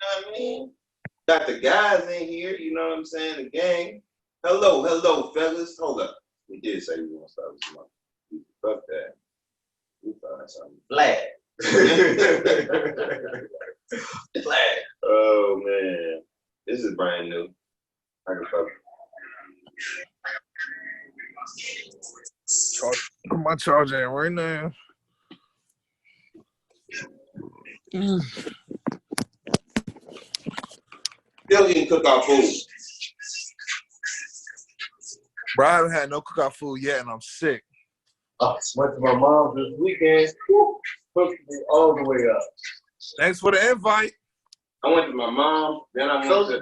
know what I mean? Got the guys in here, you know what I'm saying? The gang. Hello, fellas. Hold up. We did say we want to start with some other. Fuck that. We find something. Flag. Flag. Oh, man. This is brand new. I can fuck Put my charger in right now. Still eating cookout food. Bro, I haven't had no cookout food yet, and I'm sick. Went to my mom's this weekend. Hooked me all the way up. Thanks for the invite. I went to my mom, then I went to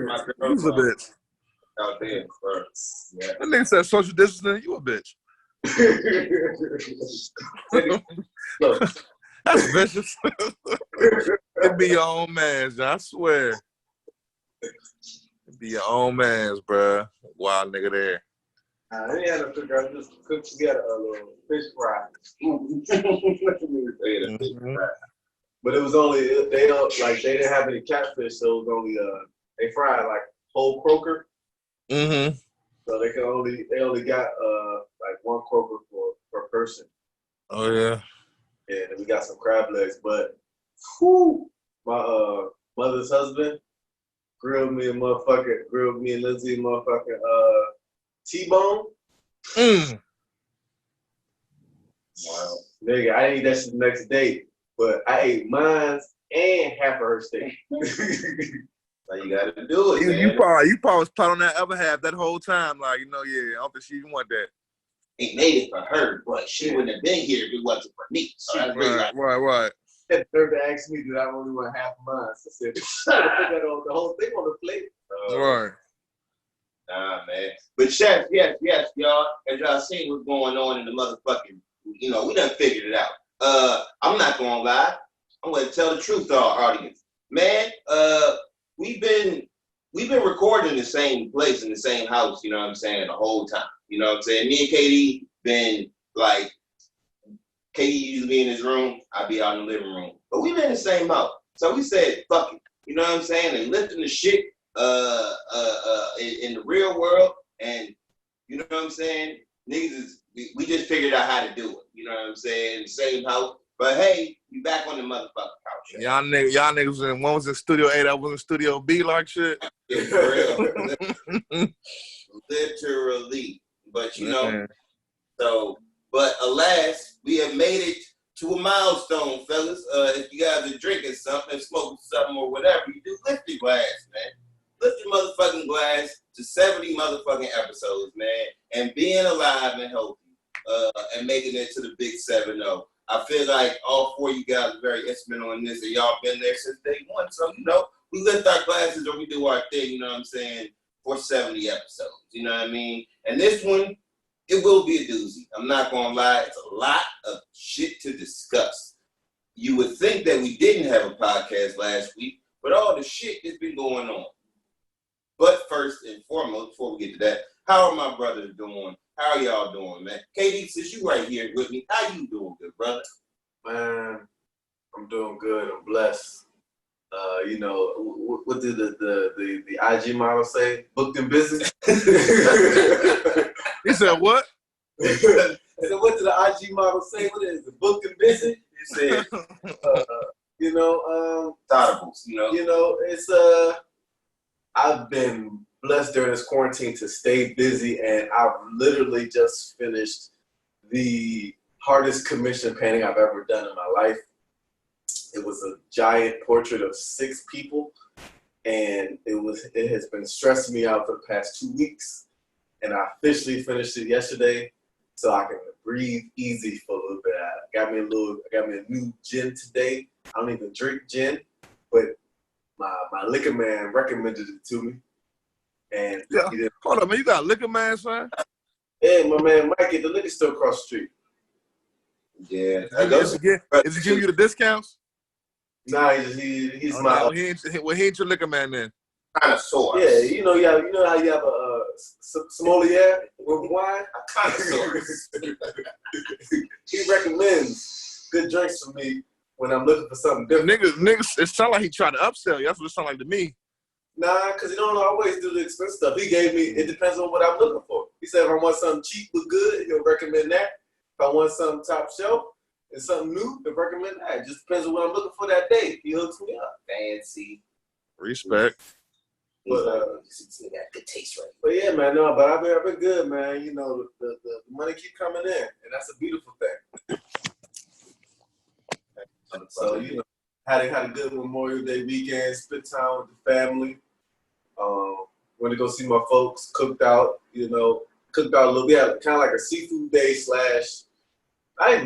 my girl. You's a bitch. Out there first. Yeah. That nigga said social distancing. You a bitch. Look. That's vicious. It be your own man's, I swear. It be your own man's, bruh. Wild nigga there. I ain't had no cookout. I just cooked together a little fish fry. But it was only they didn't have any catfish, so it was only they fried like whole croaker. Mm-hmm. So they only got like one croaker per person. Oh yeah. Yeah, and we got some crab legs, but my mother's husband grilled me and Lindsay motherfucking T-bone. Wow. Nigga, I didn't eat that shit the next day, but I ate mine and half of her steak. So you gotta do it. You probably was plotting on that other half that whole time, like, I don't think she even want that. He made it for her, but she wouldn't have been here if it wasn't for me. So that's right. Had to ask me, did I only want half of mine? So I said, I put the whole thing on the plate. Right. Nah, man. But Chef, yes, y'all. As y'all seen what's going on in the motherfucking, we done figured it out. I'm not gonna lie. I'm gonna tell the truth to our audience. Man, we've been recording in the same place in the same house, you know what I'm saying, the whole time. You know what I'm saying? Me and KD been like, KD used to be in his room, I'd be out in the living room. But we've been in the same house. So we said, fuck it. You know what I'm saying? And lifting the shit in the real world. And you know what I'm saying? Niggas we just figured out how to do it. You know what I'm saying? In the same house. But hey, we back on the motherfucking couch. Y'all niggas one was in Studio A, that was in Studio B like shit. Yeah, for real. Literally. But but alas, we have made it to a milestone, fellas. If you guys are drinking something, smoking something or whatever, you do lift your glass, man. Lift your motherfucking glass to 70 motherfucking episodes, man. And being alive and healthy, and making it to the big 7-0. I feel like all four of you guys are very instrumental in this, and y'all been there since day one. So, we lift our glasses or we do our thing, you know what I'm saying, for 70 episodes, you know what I mean? And this one, it will be a doozy. I'm not going to lie. It's a lot of shit to discuss. You would think that we didn't have a podcast last week, but all the shit that's been going on. But first and foremost, before we get to that, how are my brothers doing? How are y'all doing, man? KD, since you right here with me, how you doing, good brother? Man, I'm doing good. I'm blessed. What did the IG model say? Booked and busy. He said what? I said, what did the IG model say? What is it? Booked and busy? He said, Thoughtables, it's I've been blessed during this quarantine to stay busy, and I've literally just finished the hardest commission painting I've ever done in my life. It was a giant portrait of 6 people, and it has been stressing me out for the past 2 weeks, and I officially finished it yesterday, so I can breathe easy for a little bit. I got me a new gin today. I don't even drink gin, but my liquor man recommended it to me. And hold on, man, you got a liquor man, son? Hey, my man Mikey, the liquor store across the street. Yeah. Is he giving you the discounts? Nah, he's my. No, he ain't your liquor man then. Connoisseur. Yeah, you know how you have a sommelier with wine. A connoisseur. He recommends good drinks for me when I'm looking for something different. Niggas, it sound like he tried to upsell you. That's what it sound like to me. Nah, because he don't always do the expensive stuff. He gave me, it depends on what I'm looking for. He said if I want something cheap but good, he'll recommend that. If I want something top shelf and something new, he'll recommend that. It just depends on what I'm looking for that day. He hooks me up. Fancy. Respect. But, got good taste, right? but yeah, man, no, but I've been good, man. You know, the money keep coming in, and that's a beautiful thing. So, you know, had a good Memorial Day weekend, spent time with the family. Went to go see my folks, cooked out a little. We had kind of like a seafood day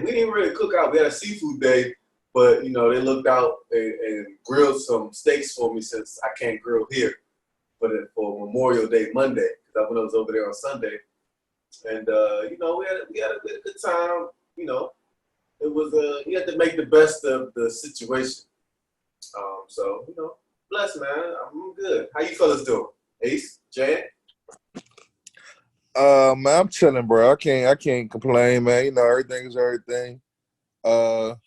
we didn't really cook out. We had a seafood day, but, you know, they looked out and grilled some steaks for me since I can't grill here for Memorial Day Monday, because I was over there on Sunday. And, you know, we had a good time. You know, it was, you had to make the best of the situation. So, you know, blessed, man. I'm good. How you fellas doing? Ace, Jan? Man, I'm chilling, bro. I can't complain, man. You know, everything is everything. Had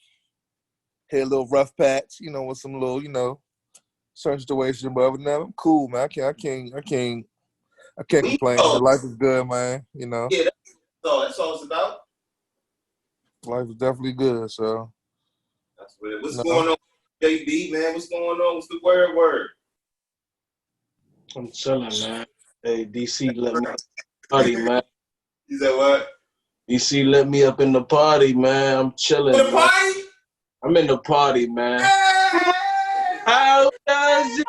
a little rough patch, you know, with some little, you know, certain situation, but other than that, I'm cool, man. I can't complain. The life is good, man. You know. Yeah, that's all it's about. Life is definitely good, so. That's what it. What's going on, JB, man? What's going on? What's the word? I'm chilling, man. Hey, DC let me party, man. You said what? DC let me up in the party, man. I'm chilling. The party? I'm in the party, man. Hey! How does it?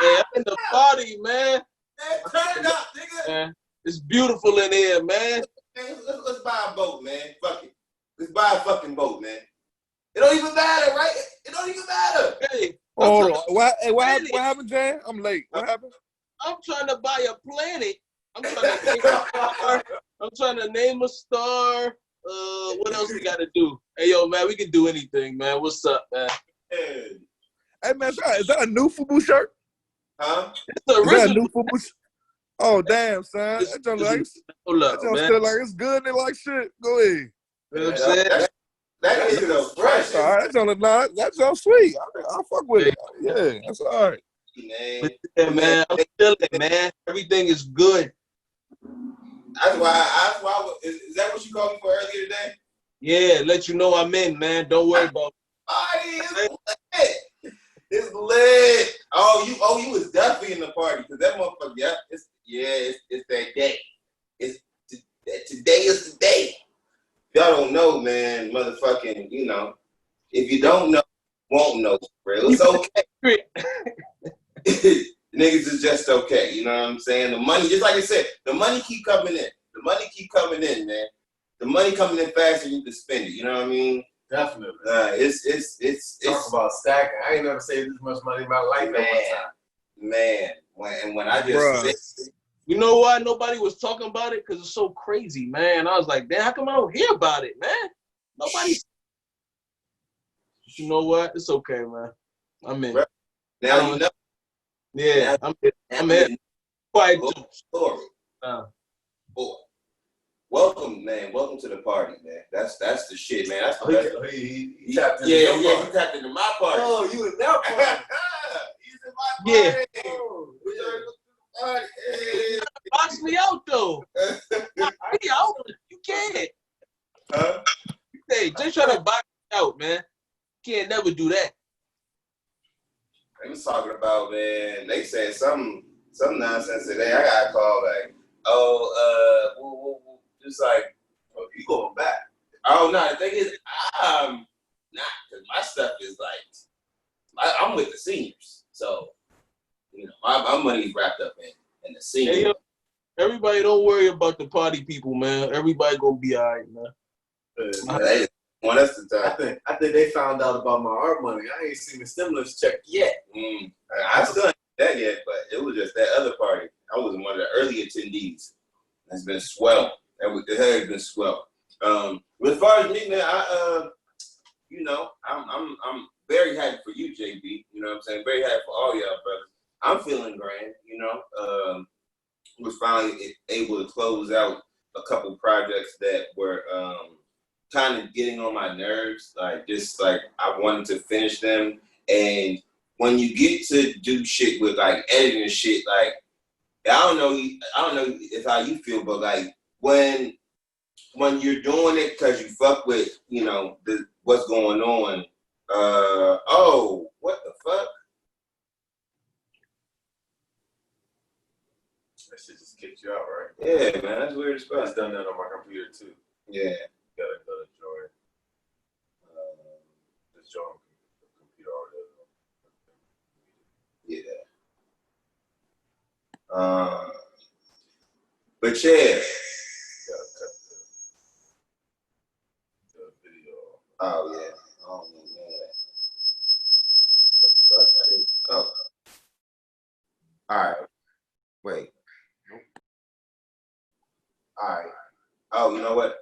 Hey, I'm in the party, man. Hey, turn it up, nigga. Man, it's beautiful in here, man. Hey, let's buy a boat, man. Fuck it. Let's buy a fucking boat, man. It don't even matter, right? It don't even matter. Hey, hold on. What happened, Jan? I'm late. What happened? I'm trying to buy a planet. I'm trying to name a star. What else we got to do? Hey, yo, man, we can do anything, man. What's up, man? Hey, man, is that a new FUBU shirt? huh? It's the original. Is that a new FUBU shirt? Oh, damn, son. That joint like it's good and like shit. Go ahead. You know what I'm saying? That is a fresh. All right, that sounds sweet. I'll fuck with it. Yeah, that's all right. Man. Yeah, man, I'm chilling, man. Everything is good. That's why is that what you called me for earlier today? Yeah, let you know I'm in, man. Don't worry about it. Lit. It's lit. Oh, you was definitely in the party because that motherfucker. Yeah, it's that day. Today is the day. Y'all don't know, man. Motherfucking, you know, if you don't know, you won't know. Bro. It's okay. Niggas is just okay. You know what I'm saying? The money, just like I said, the money keep coming in. The money keep coming in, man. The money coming in faster than you can spend it. You know what I mean? Definitely. It's talk about stacking. I ain't never saved this much money in my life at one time. Man, when I just you know why nobody was talking about it? Because it's so crazy, man. I was like, damn, how come I don't hear about it, man? Nobody. You know what? It's okay, man. I'm in. Now you know. Yeah, I'm in. Quite story. Boy. Welcome, man. Welcome to the party, man. That's the shit, man. That's the he tapped into you tapped into my party. Oh, you in that party? He's in my party. Yeah. Oh, hey. Box me out though. Be out. You can't. Huh? Hey, just try to box me out, man. You can't never do that. They was talking about, man. They said some nonsense today. I got a call like, just like, you going back? Oh no, the thing is, I'm not, because my stuff is like, I'm with the seniors, so you know, my money's wrapped up in the seniors. Hey, yo, everybody, don't worry about the party people, man. Everybody gonna be all right, man. They want us to talk. I think they found out about my art money. I ain't seen the stimulus check yet. I still ain't that yet, but it was just that other party. I was one of the early attendees. It's been swell. It has been swell. But as far as me, man, you know, I'm very happy for you, JB. You know what I'm saying? Very happy for all y'all brothers. I'm feeling grand, you know. We're finally able to close out a couple projects that were kind of getting on my nerves. Like, just like I wanted to finish them. And when you get to do shit with like editing and shit, like I don't know if how you feel, but like when you're doing it because you fuck with, you know, what's going on. Oh, what the fuck? That shit just kicked you out, right? Yeah, man, that's weird as fuck. It's done that on my computer too. Yeah. Gotta go to Joy. Just join the computer already. Yeah. But yeah. Gotta cut the video. Oh yeah. Oh man. What the fuck? I didn't. Oh. All right. Wait. Nope. All right. Oh, you know what?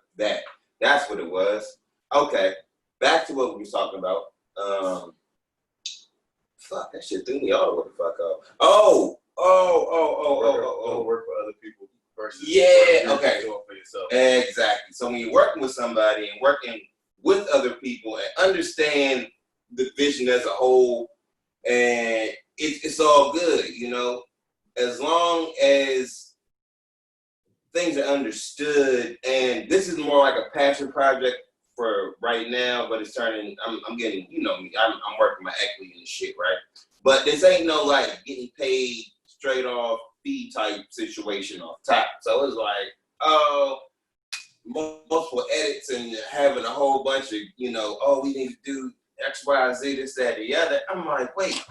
That's what it was. Okay. Back to what we were talking about. Fuck, that shit threw me all the fuck off. Oh. Work for other people versus okay. doing for yourself. Exactly. So when you're working with somebody and working with other people and understand the vision as a whole, and it's all good, you know, as long as things are understood. And this is more like a passion project for right now, but it's turning. I'm getting, you know, I'm working my equity and shit, right? But this ain't no like getting paid straight off fee type situation off top. So it's like, oh, multiple edits and having a whole bunch of, you know, oh, we need to do X, Y, Z, this, that, the other. I'm like, wait,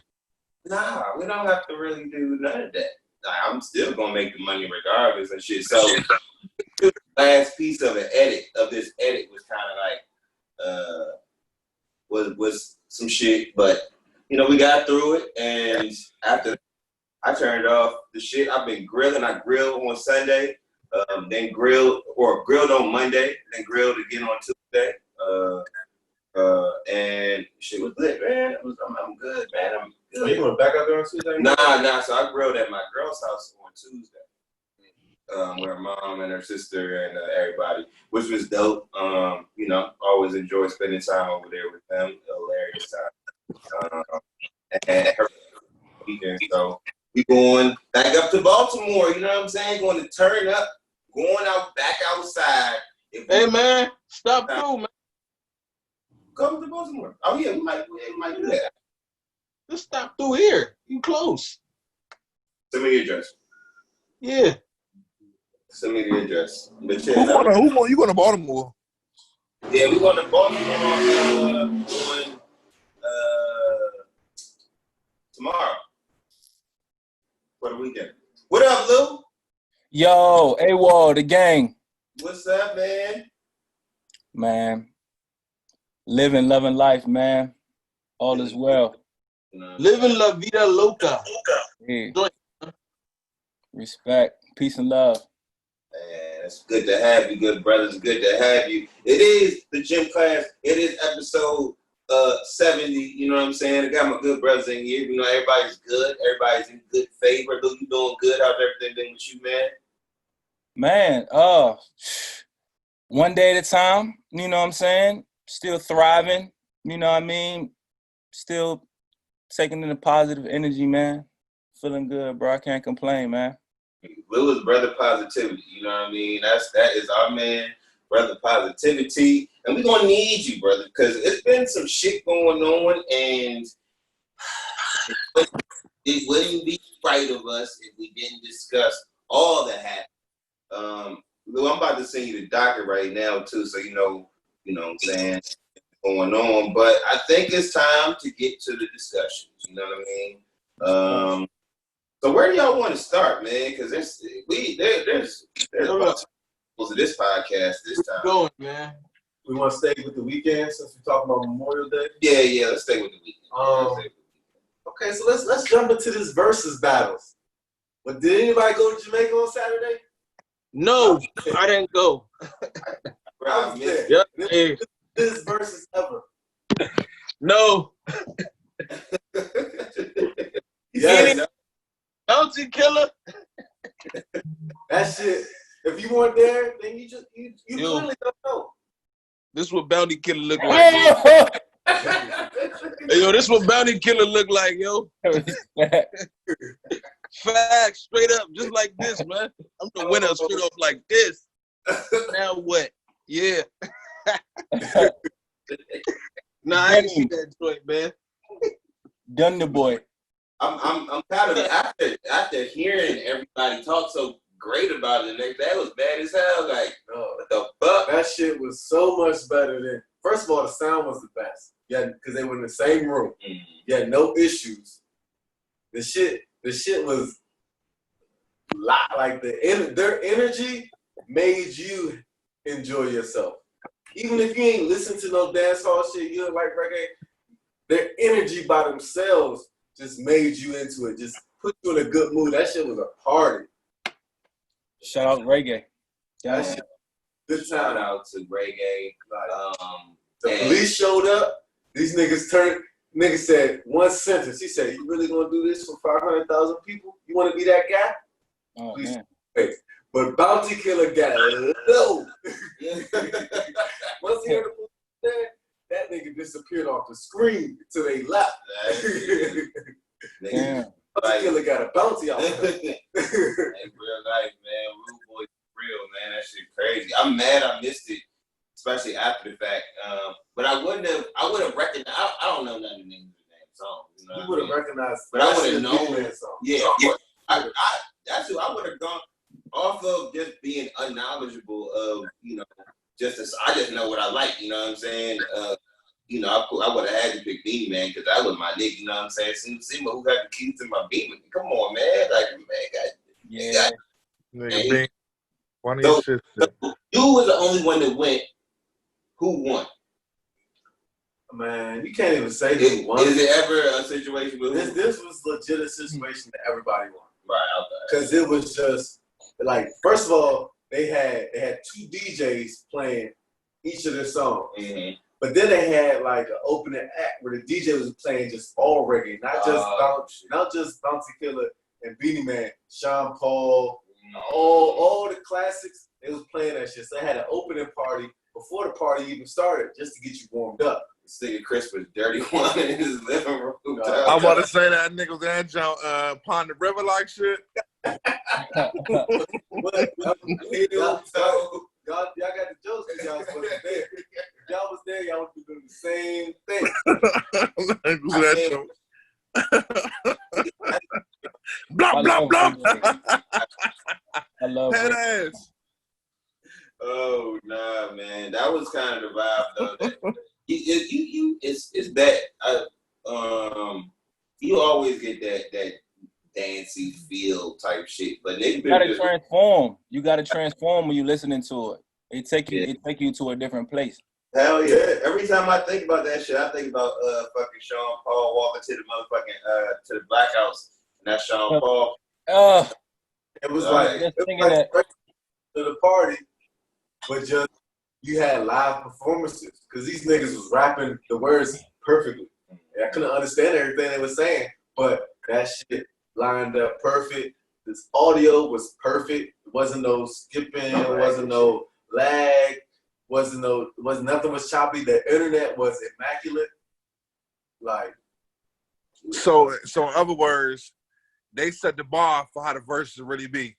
nah, we don't have to really do none of that. Like, I'm still gonna make the money regardless and shit. So the last piece of this edit was kind of like was some shit, but you know, we got through it, and after I turned off the shit. I've been grilling. I grilled on Sunday, then grilled on Monday, then grilled again on Tuesday. And shit was lit, man. I'm good, man. I'm good. Are you going back out there on Tuesday? Nah. So I grilled at my girl's house on Tuesday, with her mom and her sister and everybody, which was dope. You know, always enjoy spending time over there with them. Hilarious time. And her weekend, so we going back up to Baltimore. You know what I'm saying? Going to turn up, going back outside. Hey man, stop through, man. Come to Baltimore. Oh yeah, we might do that. Just stop through here. You close. Send me the address. Yeah. Send me the address. But yeah, you going to Baltimore? Yeah, we going to Baltimore tomorrow for the weekend. What up, Lou? Yo, AWoL, the gang. What's up, man? Man, living, loving life, man. All is well. Living la vida loca. Yeah. Respect, peace, and love. Man, it's good to have you, good brothers. Good to have you. It is the gym class. It is episode 70. You know what I'm saying? I got my good brothers in here. You know, everybody's good. Everybody's in good favor. Lou, you doing good? How's everything been with you, man? Man, one day at a time, you know what I'm saying? Still thriving, you know what I mean? Still taking in the positive energy, man. Feeling good, bro. I can't complain, man. Lou is brother positivity, you know what I mean? That is our man, brother positivity. And we're gonna need you, brother, because it's been some shit going on, and it wouldn't be right of us if we didn't discuss all that happened. Lou, I'm about to send you the docket right now too, so you know what I'm saying, going on. But I think it's time to get to the discussions, you know what I mean? So where do y'all want to start, man? Because there's multiples of this podcast this time. Going, man. We want to stay with the weekend since we're talking about Memorial Day. Yeah, let's stay with the weekend. Okay, so let's jump into this versus battles. But did anybody go to Jamaica on Saturday? No, I didn't go. I was there. Yep. This versus ever. No. Yes. Bounty killer. That shit. If you weren't there, then you clearly don't know. This is what Bounty Killer look like. Yo. Hey, yo, this is what Bounty Killer look like, yo. Facts, straight up, just like this, man. I'm the winner straight up like this. Now what? Yeah. Nah, I ain't see that joint, man. Done the boy. I'm kind of after hearing everybody talk so great about it. That was bad as hell. Like, what the fuck? That shit was so much better than. First of all, the sound was the best. Yeah, because they were in the same room. Mm-hmm. You had no issues. The shit was like their energy made you enjoy yourself. Even if you ain't listen to no dancehall shit, you don't like reggae. Their energy by themselves just made you into it. Just put you in a good mood. That shit was a party. Shout out reggae. That shit. Good Shout time. out to reggae. The police showed up. These niggas said one sentence. He said, "You really gonna do this for 500,000 people? You want to be that guy?" Oh, Please. man. But Bounty Killer got low. Once he heard the police there, that nigga disappeared off the screen to they left. Damn. Bounty Killer got a bounty out of him. Hey, real life, man. Rude Boy, real, man. That shit crazy. I'm mad I missed it, especially after the fact. But I would have recognized. I don't know none of the names of the damn songs. You know You would have recognized, but I would have known. Song. Yeah. That's who I would have gone off of, just being unknowledgeable of, I just know what I like, you know what I'm saying? I would have had to pick Beenie, man, because that was my nigga, you know what I'm saying? See who got the keys to my Beenie. Come on, man. Like, man, Nigga, Beenie. Funny So- as shit. you was the only one that went. Who won? Man, you can't even say who won. Is it ever a situation with This was legit a situation that everybody won. Right, okay. Because it was just like, first of all, they had two DJs playing each of their songs. Mm-hmm. But then they had like an opening act where the DJ was playing just all reggae, not just Bounty Killer and Beenie Man, Sean Paul, all the classics. They was playing that shit. So they had an opening party before the party even started, just to get you warmed up. This nigga Chris was dirty one in his living room. I want to say that niggas that jump Pond the River like shit. Y'all got the jokes because y'all wasn't there. If y'all was there, y'all would be doing the same thing. Blah, blah, blah. I love Head it. ass. Oh nah, man, that was kind of the vibe though. It's that you always get that dancey feel type shit, but they You gotta transform. You gotta transform when you're listening to it. It take you to a different place. Hell yeah! Every time I think about that shit, I think about fucking Sean Paul walking to the motherfucking to the Black House, and that's Sean Paul. It was Right. like Just thinking to that. the party, but just you had live performances because these niggas was rapping the words perfectly. I couldn't understand everything they were saying, but that shit lined up perfect. This audio was perfect. It wasn't no skipping. It wasn't no lag. Nothing was choppy. The internet was immaculate. Like, So in other words, they set the bar for how the verses really be.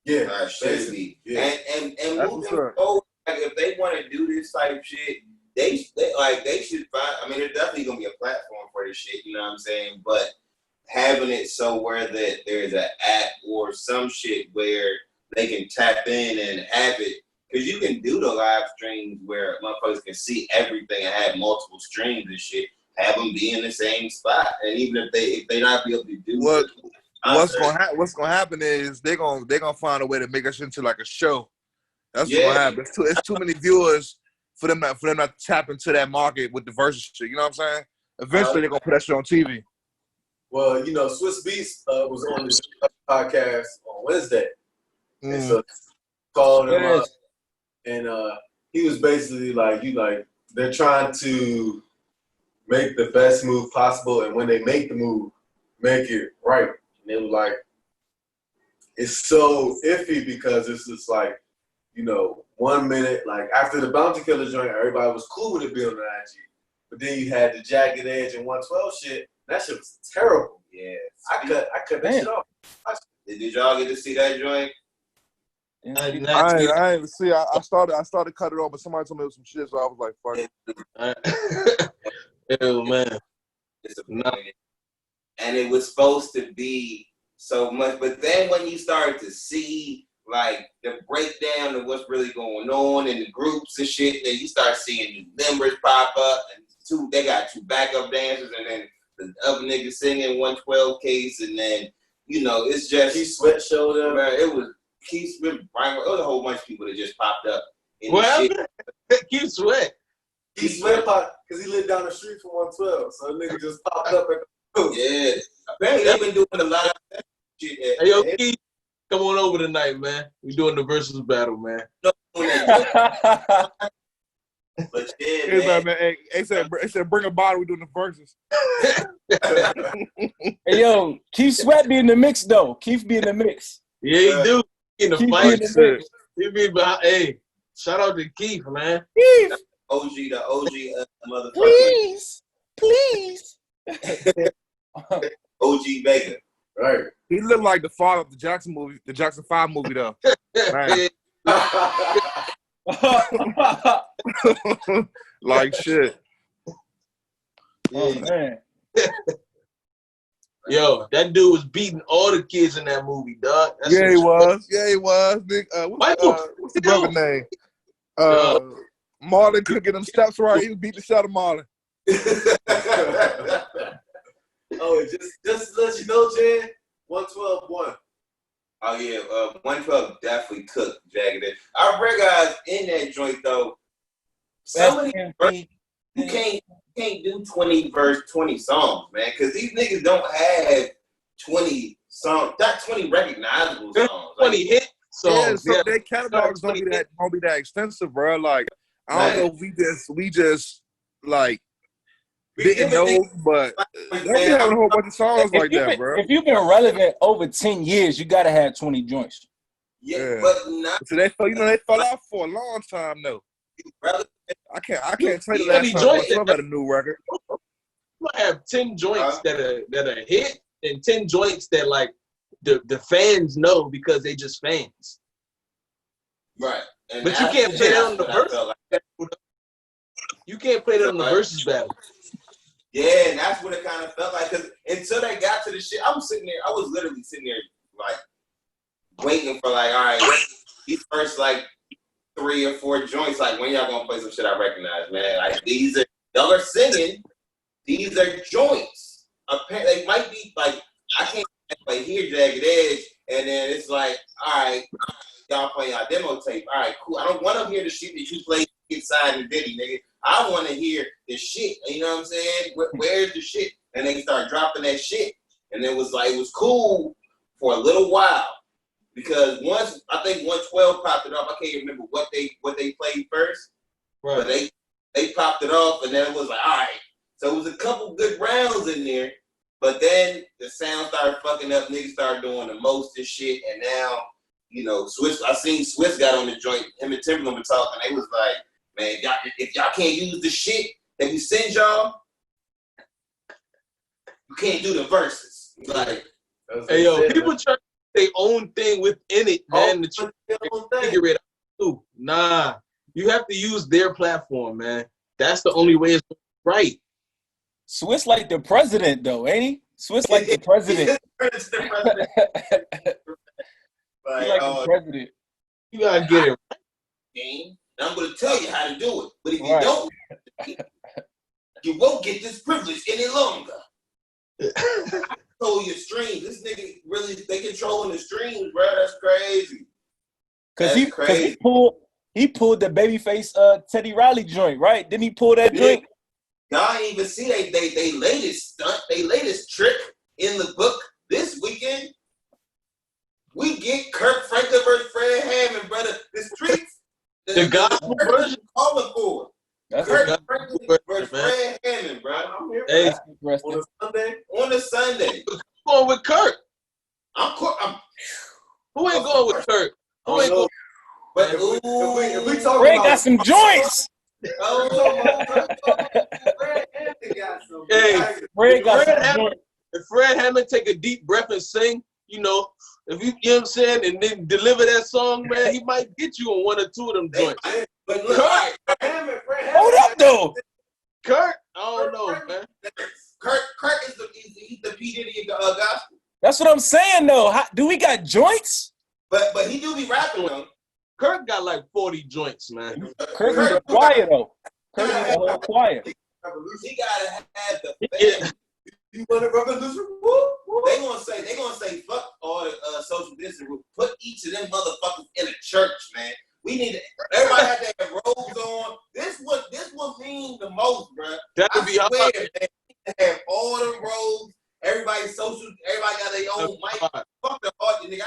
yeah, Should be. yeah. And That's moving what's up. forward, like, if they want to do this type shit, they should find. I mean, there's definitely gonna be a platform for this shit. You know what I'm saying? But having it so where that there's an app or some shit where they can tap in and have it, because you can do the live streams where motherfuckers can see everything and have multiple streams and shit. Have them be in the same spot, and even if they not be able to do What's gonna happen is they're gonna find a way to make us into like a show. That's what's gonna happen. It's too many viewers for them not to tap into that market with the versus shit. You know what I'm saying? Eventually they're gonna put that shit on TV. Well, Swiss Beats was on this podcast on Wednesday, and so called him up, and he was basically like, they're trying to make the best move possible, and when they make the move, make it right. And they were like, it's so iffy because it's just like you know, 1 minute, like after the Bounty Killer joint, everybody was cool with it being on IG. But then you had the Jagged Edge and 112 shit. That shit was terrible. Yeah. I cut that shit off. Did y'all get to see that joint? I did not see I ain't see. I started to cut it off, but somebody told me it was some shit, so I was like, "Fuck it." Oh man, Disappointed. And it was supposed to be so much, but then when you started to see like the breakdown of what's really going on in the groups and shit, then you start seeing new members pop up, and they got 2 backup dancers, and then the other niggas singing 112 case, and then you know it's just Keith Sweat showed up. Man, it was Keith Sweat, Brian. It was a whole bunch of people that just popped up. In well, the shit. Keith Sweat. Keith Sweat popped because he lived down the street from 112, so the nigga just popped up at the booth. Yeah, apparently they've been doing a lot of that shit. Hey, yo, Keith, come on over tonight, man. We doing the versus battle, man. But yeah, Hey, man. man, hey, they said bring a bottle. We doing the verses. Hey, yo, Keith Sweat be in the mix, though. Keith be in the mix. Yeah, he do. In the Keith be fight. in the mix. He be behind. Hey, shout out to Keith, man. Keith, The OG motherfucker. please. OG Baker. Right. He looked like the father of the Jackson movie, the Jackson 5 movie, though. Man. Like shit. Oh, man. Yo, that dude was beating all the kids in that movie, dog. That's Yeah, he was. Big, what's the brother name? Marlon couldn't get them steps right. He was beating the shit out of Marlon. Oh, just to let you know, Jan, 112 won. Oh yeah, 112 definitely cooked Jagged Edge. I realized in that joint though, some of these you can't do 20 songs, man, because these niggas don't have 20 songs, not 20 recognizable songs. 20 hit songs. Yeah, so their catalogs don't be that extensive, bro. Like I don't know if we just like didn't know, but they be having a whole bunch of songs like that, bro. If you've been relevant over 10 years, you gotta have 20 joints. Yeah, but not. So they fell off for a long time though. I can't tell you the last time I had a new record. You have 10 joints that are hit and 10 joints that like the fans know because they just fans. Right. And but you can't play that on the versus. You can't play that on the versus battle. Yeah, and that's what it kind of felt like. Because until they got to the shit, I was literally sitting there, like, waiting for, like, all right, these first, like, 3 or 4 joints, like, when y'all gonna play some shit I recognize, man? Like, y'all are singing, these are joints. They might be, like, I can't like, hear Jagged Edge, and then it's like, all right, y'all playing our demo tape. All right, cool. I don't want to hear the shit that you played inside the Diddy, nigga. I want to hear the shit. You know what I'm saying? Where's the shit? And they start dropping that shit. And it was cool for a little while. Because once, I think 112 popped it off. I can't remember what they played first. Right. But they popped it off, and then it was like, all right. So it was a couple good rounds in there. But then the sound started fucking up. Niggas started doing the most and shit. And now, you know, I seen Swiss got on the joint. Him and Timberland were talking. They was like, man, if y'all can't use the shit that we send y'all, you can't do the verses. Like, hey, yo, people try to do their own thing within it, man. Figure it out too. Nah, you have to use their platform, man. That's the only way it's right. Swiss like the president, though, ain't he? Swiss like the president. He like the president. You gotta get it right. I'm going to tell you how to do it. But if you don't, you won't get this privilege any longer. Control your streams. This nigga really, they controlling the streams, bro. That's crazy. Because he pulled the babyface Teddy Riley joint, right? Didn't he pull that joint? Y'all ain't even see they latest stunt, they latest trick in the book this weekend. We get Kirk Franklin versus Fred Hammond, brother. The streets. The gospel version calling for it. That's Kirk Franklin versus Fred Hammond, bro. I'm here for that. On a Sunday. Who's going with Kirk? I'm who ain't going with Kirk? Who ain't going? But if we talk Fred about got some joints. Fred Hammond got some. Hey, Fred got some Hammond, joints. if Fred Hammond take a deep breath and sing, you know, if you know what I'm saying, and then deliver that song, man, he might get you on one or two of them joints. But look, Kirk, Fred Hammond. Hold up, though. Kirk, I don't know, man. Kirk is he's the P Diddy of gospel. That's what I'm saying, though. Do we got joints? But he do be rapping though. Kirk got like 40 joints, man. Kirk is a choir, though. Kirk is a whole choir. He gotta have the Yeah. You want a revolution? They gonna say fuck all the social distancing. Put each of them motherfuckers in a church, man. We need to, everybody have to have robes on. This what mean the most, bro. That would be hard. Man, they have all the robes. Everybody got their own mic. Fuck the art, nigga.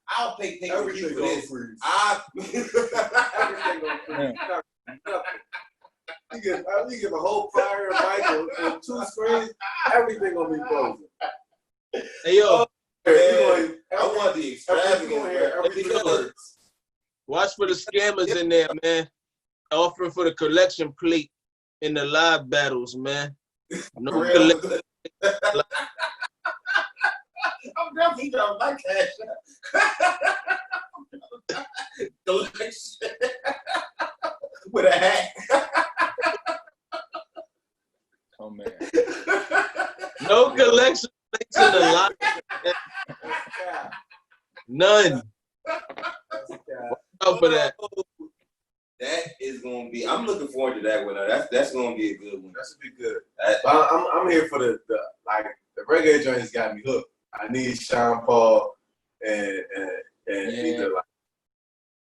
I'll pay for you for this. Everything gonna we give a whole fire and Michael and 2 screens. Everything gonna be frozen. Hey, yo. I want the extravagant. Watch for the scammers in there, man. Offering for the collection plate in the live battles, man. No collection. I'm definitely dropping my cash. Collection. With a hat. Oh, man. No collection plates in the live. None. Out for that. That is gonna be. I'm looking forward to that one. That's gonna be a good one. That should be good. I'm here for the reggae joints got me hooked. I need Sean Paul and either like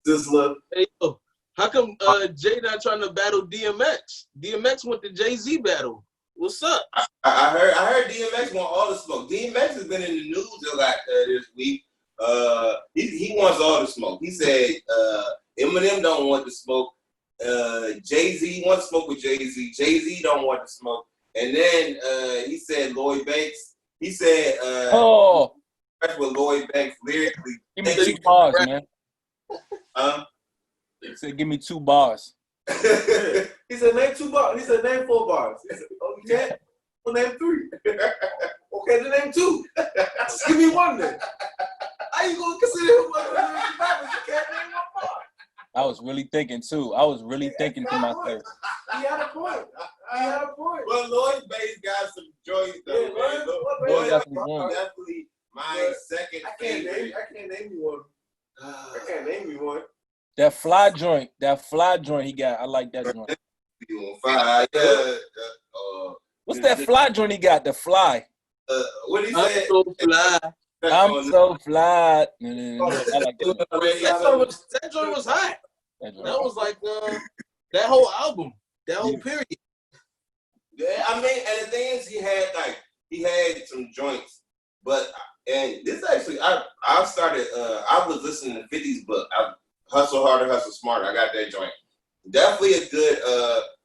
this look. Hey, yo, how come Jay not trying to battle DMX? DMX went to Jay-Z battle. What's up? I heard DMX want all the smoke. DMX has been in the news a lot this week. He wants all the smoke. He said Eminem don't want the smoke. Jay-Z wants to smoke with Jay-Z. Jay-Z don't want to smoke. And then he said Lloyd Banks. He said with Lloyd Banks lyrically. Give me 2 bars, man. He said, give me 2 bars. He said, name 2 bars. He said, name 4 bars. He said, oh, you can't? Well, name 3. Okay, then name 2. Just give me 1 then. How you going to consider him one of the rappers? You can't name 1 bar. I was really thinking, too. I was really thinking to myself. He had a point. Well, Lloyd Banks got some joints, though. Yeah, Lloyd definitely definitely my second favorite. I can't name you one. I can't name you one. That fly joint he got. I like that joint. What's that fly joint he got? The fly. What he I'm said? so fly. I'm so fly. I like that. That joint was hot. That was like that whole album, that whole period. Yeah, I mean, and the thing is, he had some joints, and this actually, I started. I was listening to 50's book. Hustle Harder, Hustle Smarter. I got that joint. Definitely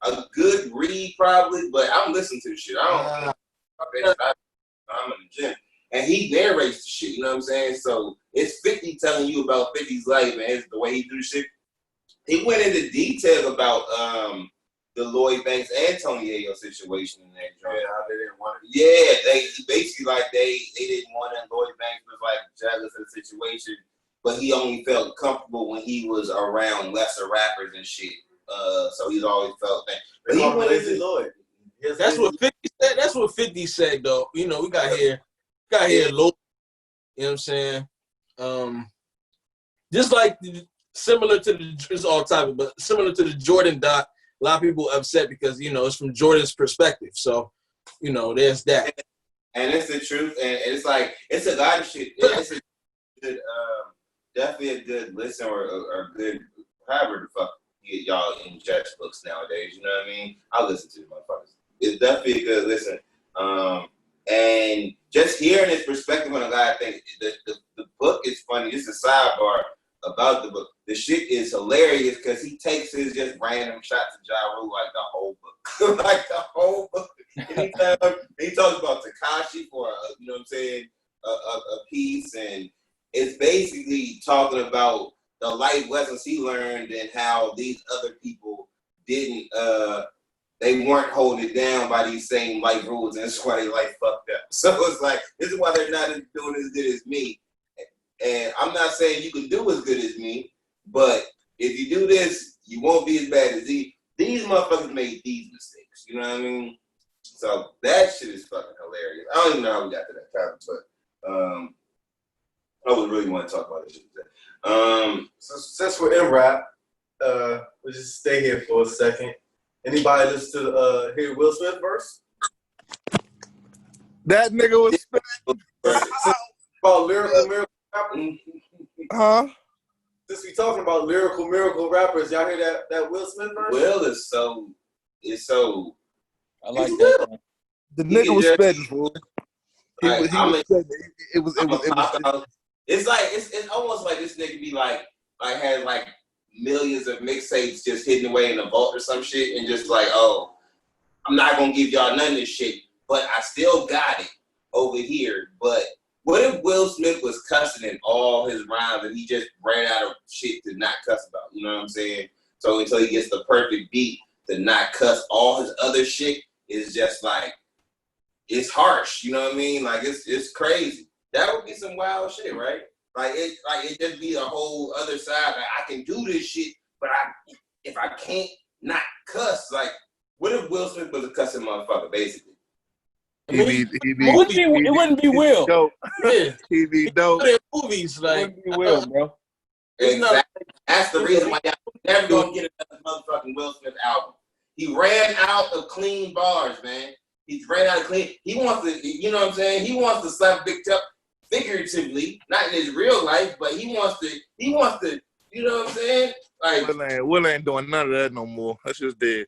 a good read, probably. But I'm listening to the shit. I'm in the gym, and he narrates the shit. You know what I'm saying? So it's 50 telling you about 50's life and it's the way he do the shit. He went into detail about the Lloyd Banks and Tony Yayo situation in that joint. Yeah, they didn't want it. Yeah, they basically they didn't want it. Lloyd Banks was like jealous of the situation, but he only felt comfortable when he was around lesser rappers and shit. So he's always felt that. But he went into Lloyd. Yes, that's what 50 said. That's what 50 said, though. You know, we got here Lloyd. You know what I'm saying? Just like similar to it's all topic, but similar to the Jordan doc. A lot of people upset because, you know, it's from Jordan's perspective. So, you know, there's that. And it's the truth. And it's like, it's a lot of shit. It's a good, definitely a good listen or good, however the fuck y'all ingest books nowadays. You know what I mean? I listen to the motherfuckers. It's definitely a good listen. And just hearing his perspective on a lot of things, the book is funny. It's a sidebar about the book. The shit is hilarious because he takes his just random shots of Ja Rule like the whole book. Like the whole book. Anytime he talks about Tekashi for, you know what I'm saying, a piece. And it's basically talking about the life lessons he learned and how these other people didn't, they weren't holding it down by these same life rules, and that's why they life fucked up. So it's like, this is why they're not doing as good as me. And I'm not saying you can do as good as me, but if you do this, you won't be as bad as these. These motherfuckers made these mistakes. You know what I mean? So that shit is fucking hilarious. I don't even know how we got to that topic, but I would really want to talk about this shit today. So since we're in rap, we'll just stay here for a second. Anybody listen to hear Will Smith verse? That nigga was spitting. About lyrical miracle rappers. Huh? Since we talking about lyrical miracle rappers, y'all hear that Will Smith verse? Will is so. I like that. Man. The nigga was spitting, fool. It's like it's almost like this nigga be like had like millions of mixtapes just hidden away in a vault or some shit, and just like, oh, I'm not gonna give y'all none of this shit, but I still got it over here. But what if Will Smith was cussing in all his rhymes and he just ran out of shit to not cuss about? You know what I'm saying? So until he gets the perfect beat to not cuss, all his other shit is just like, it's harsh. You know what I mean? Like it's crazy. That would be some wild shit, right? Like it just be a whole other side. Like, I can do this shit, but if I can't not cuss, like, what if Will Smith was a cussing motherfucker, basically? It wouldn't be Will. Dope. Yeah. He be dope. Movies, It like, wouldn't be Will, bro. Exactly. That's the reason why y'all never gonna get another motherfucking Will Smith album. He ran out of clean bars, man. He ran out of clean. He wants to, you know what I'm saying? He wants to slap Big Tuck figuratively, not in his real life, but he wants to, you know what I'm saying? Like, Will ain't doing none of that no more. That's just dead.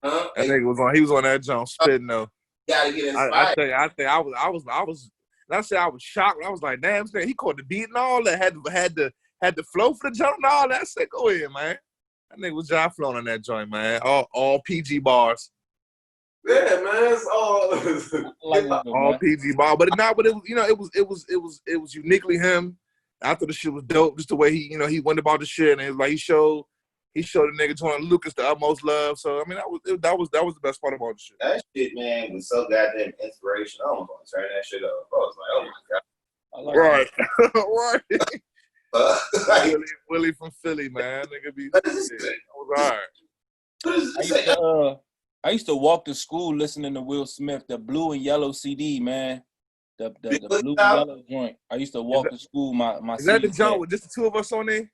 huh? That nigga he was on that jump spitting though. Gotta get inspired. I think I was. And I said I was shocked. I was like, damn, he caught the beat and all that. Had the flow for the jump and all that. I said, go ahead, man. That nigga was John flowing on that joint, man. All PG bars. Yeah, man, it's all PG bars. But it was, it was uniquely him. I thought the shit was dope, just the way he went about the shit, and it was like he showed the nigga Joyner Lucas the utmost love. So I mean, that was the best part about the shit. That shit, man, was so goddamn inspirational. I was gonna turn that shit up. I was like, oh my god. Right. Willie from Philly, man. Nigga be that was alright. I used to walk to school listening to Will Smith, the blue and yellow CD, man. The blue and yellow joint. I used to walk to school. My is that the joint with just the two of us on there?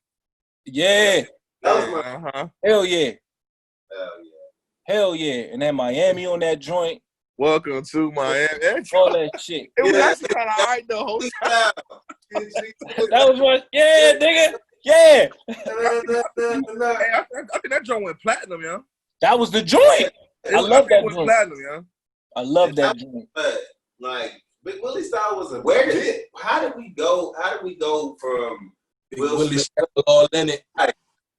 Yeah. Uh-huh. Hell yeah. Hell yeah. And then Miami on that joint. Welcome to Miami. All that shit. It was actually kind of alright the whole time. That was what. Yeah, nigga. Yeah. I think that joint went platinum, yo. That was the joint. I love that joint. Platinum, yo. I love that joint. But like, Big Willie style was a how did we go from Will Smith all in it? Like,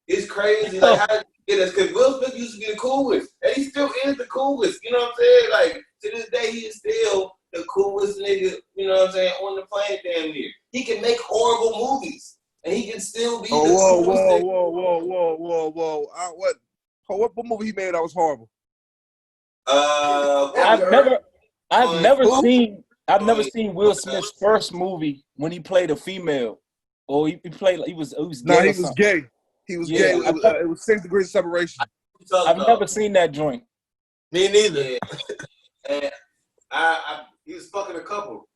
it's crazy. Like, how did we get us? Because Will Smith used to be the coolest, and he still is the coolest. You know what I'm saying? Like, to this day, he is still the coolest nigga, you know what I'm saying, on the planet damn near. He can make horrible movies, and he can still be the coolest nigga. Whoa. What movie he made that was horrible? I've never seen Will Smith's first movie when he played a female. Or he was gay. He was gay. He was gay. It was 6 degrees of separation. I've never seen that joint. Me neither. Yeah. And he was fucking a couple.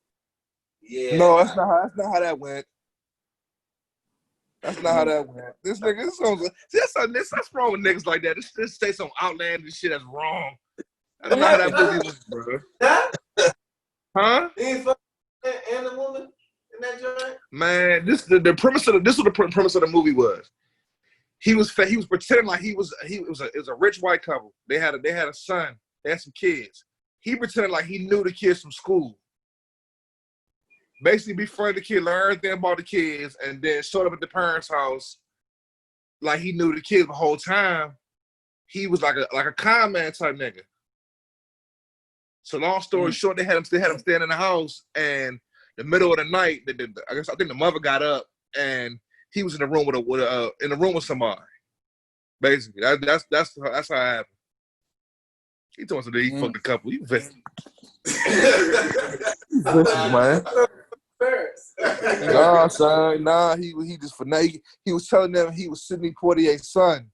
Yeah. No, that's not how that went. That's not how that went. This nigga, that's wrong with niggas like that. This say some outlandish shit that's wrong. That's not how that movie was, bro. Huh? He ain't fucking and a woman in that joint. Man, this was the premise of the movie was. He was pretending like it was a rich white couple. They had a son. They had some kids. He pretended like he knew the kids from school. Basically befriended the kid, learned everything about the kids, and then showed up at the parents' house like he knew the kids the whole time. He was like a con man type nigga. So long story short, they had him stand in the house, and the middle of the night, I think the mother got up and he was in the room with somebody. Basically, that's how it happened. He told us that he fucked a couple. You vicious, man. Nah, son. Nah, he just he was telling them he was Sidney Poitier's son.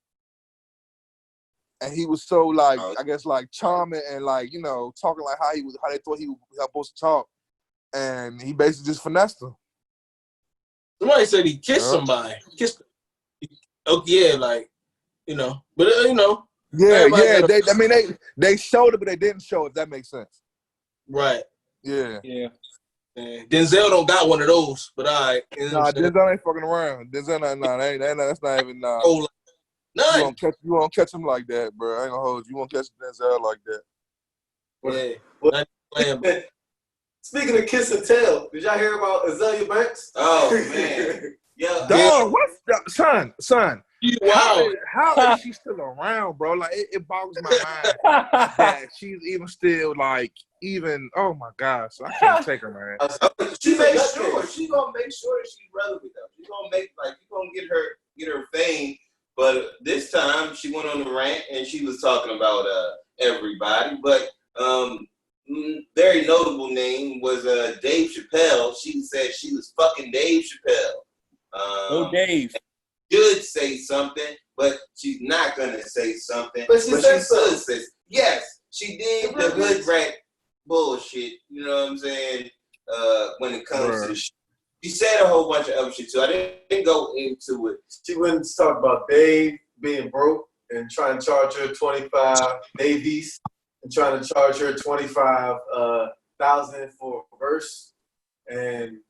And he was so like, I guess like charming and like, you know, talking like how they thought he was supposed to talk. And he basically just finessed them. Somebody said he kissed somebody. Oh yeah, like, you know, but you know. Yeah. They showed it, but they didn't show it. If that makes sense. Right. Yeah. Denzel don't got one of those, but all right. Nah, Denzel ain't fucking around. Denzel, that's not even none. You won't catch him like that, bro. I ain't gonna hold you. You won't catch Denzel like that. Yeah. Speaking of kiss and tell, did y'all hear about Azalea Banks? Oh man, yeah. Dog, what's the son? Wow. How is she still around, bro? Like it boggles my mind that she's even still like oh my God, so I can't take her, man. She gonna make sure that she's relevant though. She's gonna get her fame. But this time she went on the rant and she was talking about everybody. But very notable name was Dave Chappelle. She said she was fucking Dave Chappelle. Dave. Should say something, but she's not gonna say something. But she said so. Yes, she did the hood rat bullshit. You know what I'm saying? When it comes to shit. She said a whole bunch of other shit too. I didn't go into it. She went to talk about Dave being broke and trying to charge her 25 Davies and trying to charge her 25,000 for a verse. And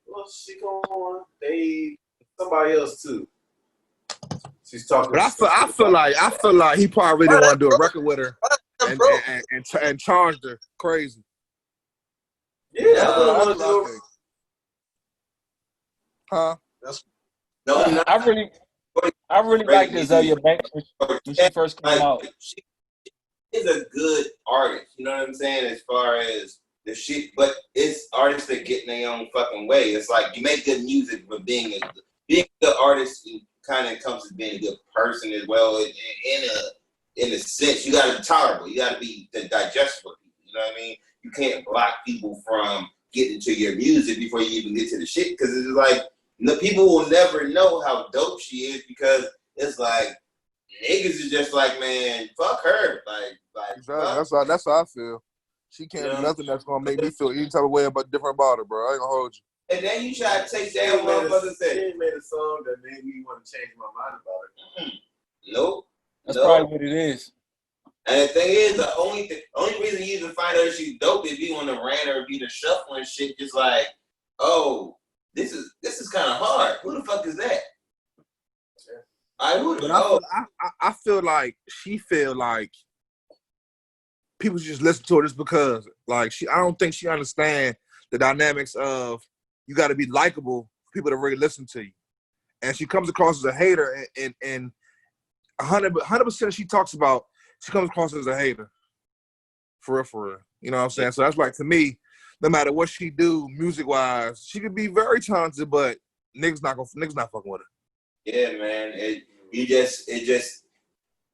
what's she going on? Dave, somebody else too. She's talking. But I feel like he probably didn't want to do a record with her and charged her crazy. Yeah, Huh? I really liked Azalea Banks when she first came out. She is a good artist, you know what I'm saying, as far as the shit, but it's artists that get in their own fucking way. It's like you make good music, but being a good artist kind of comes to being a good person as well. In a sense, you got to be tolerable. You got to be digestible. You know what I mean? You can't block people from getting to your music before you even get to the shit, because it's like people will never know how dope she is, because it's like niggas is just like, man, fuck her. Exactly. That's how I feel. She can't do nothing that's gonna make me feel any type of way different about her, bro. I ain't gonna hold you. And then you try to take down motherfuckers that she made a song that made me want to change my mind about it. Nope. That's probably what it is. And the thing is, the only reason you even find out she's dope is be on the rant or be the shuffling shit. Just like, oh, this is kind of hard. Who the fuck is that? I feel like she feel like people just listen to her just because, like, I don't think she understands the dynamics of you got to be likable for people to really listen to you. And she comes across as a hater, and 100% she talks about, she comes across as a hater. For real. You know what I'm saying? So that's like, to me, no matter what she do music-wise, she could be very talented, but niggas not fucking with her. Yeah, man. It just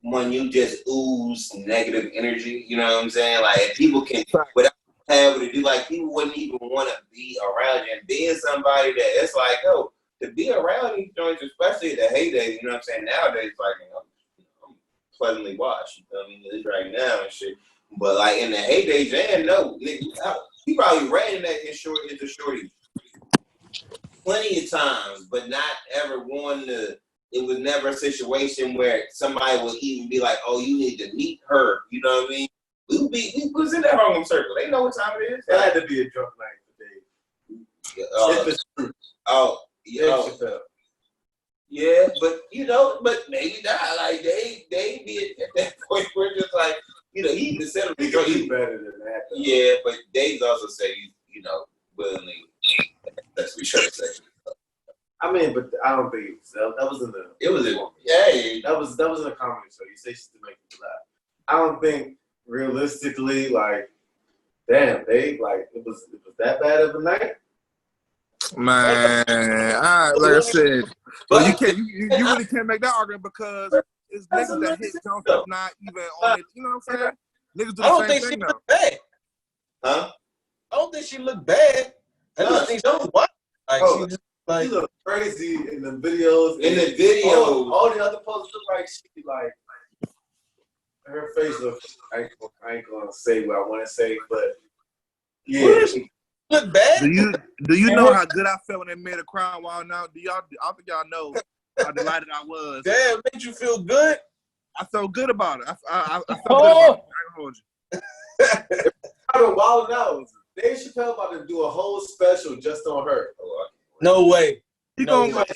when you just ooze negative energy, you know what I'm saying? Like, people can, without having to do, like, people wouldn't even want to be around you. And being somebody that it's like, oh, to be around these joints, especially the heydays, you know what I'm saying? Nowadays, like, I'm pleasantly watched, you know what I mean? It's right now and shit. But, like, in the heydays, nigga, he probably ran that into shorty plenty of times, but not ever one to. It was never a situation where somebody would even be like, "Oh, you need to meet her." You know what I mean? We was in that Harlem circle. They know what time it is. It had to be a drunk night today. Yeah, but maybe not. Like they be at that point where just like, he even said he could be better than that. Though. Yeah, but Dave's also say willingly that's research section. I mean, but I don't think that was in the. It was in. Yeah, that was in a comedy show. You say shit to make people laugh. I don't think realistically, like, damn, Dave, like, it was that bad of a night. Man, like I said, but you can't. You really can't make that argument because it's niggas that hit Jones that's not even on it. You know what I'm saying? Niggas do the same thing though. Bad. Huh? I don't think she looked bad. I just think she was wild. Like she just like she look crazy in the videos. In the videos, all the other posts look like she like her face looks. I ain't gonna say what I want to say, but yeah. Look bad. Do you know how good I felt when they made a crowd wild now? I don't think y'all know how delighted I was. Damn, made you feel good? I felt good about it. I felt good about it. I hold you. I've been wilding out. Dave Chappelle about to do a whole special just on her. No way. I don't think.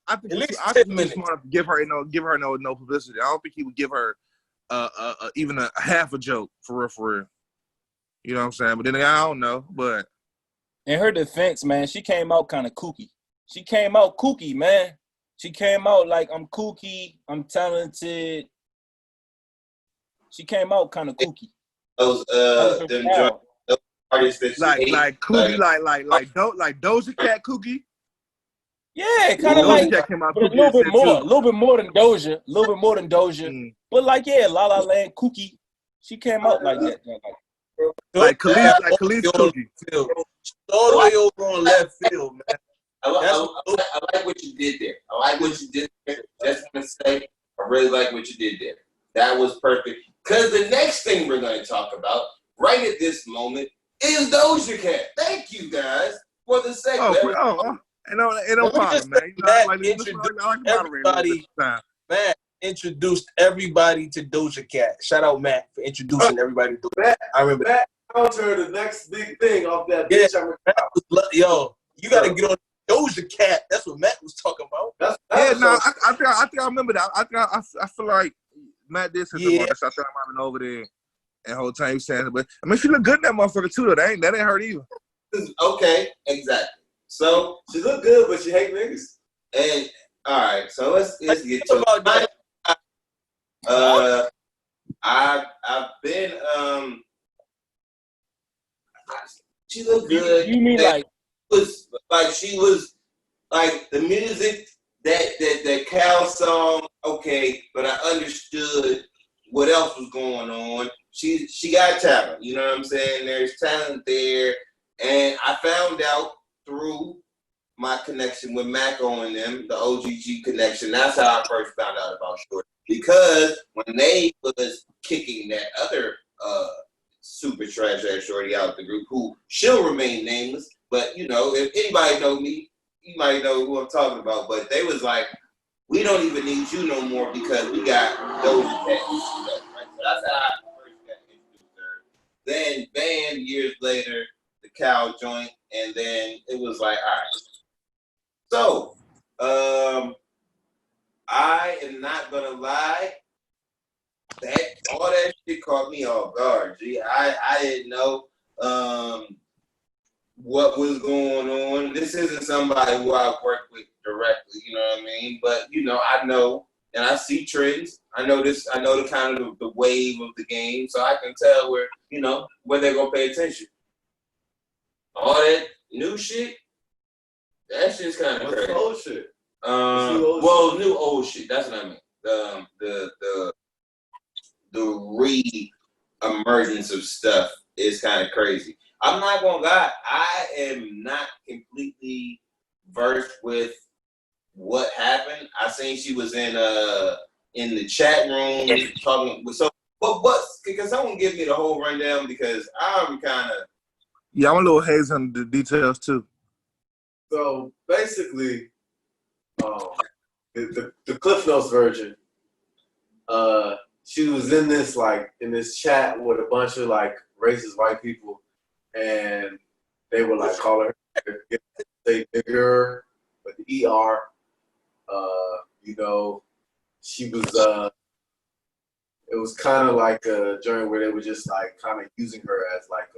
I think he's smart enough to give her no publicity. I don't think he would give her even a half a joke for real. You know what I'm saying? But then I don't know. But in her defense, man, she came out kind of kooky. She came out kooky, man. She came out like, I'm kooky, I'm talented. She came out kind of kooky. Those artists that like kooky, like Doja Cat kooky. Yeah, kind of like, Cat came out but a little bit more than Doja. But like, yeah, La La Land kooky. She came out like that. Like Khalid's kooky. All the way over on left field, man. I like what you did there. I like what you did there. Just want to say, I really like what you did there. That was perfect. Because the next thing we're going to talk about, right at this moment, is Doja Cat. Thank you, guys, for the segment. It don't problem, man. Matt introduced everybody to Doja Cat. Shout out Matt for introducing everybody to Doja Cat. I remember that. Counter the next big thing off that bitch. Yeah. Yo, you got to get on Doja Cat. That's what Matt was talking about. I think I remember that. I feel like Matt did something about this. I thought I might have been over there and the whole time he was saying it. But I mean, she looked good in that motherfucker too. Though. That ain't hurt either. Okay, exactly. So she looked good, but she hate niggas. And all right, so let's get to it. I've been she looked good. You mean like she was like the music that Cal song, okay, but I understood what else was going on. She got talent, you know what I'm saying? There's talent there. And I found out through my connection with Mako and them, the OGG connection. That's how I first found out about Shorty. Because when they was kicking that other super trash ass Shorty out the group, who she'll remain nameless, but you know, if anybody know me, you might know who I'm talking about. But they was like, we don't even need you no more because we got Doja Cat. Right? So that's how I first got introduced to her. Then band years later, the Cow joint, and then it was like, all right. So, I am not gonna lie. All that shit caught me off guard. G, I didn't know what was going on. This isn't somebody who I've worked with directly, you know what I mean? But you know, I know and I see trends. I know the kind of the wave of the game, so I can tell where they're gonna pay attention. All that new shit, that shit's kind of crazy. Old shit? New old shit. That's what I mean. The re-emergence of stuff is kind of crazy. I'm not gonna lie. I am not completely versed with what happened. I seen she was in the chat room talking with. So what's? Can someone give me the whole rundown because I'm kind of. Yeah, I'm a little hazy on the details too. So basically, the Cliff Notes version. She was in this chat with a bunch of like racist white people, and they were like calling her say nigger with the ER. She was it was kind of like a journey where they were just like kind of using her as like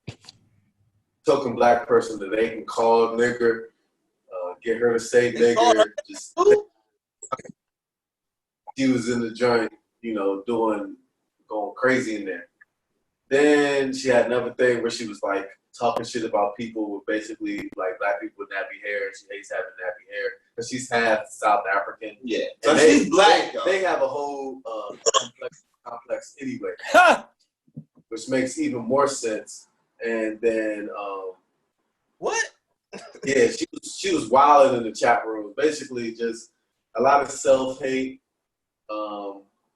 a token black person that they can call nigger, get her to say nigger. She was in the joint, going crazy in there. Then she had another thing where she was like talking shit about people with basically like black people with nappy hair. She hates having nappy hair because she's half South African. Yeah, so she's black. They have a whole complex anyway, which makes even more sense. And then what? Yeah, she was wilding in the chat room. Basically, just a lot of self-hate.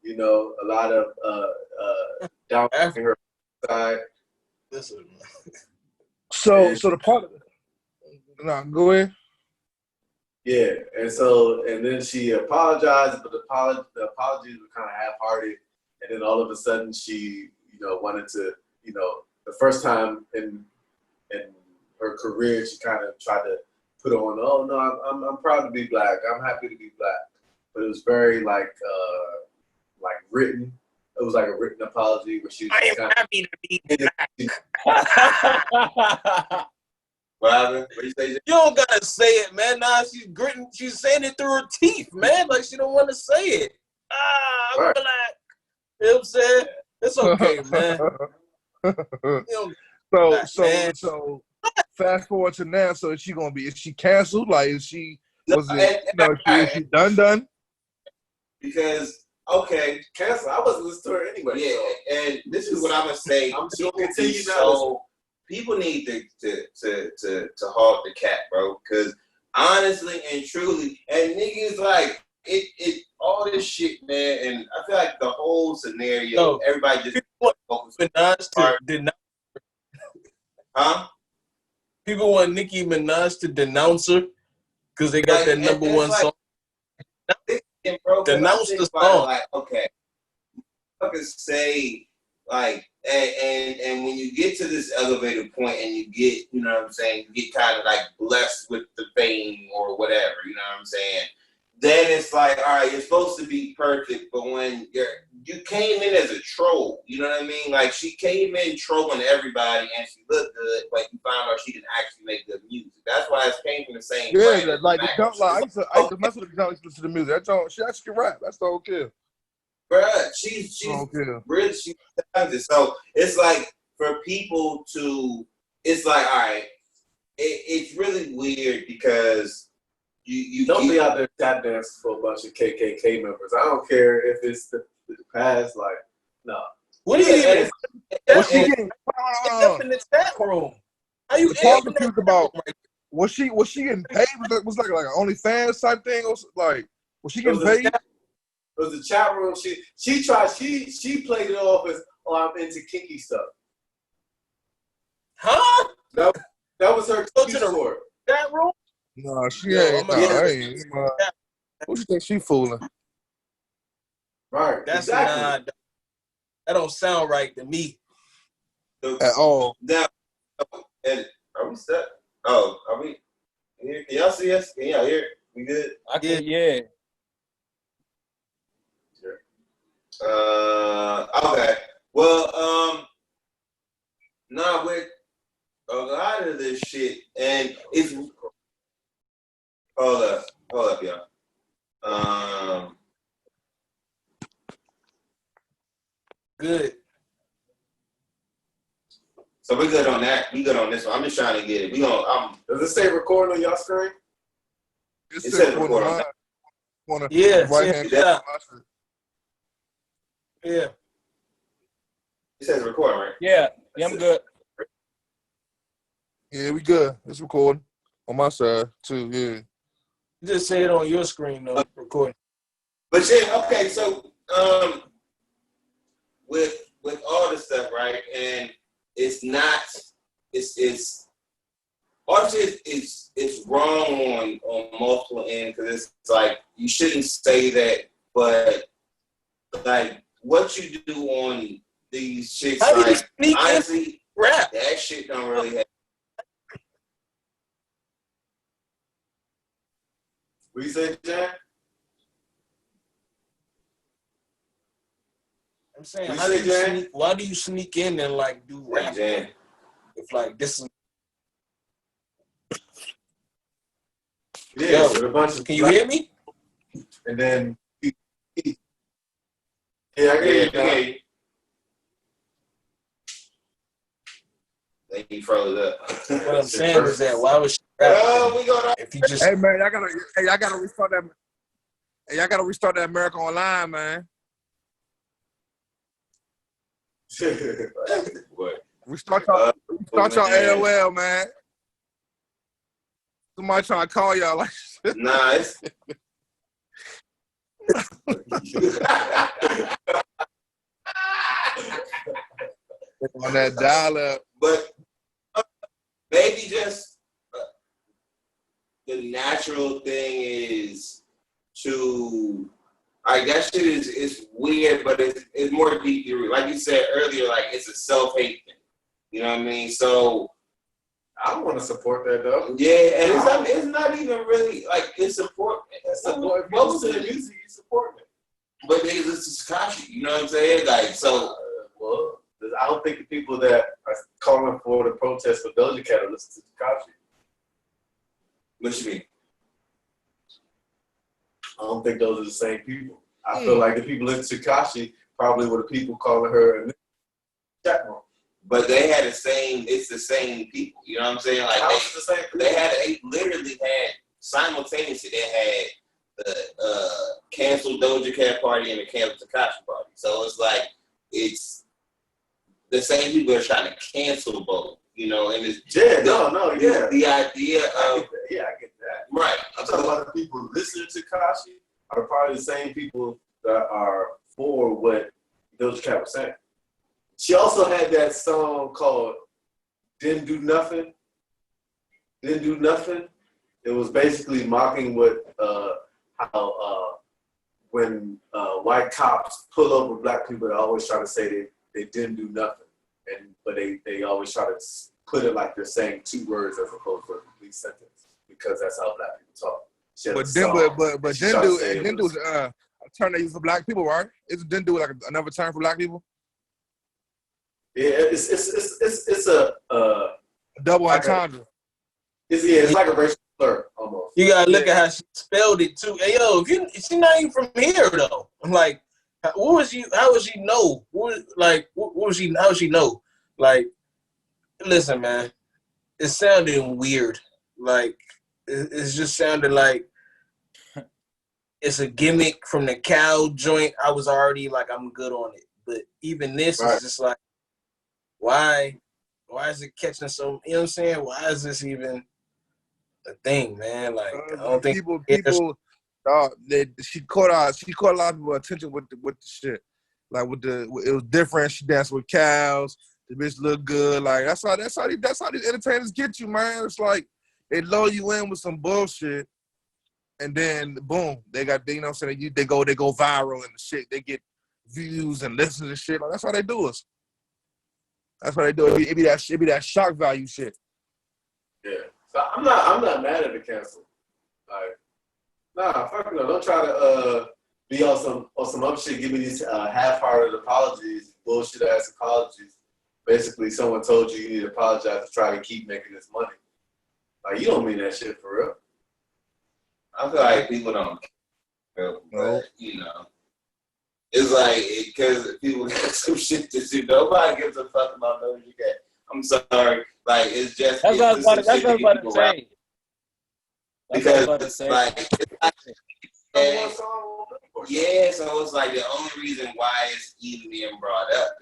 You know, a lot of down her side. Listen. So the part of go ahead. Yeah, and then she apologized, but the apologies were kind of half-hearted. And then all of a sudden, she, wanted to, the first time in her career, she kind of tried to put on, oh no, I'm proud to be black. I'm happy to be black. But it was very like written. It was like a written apology where she was I am happy to be black. What you say? You don't gotta say it, man. Nah, she's gritting. She's saying it through her teeth, man. Like she don't want to say it. I'm right. black. You know what I'm saying? It's okay, man. So fast forward to now. So is she canceled? Like is she is she done? Because okay, cancel. I wasn't listening to her anyway. Yeah, so. and this is what I'm gonna say. I'm just gonna continue now. People need to halt the cat, bro. Because honestly and truly, and niggas like it all this shit, man. And I feel like the whole scenario, everybody just focus on denounce. Huh? People want Nicki Minaj to denounce her because they got that number one song. Denounce the song. Like, okay, fucking say like, and when you get to this elevated point and you get, you know what I'm saying, you get kind of like blessed with the fame or whatever, you know what I'm saying. Then it's like, all right, you're supposed to be perfect, but when you came in as a troll, you know what I mean? Like she came in trolling everybody and she looked good, but you found out she didn't actually make good music. That's why it came from the same. Yeah, like the jump, like I used to mess with the jump, listen to the music. That jump, she actually can rap. That's the whole kill. Bruh, she's really talented. So it's like for people to, it's like, all right, it's really weird because you don't be out there tap dancing for a bunch of KKK members. I don't care if it's the past, like, no. What do you even? Was she getting up in the chat room? Are you confused about? Was she getting paid? Was like an OnlyFans type thing? Or like, was she getting paid? It was the chat room. She played it off as, oh, I'm into kinky stuff. Huh? That was her Go to the chat room. No, she ain't. Who you think she fooling? Right. That's exactly. That don't sound right to me. At all. Now, and are we stuck? Oh, are we here? Can y'all see us? Can y'all hear? We good? I can, yeah. Okay. Well, with a lot of this shit, and it's hold up, y'all. Good. So we're good on that. We good on this one. I'm just trying to get it. Does it say recording on y'all screen? It says recording on that. Yeah. Right hand. Yeah. It says recording, right? Yeah, I'm good. Yeah, we good. It's recording on my side too. Yeah. Just say it on your screen though. Recording. But yeah, okay. So with all this stuff, right? And it's not. It's all shit is wrong on multiple ends because it's like you shouldn't say that, but like what you do on these chicks, like honestly, rap. That shit don't really happen. What you say, Jack? I'm saying, why do you sneak in and like do rap? Jan. If like this is. Yeah, with a bunch of. Can you hear me? And then. Yeah, I Yeah. Then you froze up. What I'm saying is that why was she rapping? Oh, we gonna. If you just Hey man, y'all gotta restart that. Hey, y'all gotta restart that America Online, man. What? Restart y'all AOL, man. Somebody trying to call y'all like Nah, it's. on that dial-up. But maybe just the natural thing is to, like, that shit is weird, but it's more deeply rooted. Like you said earlier, like, it's a self-hate thing. You know what I mean? So I want to support that though. yeah, and it's not even really like it's support. Most of the music you support it. But niggas listen to Tekashi, you know what I'm saying? Like, so Well, I don't think the people that are calling for the protest for Doja Cat are listening to Tekashi. what you mean? I don't think those are the same people. I feel like the people listening to Tekashi probably were the people calling her a chat room. But they had the same. It's the same people. You know what I'm saying? Like the same people? they literally had simultaneously. They had the canceled Doja Cat party and the canceled Tekashi party. So it's like it's the same people are trying to cancel both. You know, and it's The idea of I get that. right. I'm talking about the people listening to Tekashi are probably the same people that are for what Doja Cat was saying. She also had that song called Didn't Do Nothing. Didn't Do Nothing. It was basically mocking what how when white cops pull over black people, they always try to say they didn't do nothing. But they always try to put it like they're saying two words as opposed to a complete sentence because that's how black people talk. But didn't do a term they use for black people, right? It didn't do like another term for black people. Yeah, it's a double like entendre. It's like a racial slur almost. You gotta look at how she spelled it too. Hey yo, if she's not even from here though. I'm like, what was she? How would she know? How would she know? Like, listen, man, it sounded weird. Like, it's just sounded like it's a gimmick from the cow joint. I was already like, I'm good on it. But even this is just like, why is it catching so? You know what I'm saying? Why is this even a thing, man? Like, I don't think people. She caught a lot of people's attention with the shit. Like it was different. She danced with cows. The bitch looked good. Like that's how these entertainers get you, man. It's like they lull you in with some bullshit, and then boom, they got, you know what I'm saying? They go viral and shit. They get views and listens and shit. Like that's how they do us. That's what they do. It be that shock value shit. Yeah. So I'm not mad at the cancel. Like, nah, fuck no. Don't try to be on some other shit. Give me these half-hearted apologies, bullshit ass apologies. Basically, someone told you need to apologize to try to keep making this money. Like, you don't mean that shit for real. I feel like people don't care, but you know. It's like, because people got some shit to do. Nobody gives a fuck about Doja Cat. I'm sorry. Like, it's just. That's what I was about to say. Because it's like, yeah, so it's like the only reason why it's even being brought up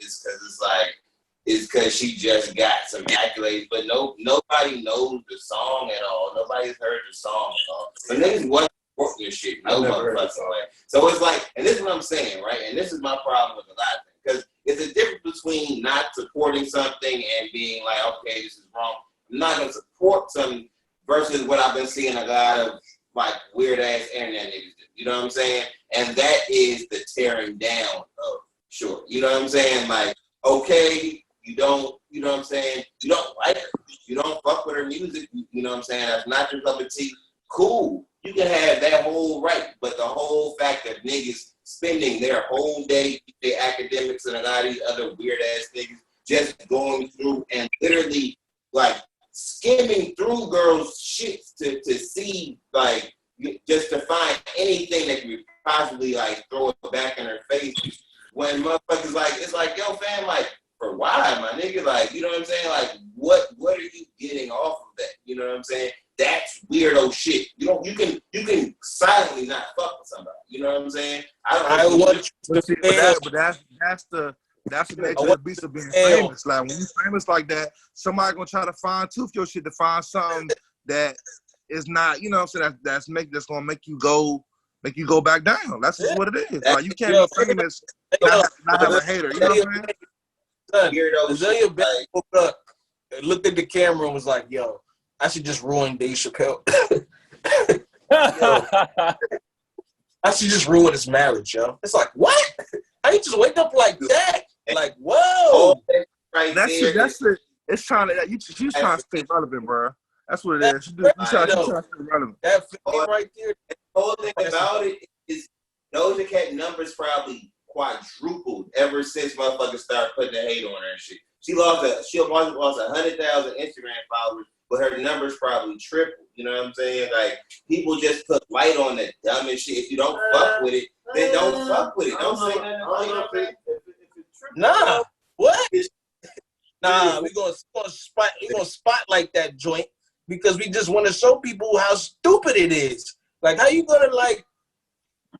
is because she just got some accolades, but nobody knows the song at all. Nobody's heard the song at all. But niggas wasn't supporting this shit. No motherfucking way. So it's like, and this is what I'm saying, right? And this is my problem with a lot of things. Because it's a difference between not supporting something and being like, okay, this is wrong. I'm not going to support something versus what I've been seeing a lot of like weird ass internet niggas do. You know what I'm saying? And that is the tearing down of short. You know what I'm saying? Like, okay, you don't, you know what I'm saying? You don't like her. You don't fuck with her music. You know what I'm saying? That's not your cup of tea. Cool. You can have that whole right. But the whole fact that niggas spending their whole day, their academics and a lot of these other weird ass niggas just going through and literally like skimming through girls' shit to see, like, just to find anything that could possibly like throw it back in her face. When motherfuckers like, it's like, yo, fam, like, for why, my nigga? Like, you know what I'm saying? Like, what But see, that's the nature of the beast of being famous. Like when you famous like that, somebody gonna try to fine tooth your shit to find something that is not, you know what I'm saying, that's gonna make you go back down. That's just what it is. Like you can't be famous not have a hater. You know what I'm saying? Azalea woke up and looked at the camera and was like, "Yo, I should just ruin Dave Chappelle. I should just ruin his marriage, yo." It's like, what? How you just wake up like that? Like, whoa! Right that's it. It's trying to. She's trying to stay relevant, bro. That's what it is. She's trying to stay relevant. That right there. The whole thing about it is Doja Cat numbers probably quadrupled ever since motherfuckers started putting the hate on her and shit. She lost 100,000 Instagram followers, but her numbers probably tripled. You know what I'm saying? Like people just put light on the dumbest shit. If you don't fuck with it, then don't fuck with it. Don't say nothing about it. Nah, what? Nah, we gonna spotlight that joint because we just want to show people how stupid it is. Like, how you gonna like,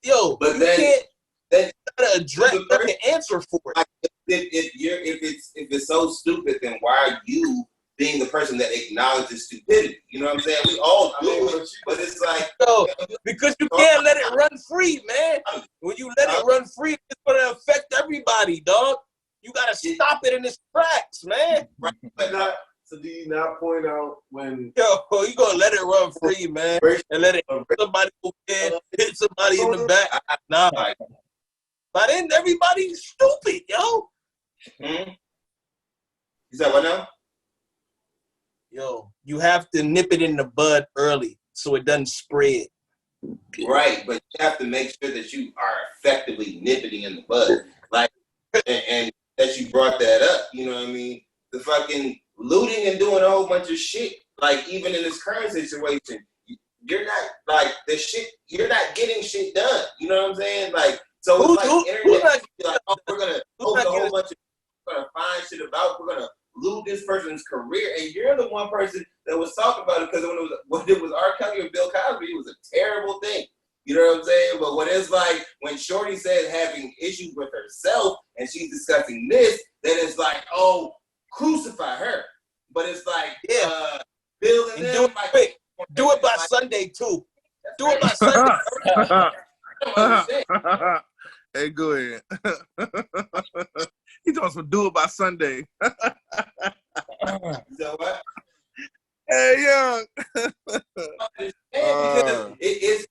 yo? But you can't. Then gotta address the answer for it. Like, if it's so stupid, then why are you being the person that acknowledges stupidity? You know what I'm saying? We all do it, but it's like, yo, because you can't let it run free, man. When you let it run free, it's gonna affect everybody, dog. You gotta stop it in its tracks, man. Right. So do you not point out when you gonna let it run free, man, and let it somebody go in, hit somebody in the back? Nah. But then everybody's stupid, yo. Mm-hmm. You said what now? Yo, you have to nip it in the bud early so it doesn't spread. Right, but you have to make sure that you are effectively nipping in the bud. Like, and that you brought that up, you know what I mean? The fucking looting and doing a whole bunch of shit. Like, even in this current situation, you're not, like, you're not getting shit done. You know what I'm saying? Like, so it's like internet, like, oh, we're going to open a whole bunch of, we're going to find shit about, we're going to loot this person's career, and you're the one person that was talking about it, because when it was R. Kelly or Bill Cosby, it was a terrible thing. You know what I'm saying? But when it's like, when Shorty said having issues with herself, and she's discussing this, then it's like, oh, crucify her. But it's like, Bill and them, do it by Sunday, too. Do it by Sunday. I don't understand. Hey, go ahead. He told us to do it by Sunday. So what? Hey, young. Because it's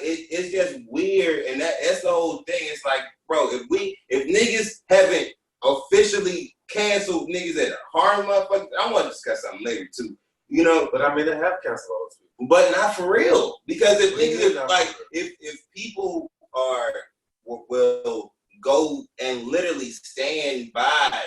it's just weird, and that's the whole thing. It's like, bro, if niggas haven't officially canceled niggas that harm motherfuckers, I want to discuss something later too. You know, but I mean they have canceled all those people. But not for real. Because if niggas like if people will go and literally stand by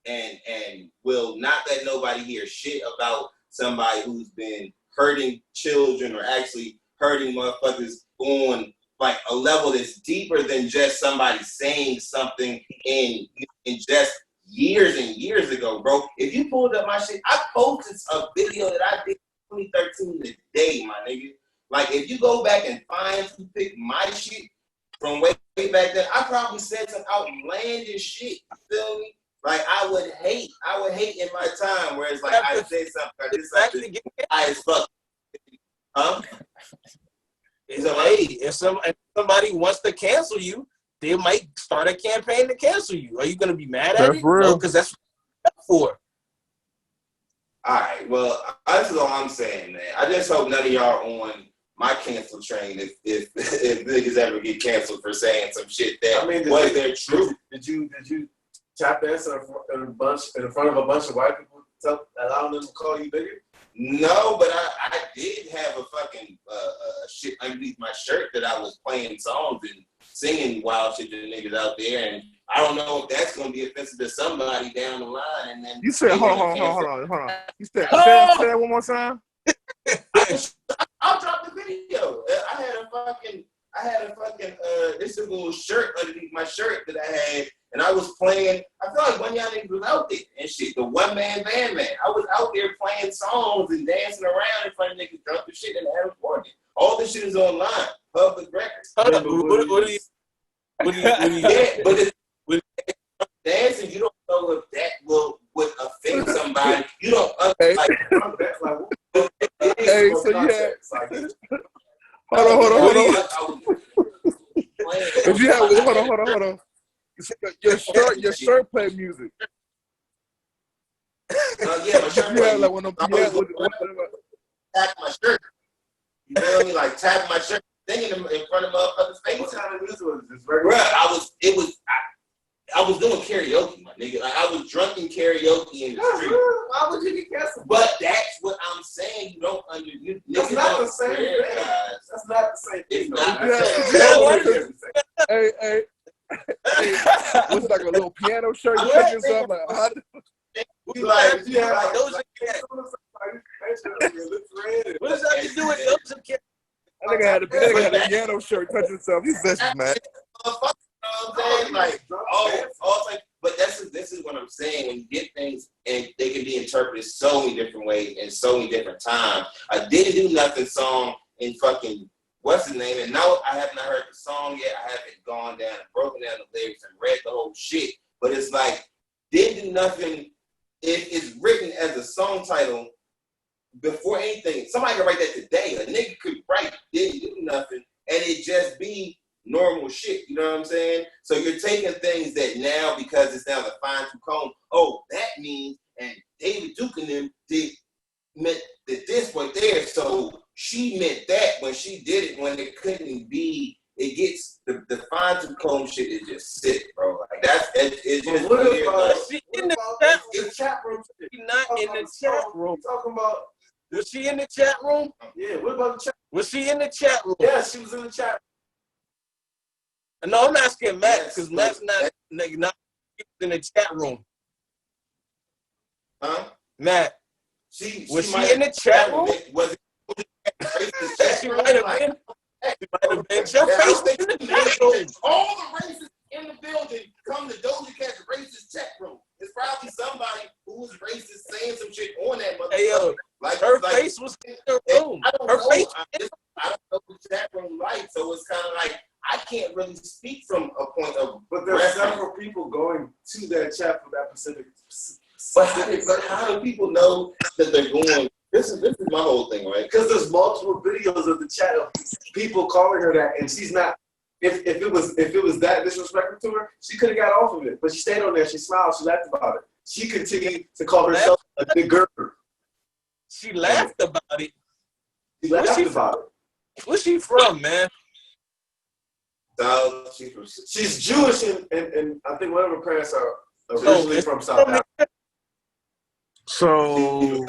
and will not let nobody hear shit about somebody who's been hurting children or actually hurting motherfuckers on like a level that's deeper than just somebody saying something in just years and years ago, bro. If you pulled up my shit, I posted a video that I did in 2013 today, my nigga. Like, if you go back and pick my shit from way back then, I probably said some outlandish shit. You feel me? Like, I would hate in my time where it's like I said something, I did something high as fuck. Huh? If somebody wants to cancel you, they might start a campaign to cancel you. Are you going to be mad at it? No, because that's what it's for. All right. Well, that's all I'm saying, man. I just hope none of y'all are on my cancel train if niggas ever get canceled for saying some shit that was their truth. Did you tap dance in front of a bunch of white people, allowing them to call you bigger? No, but I did have a fucking shit underneath my shirt that I was playing songs and singing wild shit to the niggas out there, and I don't know if that's gonna be offensive to somebody down the line. And then you said, hold on. You said, say that one more time. I'll drop the video. I had a fucking this little shirt underneath my shirt that I had, And I was playing, I feel like one of y'all niggas was out there and shit, the one-man band man. I was out there playing songs and dancing around in front of niggas drunk as shit in the Adams Morgan. All this shit is online, public records. Hold up, what do you Yeah, but it's dancing, you don't know if that would offend somebody. You don't Hey, hey, so you had, hold on. If you have, hold on. Your shirt play music. Yeah, my shirt. You had like one of them. Tap my shirt. You feel me? Like tap my shirt, singing in front of motherfuckers' faces. What kind of music was this? Bruh, I was doing karaoke, my nigga. Like I was drunken karaoke in the street. Why would you get canceled? But that's what I'm saying. You don't That's not the same thing. That's not the same thing. Hey, what's like a little piano shirt? You picking something like how? Doja Cat. What does that have to do with Doja Cat? I think I had a piano shirt touching himself. He's vicious, man. You know what I'm saying? Like, but this is what I'm saying. When you get things and they can be interpreted so many different ways and so many different times. I didn't do nothing song in fucking what's his name? And no, I have not heard the song yet. I haven't gone down and broken down the lyrics and read the whole shit. But it's like, didn't do nothing. If it's written as a song title before anything, somebody can write that today. A nigga could write, didn't do nothing, and it just be normal shit. You know what I'm saying? So you're taking things that now, because it's now the fine-tooth comb, oh, that means, and David Duke and them meant that this right there, so she meant that when she did it, when it couldn't be. It gets the fine-tooth comb shit is just sick, bro. Like it's just weird. She in the chat room. She not in the chat room. Talking about, was she in the chat room? Yeah, what about the chat? Was she in the chat room? Yeah, she was in the chat. No, I'm asking Matt because Matt's not in the chat room. Huh? Matt, was she in the chat room? She might have been. Your face in the chat room. All the racists in the building come to Doja Cat's racist chat room. It's probably somebody who was racist saying some shit on that motherfucker. Hey, yo, like her face was in the room. I don't know the chat room like, so it's kind of like I can't really speak from a point of. But there's several people going to that chat for that specific. But how do people know that they're going? This is my whole thing, right? Because there's multiple videos of the chat of people calling her that, and she's not. If it was that disrespectful to her, she could have got off of it. But she stayed on there. She smiled. She laughed about it. She continued to call herself a nigger. She laughed about it. She laughed about it. Where's she from, man? So she's Jewish, and I think one of her parents are originally from South Africa. So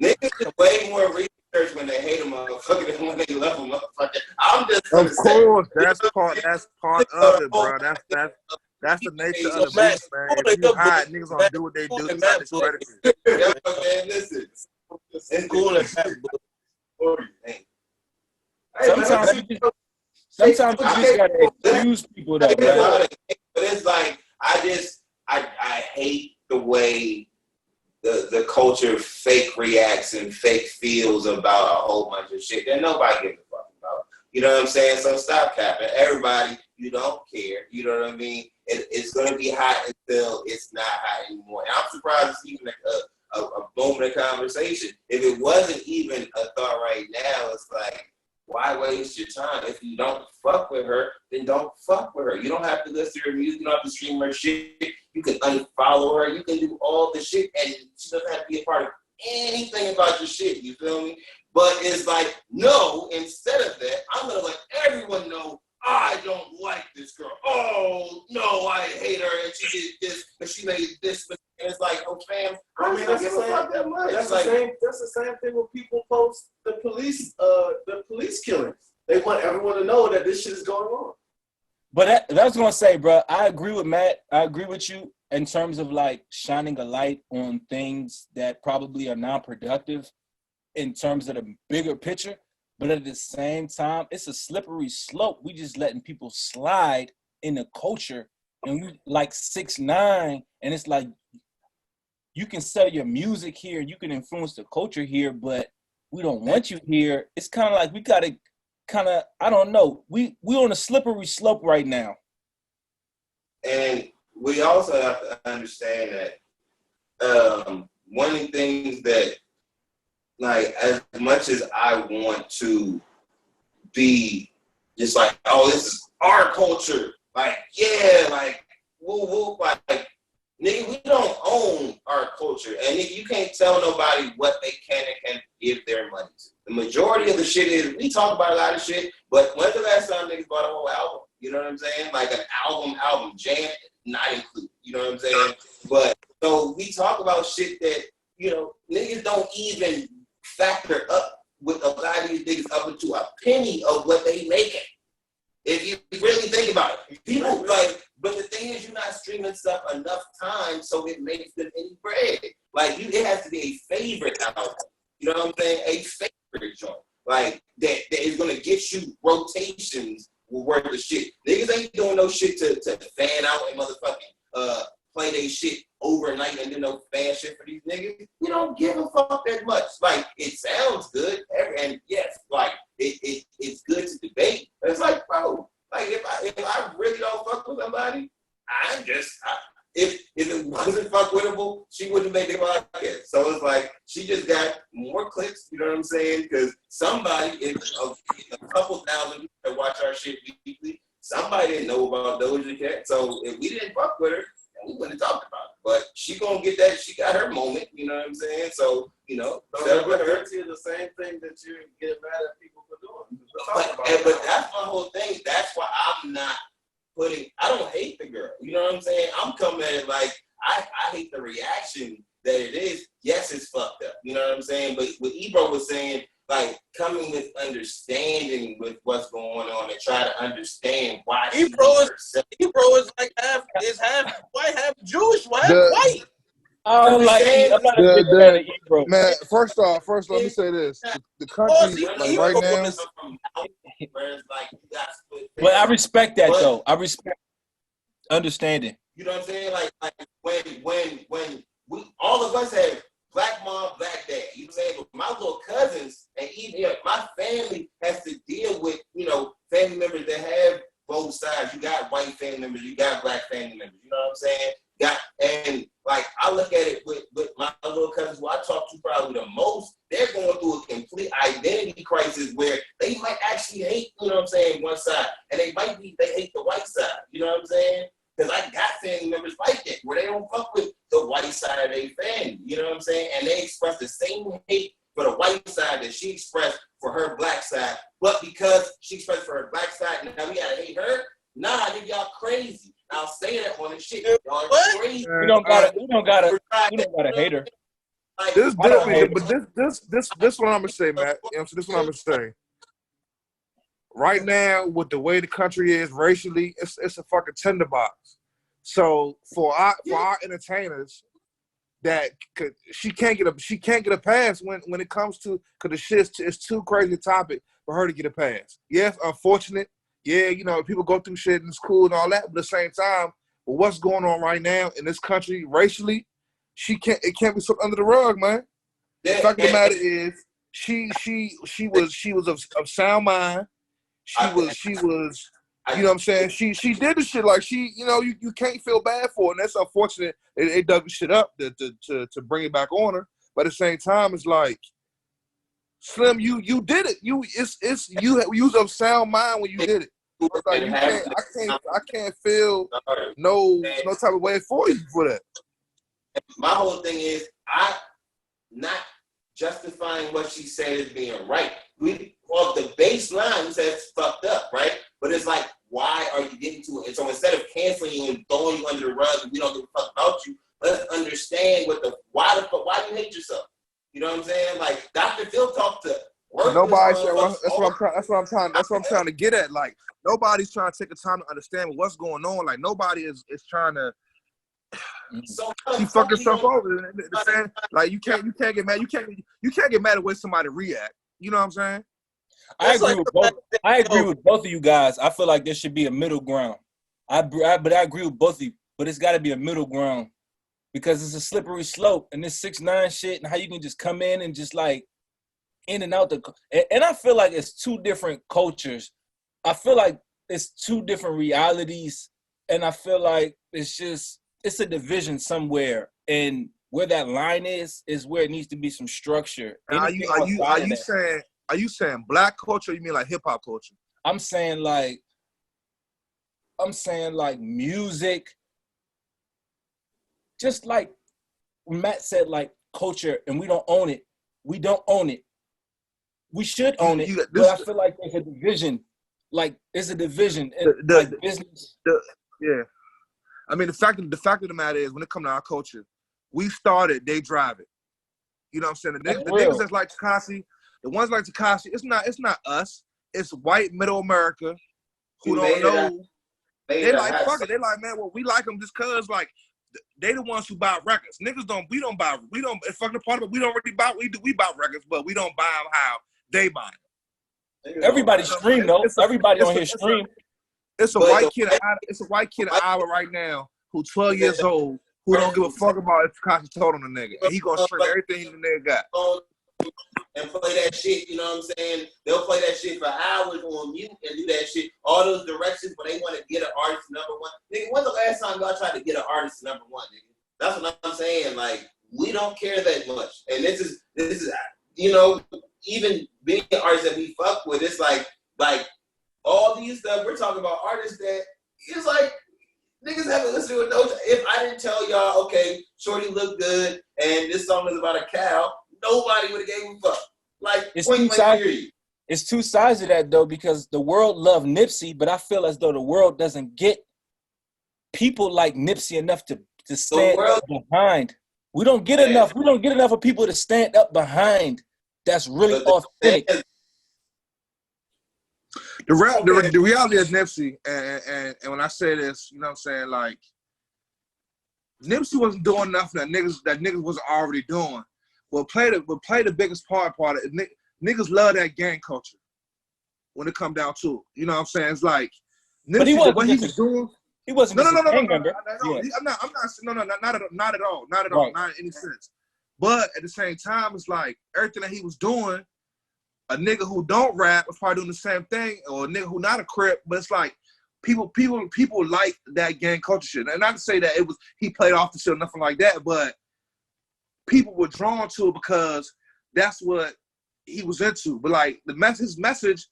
niggas do way more research when they hate a motherfucker than when they love a motherfucker. I'm just of course that's part of it, bro. That's the nature of the beast, man. If you hide, niggas gonna do what they do. It's not discredited. Yeah, man, listen. It's cool as that. Sometimes you just gotta excuse people though, man. But it's like I hate the way the culture fake reacts and fake feels about a whole bunch of shit that nobody gives a fuck about. You know what I'm saying? So stop capping. Everybody, you don't care. You know what I mean? It's going to be hot until it's not hot anymore. And I'm surprised it's even a moment of conversation. If it wasn't even a thought right now, it's like, why waste your time? If you don't fuck with her, then don't fuck with her. You don't have to listen to her music. You don't have to stream her shit. You can unfollow her. You can do all the shit, and she doesn't have to be a part of anything about your shit. You feel me? But it's like, no, instead of that, I'm going to let everyone know I don't like this girl. Oh, no, I hate her, and she did this, and she made this. And it's like, oh, fam, I mean, that's the same thing when people post the police killings. They want everyone to know that this shit is going on. But that was gonna say, bro, I agree with Matt. I agree with you in terms of like shining a light on things that probably are non-productive in terms of the bigger picture. But at the same time, it's a slippery slope. We just letting people slide in the culture and you like 6'9", and it's like you can sell your music here, you can influence the culture here, but we don't want you here. It's kind of like we gotta I don't know. We on a slippery slope right now. And we also have to understand that one of the things that, like, as much as I want to be just like, oh, this is our culture, like, yeah, like, woo woo, like, nigga, we don't own our culture, and nigga, you can't tell nobody what they can and can't give their money to. The majority of the shit is, we talk about a lot of shit, but when's the last time niggas bought a whole album? You know what I'm saying? Like an album, jam, not included. You know what I'm saying? But so we talk about shit that, you know, niggas don't even factor up with a lot of these niggas up into a penny of what they making. If you really think about it, people like, but the thing is, you're not streaming stuff enough time so it makes them any bread. Like, it has to be a favorite album. You know what I'm saying? A favorite joint. Like, that is going to get you rotations worth of shit. Niggas ain't doing no shit to fan out and motherfucking play they shit overnight and do no fan shit for these niggas. We don't give a fuck that much. Like, it sounds good, and yes, like, it's good to debate. But it's like, bro, like, if I really don't fuck with somebody, if it wasn't fuckwittable, she wouldn't make the podcast. So it's like, she just got more clicks, you know what I'm saying? Because somebody, if a couple thousand people that watch our shit weekly, somebody didn't know about Doja Cat. So if we didn't fuck with her, we wouldn't have talked about it. But she gonna get that, she got her moment, you know what I'm saying? So, you know, so it's the same thing that you get mad at people for doing. But that's my whole thing. That's why I'm not I don't hate the girl. You know what I'm saying? I'm coming at it like, I hate the reaction that it is. Yes, it's fucked up. You know what I'm saying? But what Ebro was saying, like, coming with understanding with what's going on and try to understand why Ebro is like half white, half Jewish, half white. I don't like it. I'm not a big fan of Ebro. Man, first off, let me say this. The country, like, right now. But I respect that, though. I respect understanding. You know what I'm saying? Like when we all of us have black mom, black dad. You know what I'm saying? But my little cousins and even my family has to deal with, you know, family members that have both sides. You got white family members, you got black family members. You know what I'm saying? And like, I look at it with my little cousins who I talk to probably the most. They're going through a complete identity crisis where they might actually hate, you know what I'm saying, one side, and they hate the white side. You know what I'm saying? Because I got family members like that where they don't fuck with the white side of their family. You know what I'm saying? And they express the same hate for the white side that she expressed for her black side. But because she expressed for her black side, now we gotta hate her? Nah, I think y'all crazy. I'll say that on the shit. Y'all crazy. We don't gotta hate her. Like, This what I'm gonna say, Matt. You know, so this is what I'm gonna say. Right now, with the way the country is racially, it's a fucking tinderbox. So for our entertainers, she can't get a pass when it comes to, because the shit is too crazy a topic for her to get a pass. Yes, unfortunate. Yeah, you know, people go through shit and it's cool and all that, but at the same time, with what's going on right now in this country racially, it can't be swept under the rug, man. The fact of the matter is, she was of sound mind. She was, you know what I'm saying? She did the shit like you know, you can't feel bad for her, and that's unfortunate. It dug the shit up to bring it back on her. But at the same time, it's like, Slim, you did it. You was of sound mind when you did it. It's like I can't feel no type of way for you for that. My whole thing is, I'm not justifying what she said as being right. Well, the baseline, we said it's fucked up, right? But it's like, why are you getting to it? And so instead of canceling you and throwing you under the rug and we don't give a fuck about you, let's understand why do you hate yourself? You know what I'm saying? Like, Dr. Phil talked to nobody said, that's what I'm trying to get at. Like, nobody's trying to take the time to understand what's going on. Like, nobody is trying to. She fucked herself over. Like, you can't get mad. You can't get mad at the way somebody react. You know what I'm saying? I agree with both of you guys. I feel like there should be a middle ground. But I agree with both of you. But it's got to be a middle ground because it's a slippery slope, and this 6ix9ine shit, and how you can just come in and just like in and out and I feel like it's two different cultures. I feel like it's two different realities, and I feel like it's a division somewhere, and where that line is where it needs to be some structure. Are you saying black culture? Or you mean like hip hop culture? I'm saying like music, just like Matt said, like culture, and we don't own it. We don't own it. We should own it, but I feel like there's a division. Like it's a division in like business. Yeah, I mean the fact of the matter is, when it comes to our culture, we started, they drive it. You know what I'm saying? The niggas that's like Tekashi, the ones like Tekashi, it's not us. It's white middle America who don't know. They like fuck it. They like, man, well, we like them just cause like they the ones who buy records. Niggas don't. It's fucking part of it. We don't really buy. We buy records, but we don't buy them how they buy them. Everybody stream though. Everybody on here stream. It's a white kid. It's a white kid in Iowa right now who 12 years old who don't give a fuck about if Tekashi told on the nigga. And he gonna stream everything the nigga got. And play that shit, you know what I'm saying? They'll play that shit for hours on mute and do that shit. All those directions when they want to get an artist #1. Nigga, when's the last time y'all tried to get an artist #1, nigga? That's what I'm saying. Like, we don't care that much. And this is, you know, even being artists that we fuck with, it's like all these stuff, we're talking about artists that it's like, niggas haven't listened to it. If I didn't tell y'all, okay, Shorty look good and this song is about a cow, nobody would have gave a fuck. Like, it's two sides of that though, because the world love Nipsey, but I feel as though the world doesn't get people like Nipsey enough to stand up behind. We don't get enough. We don't get enough of people to stand up behind. That's really authentic. The reality is Nipsey, and when I say this, you know what I'm saying, like Nipsey wasn't doing nothing that niggas wasn't already doing. What played the biggest part of it, niggas love that gang culture when it come down to it. You know what I'm saying? It's like Nipsey, what he was doing. He wasn't no, member. I'm not not at all, not in any sense. But at the same time, it's like everything that he was doing, a nigga who don't rap was probably doing the same thing, or a nigga who not a Crip, but it's like people like that gang culture shit. And not to say that he played off the shit or nothing like that, but people were drawn to it because that's what he was into. But like his message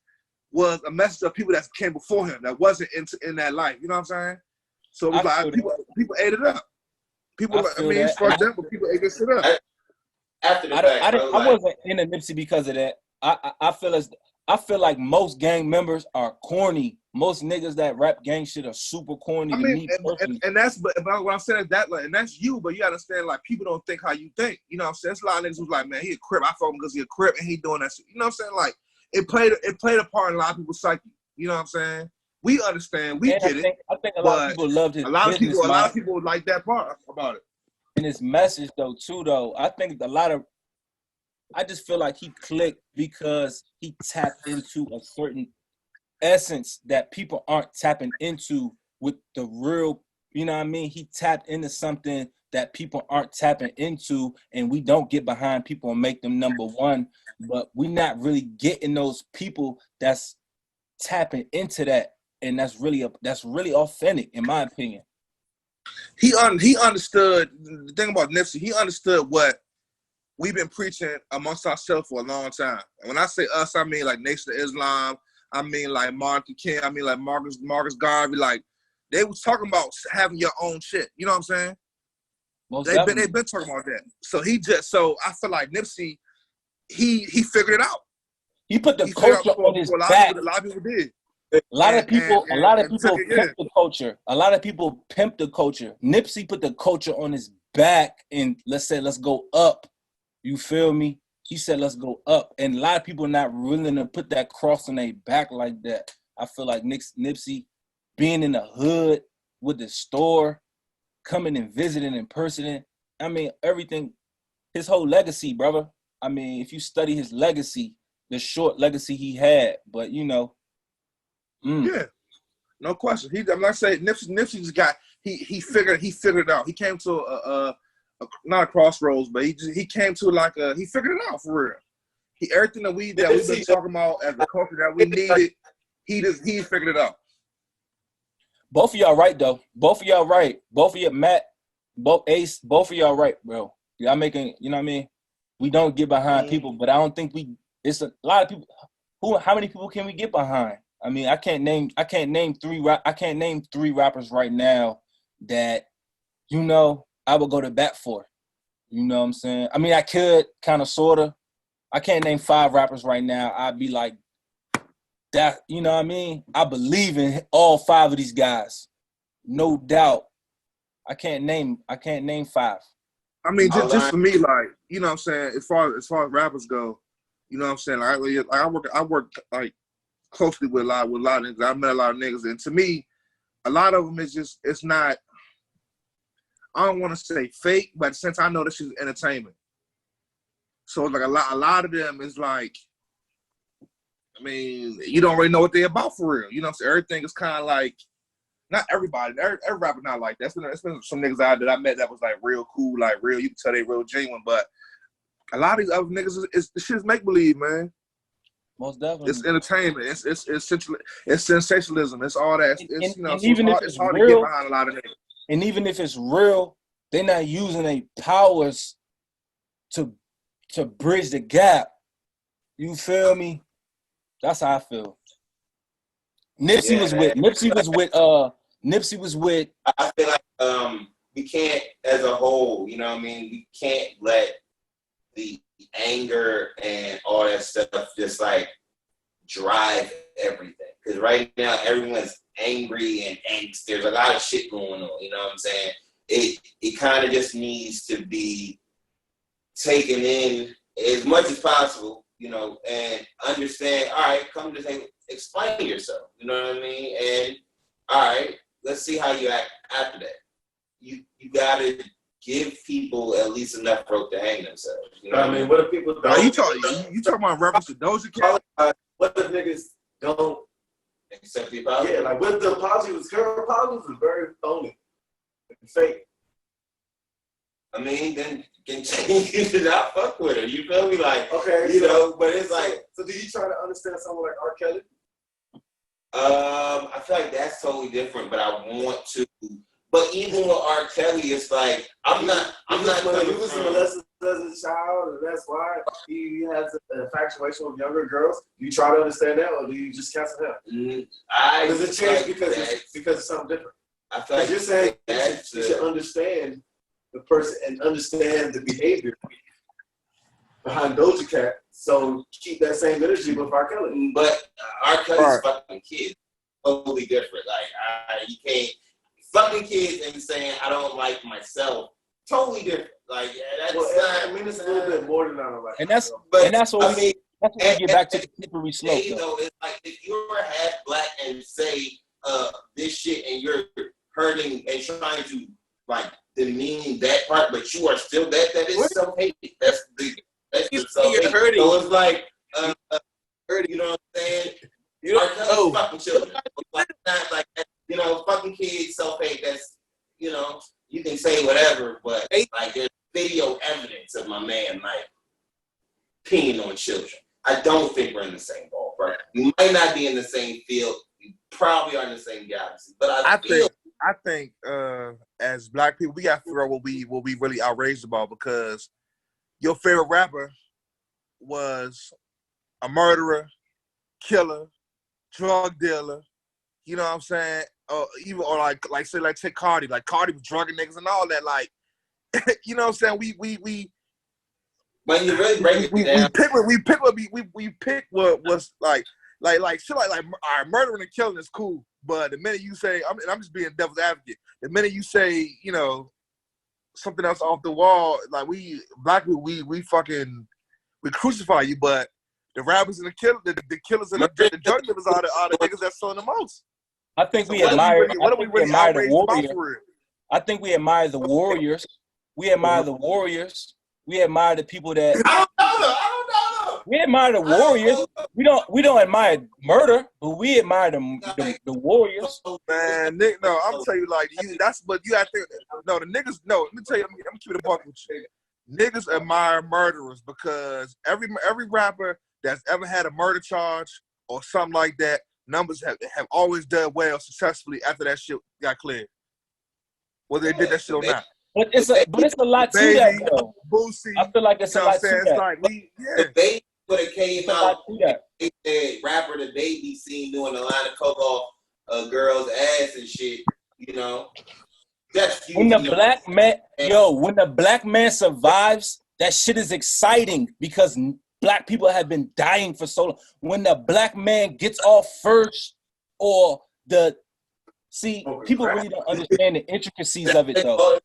was a message of people that came before him that wasn't in that life. You know what I'm saying? So it was like people ate it up. People, it's fucked up, but people ate this shit up. After the fact, I wasn't into Nipsey because of that. I feel like most gang members are corny. Most niggas that rap gang shit are super corny. I mean, and that's but what I'm saying is that, like, and that's you, but you understand, like, people don't think how you think. You know what I'm saying? There's a lot of niggas who's like, man, he a Crip. I fuck him because he a Crip and he doing that shit. You know what I'm saying? Like, it played a part in a lot of people's psyche. You know what I'm saying? We understand, we get it. I think a lot of people loved his a lot of people like that part about it. And his message though, I think I just feel like he clicked because he tapped into a certain essence that people aren't tapping into with the real, you know what I mean? He tapped into something that people aren't tapping into, and we don't get behind people and make them #1, but we're not really getting those people that's tapping into that, and that's really authentic in my opinion. He understood the thing about Nipsey. He understood what we've been preaching amongst ourselves for a long time. And when I say us, I mean like Nation of Islam. I mean like Martin King. I mean like Marcus Garvey. Like they was talking about having your own shit. You know what I'm saying? They've been talking about that. So I feel like Nipsey, he figured it out. He put the culture on his back. A lot of people did. A lot of people pimp the culture. A lot of people pimp the culture. Nipsey put the culture on his back and let's go up. You feel me? He said, let's go up. And a lot of people are not willing to put that cross on their back like that. I feel like Nipsey being in the hood with the store, coming and visiting in person. I mean, everything, his whole legacy, brother. I mean, if you study his legacy, the short legacy he had, but you know. Yeah. No question. I'm not saying Nipsey just got he figured it out. He came to a not a crossroads, but he came to he figured it out for real. Everything that we've been talking about as the culture that we needed, he figured it out. Both of y'all right though. Both of y'all right. Both of you, Matt, both Ace, both of y'all right, bro. Y'all making, you know what I mean? We don't get behind people, but I don't think it's a lot of people. How many people can we get behind? I mean, I can't name three rappers right now that, you know, I would go to bat for. You know what I'm saying? I mean, I could kind of, sort of. I can't name 5 rappers right now. I'd be like, that, you know what I mean? I believe in all 5 of these guys. No doubt. I can't name 5. I mean, just for me, like, you know what I'm saying, as far as rappers go, you know what I'm saying? Like I work like closely with a lot of niggas. I met a lot of niggas, and to me, a lot of them is just, it's not, I don't want to say fake, but since I know this is entertainment. So like a lot of them is like, I mean, you don't really know what they're about for real. You know what I'm saying? Everything is kind of like, not everybody, every rapper not like that. It's been some niggas out that I met that was like real cool, like real, you can tell they real genuine, but a lot of these other niggas, the shit's make-believe, man. Most definitely. It's entertainment. It's sensationalism. It's all that. It's, you know, and so even it's hard to get behind a lot of niggas. And even if it's real, they're not using their powers to bridge the gap. You feel me? That's how I feel. Nipsey was with. I feel like we can't, as a whole, you know what I mean? We can't let the anger and all that stuff just like drive everything. Because right now everyone's angry and angst. There's a lot of shit going on, you know what I'm saying? It kind of just needs to be taken in as much as possible, you know, and understand, all right, come to say, explain yourself, you know what I mean? And all right, let's see how you act after that. You gotta give people at least enough rope to hang themselves. You know what I mean? What if people don't? Are you talking about reference to Doja Cat? What if niggas don't accept the apology? Yeah, like what the apology was, her apology was very phony and fake. I mean, then can change it. I fuck with her. You feel me? Like, okay, you know, but it's like. So do you try to understand someone like R. Kelly? I feel like that's totally different, but I want to. But even with R. Kelly, it's like I'm not. He was molested as a child, and that's why he has an infatuation with younger girls. Do you try to understand that, or do you just cancel him? Does it change like because it's something different? I feel like you're saying you should understand the person and understand the behavior behind Doja Cat, so keep that same energy with R. Kelly. But R. Kelly's fucking kids, totally different. Like you can't fucking kids and saying I don't like myself, totally different. Like that's not. I mean, it's a little bit more than I don't like. And that's what I mean. That's when we get back to the slippery slope. You know, it's like if you're half black and say this shit and you're hurting and trying to like demean that part, but you are still that is self-hate. That's the self-hate. You're hurting. So it's like you know what I'm saying? You don't fucking children. Like, not like you know, fucking kids, self-hate. That's, you know, you can say whatever, but like there's video evidence of my man like peeing on children. I don't think we're in the same ballpark. We might not be in the same field. We probably are in the same galaxy. But I think as black people, we gotta figure out what we really outraged about, because your favorite rapper was a murderer, killer, drug dealer. You know what I'm saying? Even or like say take Cardi. Like Cardi was drugging niggas and all that. Like you know what I'm saying? We when you really break it down, we pick what was like shit like all right, murdering and killing is cool, but the minute you say, I'm just being devil's advocate. The minute you say, you know, something else off the wall, like black people, we crucify you, but the rappers and the killers and the drug dealers are the niggas that's selling the most. I think we admire the Warriors. I think we admire the Warriors. We admire the Warriors. We admire the people that. I don't know. We admire the warriors. We don't admire murder, but we admire the warriors. Man, Nick, no, I'm telling you, like, that's what you have to. No, the niggas. No, let me tell you, I'm keeping it a buck with you. Niggas admire murderers because every rapper that's ever had a murder charge or something like that, numbers have always done well successfully after that shit got cleared, whether they did that shit or not. But it's a lot to Baby, that though. Boosie, I feel like it's a lot to that. It's like The Baby would have came out. That. They said rapper the Baby seen doing a line of coke off a girl's ass and shit. You know. That's when the black man, when the black man survives, that shit is exciting because black people have been dying for so long. When the black man gets off first, or people really don't understand the intricacies of it though.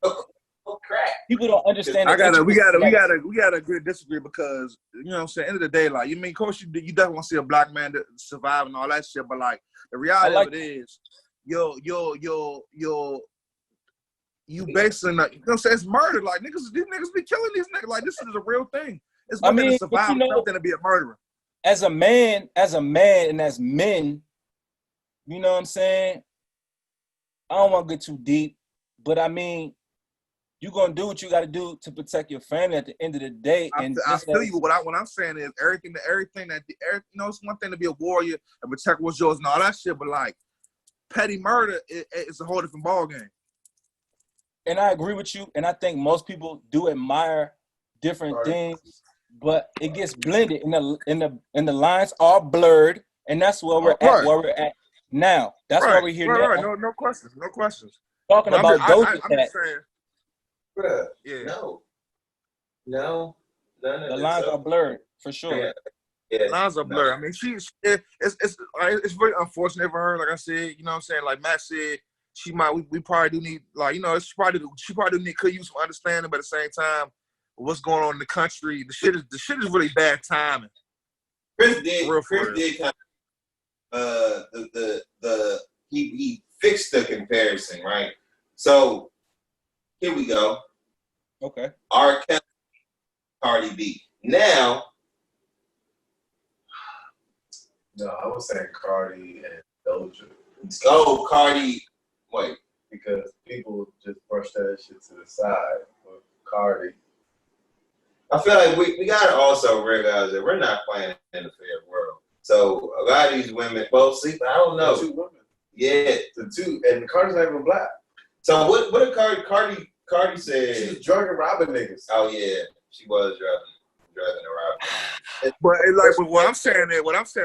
People don't understand. We gotta agree to disagree because you know what I'm saying. End of the day, like you mean, of course you definitely want to see a black man survive and all that shit, but like the reality of it is, you basically, you know what I'm saying, it's murder. Like these niggas be killing these niggas. Like this is a real thing. It's one thing to survive, something to be a murderer. As a man, and as men, you know what I'm saying? I don't want to get too deep, but I mean, you're gonna do what you gotta do to protect your family at the end of the day. And I feel you. What I'm saying is everything that you know, it's one thing to be a warrior and protect what's yours and all that shit, but like petty murder is a whole different ball game. And I agree with you, and I think most people do admire different things, but it gets blended, and the lines are blurred, and that's where we're at. Where we're at now. That's why we're here now. Right. No questions. Talking about Doja Cat. Yeah. No. The lines are blurred for sure. Yeah. Lines are blurred. I mean, it's very unfortunate for her. Like I said, you know what I'm saying. Like Matt said. We probably do need, like, you know, she probably could use some understanding, but at the same time, what's going on in the country, the shit is really bad timing. Chris did kind of, he fixed the comparison, right? So here we go. Okay. R. Kelly, Cardi B. Now. No, I was saying Cardi and Doja. Oh, Cardi. Wait, because people just brush that shit to the side with Cardi. I feel like we gotta also realize that we're not playing in a fair world. So a lot of these women, I don't know. The 2 women. Yeah, the 2, and Cardi's not even black. So what did Cardi said? She was drugging robbing niggas. Oh yeah, she was drugging and robbing. But what I'm saying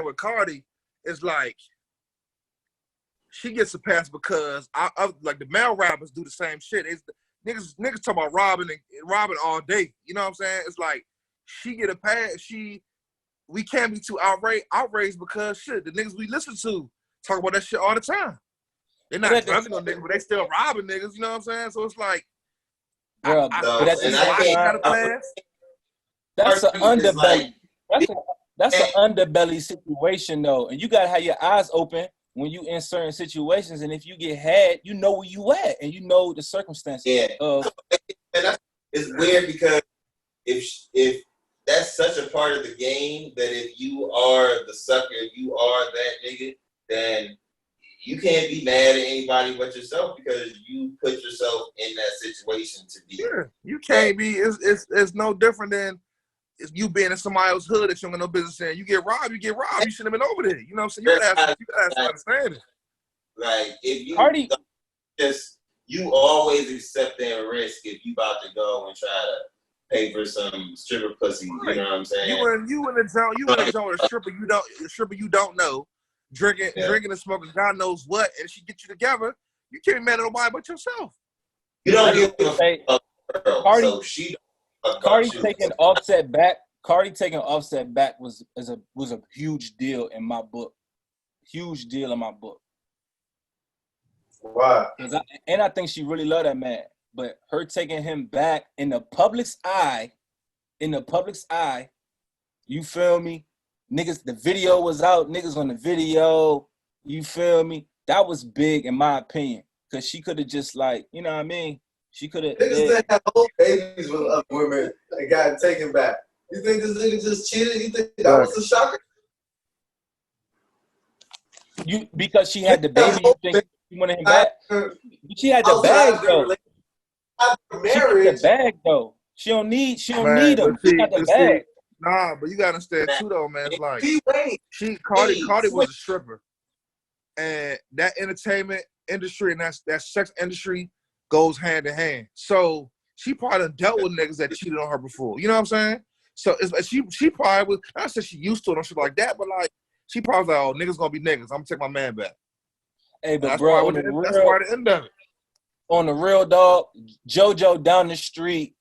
with Cardi is like. She gets a pass because like the male rappers do the same shit. It's niggas talking about robbing all day. You know what I'm saying? It's like she get a pass. We can't be too outraged because shit, the niggas we listen to talk about that shit all the time. They're not drugging no niggas, but they still robbing niggas. You know what I'm saying? So it's like, that's an underbelly. That's an underbelly situation though, and you gotta have your eyes open when you in certain situations, and if you get had, you know where you at, and you know the circumstances. Yeah, it's weird because if that's such a part of the game that if you are the sucker, you are that nigga, then you can't be mad at anybody but yourself because you put yourself in that situation to be. Sure, you can't be. It's no different than if you being in somebody else's hood that you don't got no business in. You get robbed. You shouldn't have been over there. You know what I'm saying? You gotta have to understand it. Like if you you always accept that risk if you about to go and try to pay for some stripper pussy. Right. You know what I'm saying? You in the zone with a stripper you don't know, drinking and smoking God knows what, and she get you together. You can't be mad at nobody but yourself. You don't give a fuck, girl. Cardi taking Offset back. Cardi taking Offset back was a huge deal in my book. Huge deal in my book. Why? I think she really loved that man. But her taking him back in the public's eye, you feel me? Niggas, the video was out. Niggas on the video, you feel me? That was big in my opinion. Because she could have just like, you know what I mean? She could have. Niggas that have whole babies with other women and got taken back. You think this nigga just cheated? You think that was a shocker? Because she had the baby, you think she wanted him back? She had the bag though. She got the bag though. She don't need him. She got the bag. Nah, but you gotta understand too though, man. It's like Cardi was a stripper. And that entertainment industry and that sex industry goes hand in hand. So she probably done dealt with niggas that cheated on her before. You know what I'm saying? So she probably was, not say she used to it or shit like that, but like she probably like, oh, niggas gonna be niggas. I'm gonna take my man back. Hey, but that's bro, that's why the end of it. On the real, dog, JoJo down the street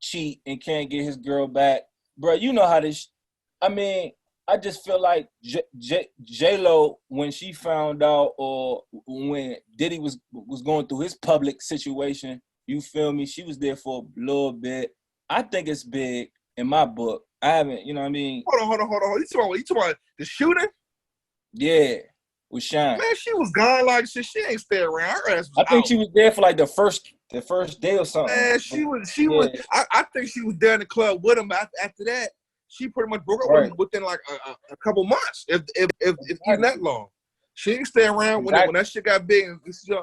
cheat and can't get his girl back. Bro, you know how this, I mean, I just feel like J-Lo, when she found out, or when Diddy was going through his public situation, you feel me? She was there for a little bit. I think it's big in my book. I haven't, you know what I mean? Hold on. You talking about the shooting? Yeah, with Shine. Man, she was gone like shit. She ain't stay around. Her ass was I think out. she was there for like the first day or something. Man, she was. I think she was there in the club with him. After that, she pretty much broke up with him within like a couple months, if even that long. She didn't stay around when that shit got big.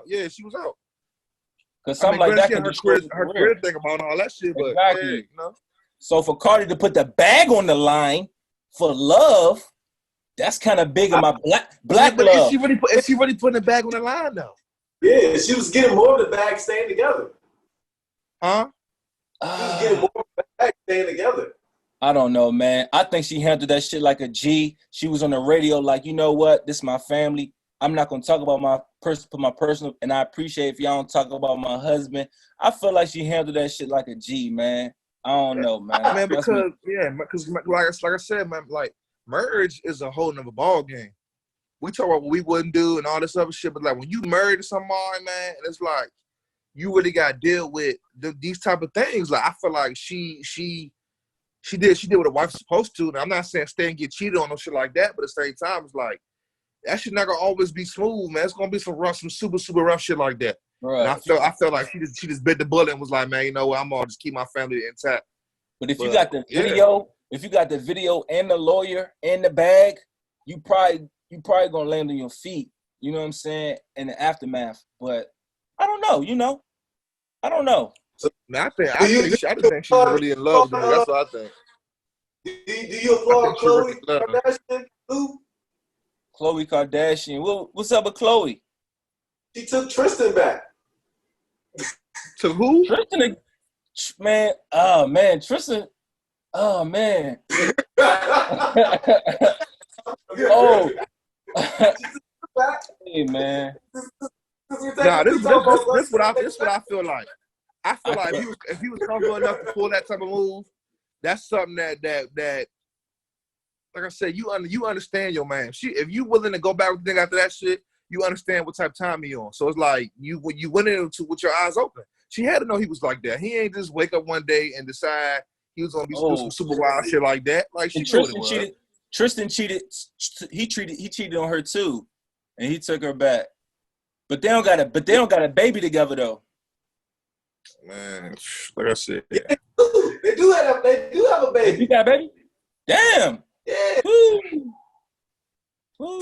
Yeah, she was out. Because something like that can destroy her career thing about all that shit. But exactly. Yeah, you know. So for Cardi to put the bag on the line for love, that's kind of big in my black but love. Is she really putting the bag on the line though? Yeah, she was getting more of the bag staying together. Huh? She was getting more of the bag staying together. I don't know, man. I think she handled that shit like a G. She was on the radio like, you know what? This is my family. I'm not going to talk about my personal, and I appreciate if y'all don't talk about my husband. I feel like she handled that shit like a G, man. I don't know, man. Man, because like I said, man, like marriage is a whole nother ball game. We talk about what we wouldn't do and all this other shit, but like when you married to somebody, man, and it's like you really got to deal with these type of things. Like I feel like she did what a wife's supposed to. And I'm not saying stay and get cheated on no shit like that, but at the same time, it's like that shit not gonna always be smooth, man. It's gonna be some super rough shit like that. Right. And I felt like she just bit the bullet and was like, man, you know what? I'm gonna just keep my family intact. But if you got the video and the lawyer and the bag, you probably gonna land on your feet. You know what I'm saying? In the aftermath. But I don't know. You know, I don't know. Man, I think she's really in love with me. That's what I think. Do you applaud Khloe Kardashian too? Khloe Kardashian. What's up with Khloe? She took Tristan back. To who? Tristan, man. Oh man, Tristan. Oh man. Oh. Hey man. Nah, this what I feel like. I feel like if he was comfortable enough to pull that type of move, that's something that like I said, you understand your man. If you willing to go back with the nigga after that shit, you understand what type of time he on. So it's like you went into with your eyes open. She had to know he was like that. He ain't just wake up one day and decide he was gonna be some super wild shit like that. Like she Tristan cheated. Tristan cheated. He cheated on her too, and he took her back. But they don't got a baby together though. Man, like I said, yeah. They do have a baby. You got a baby? Damn. Yeah. Woo.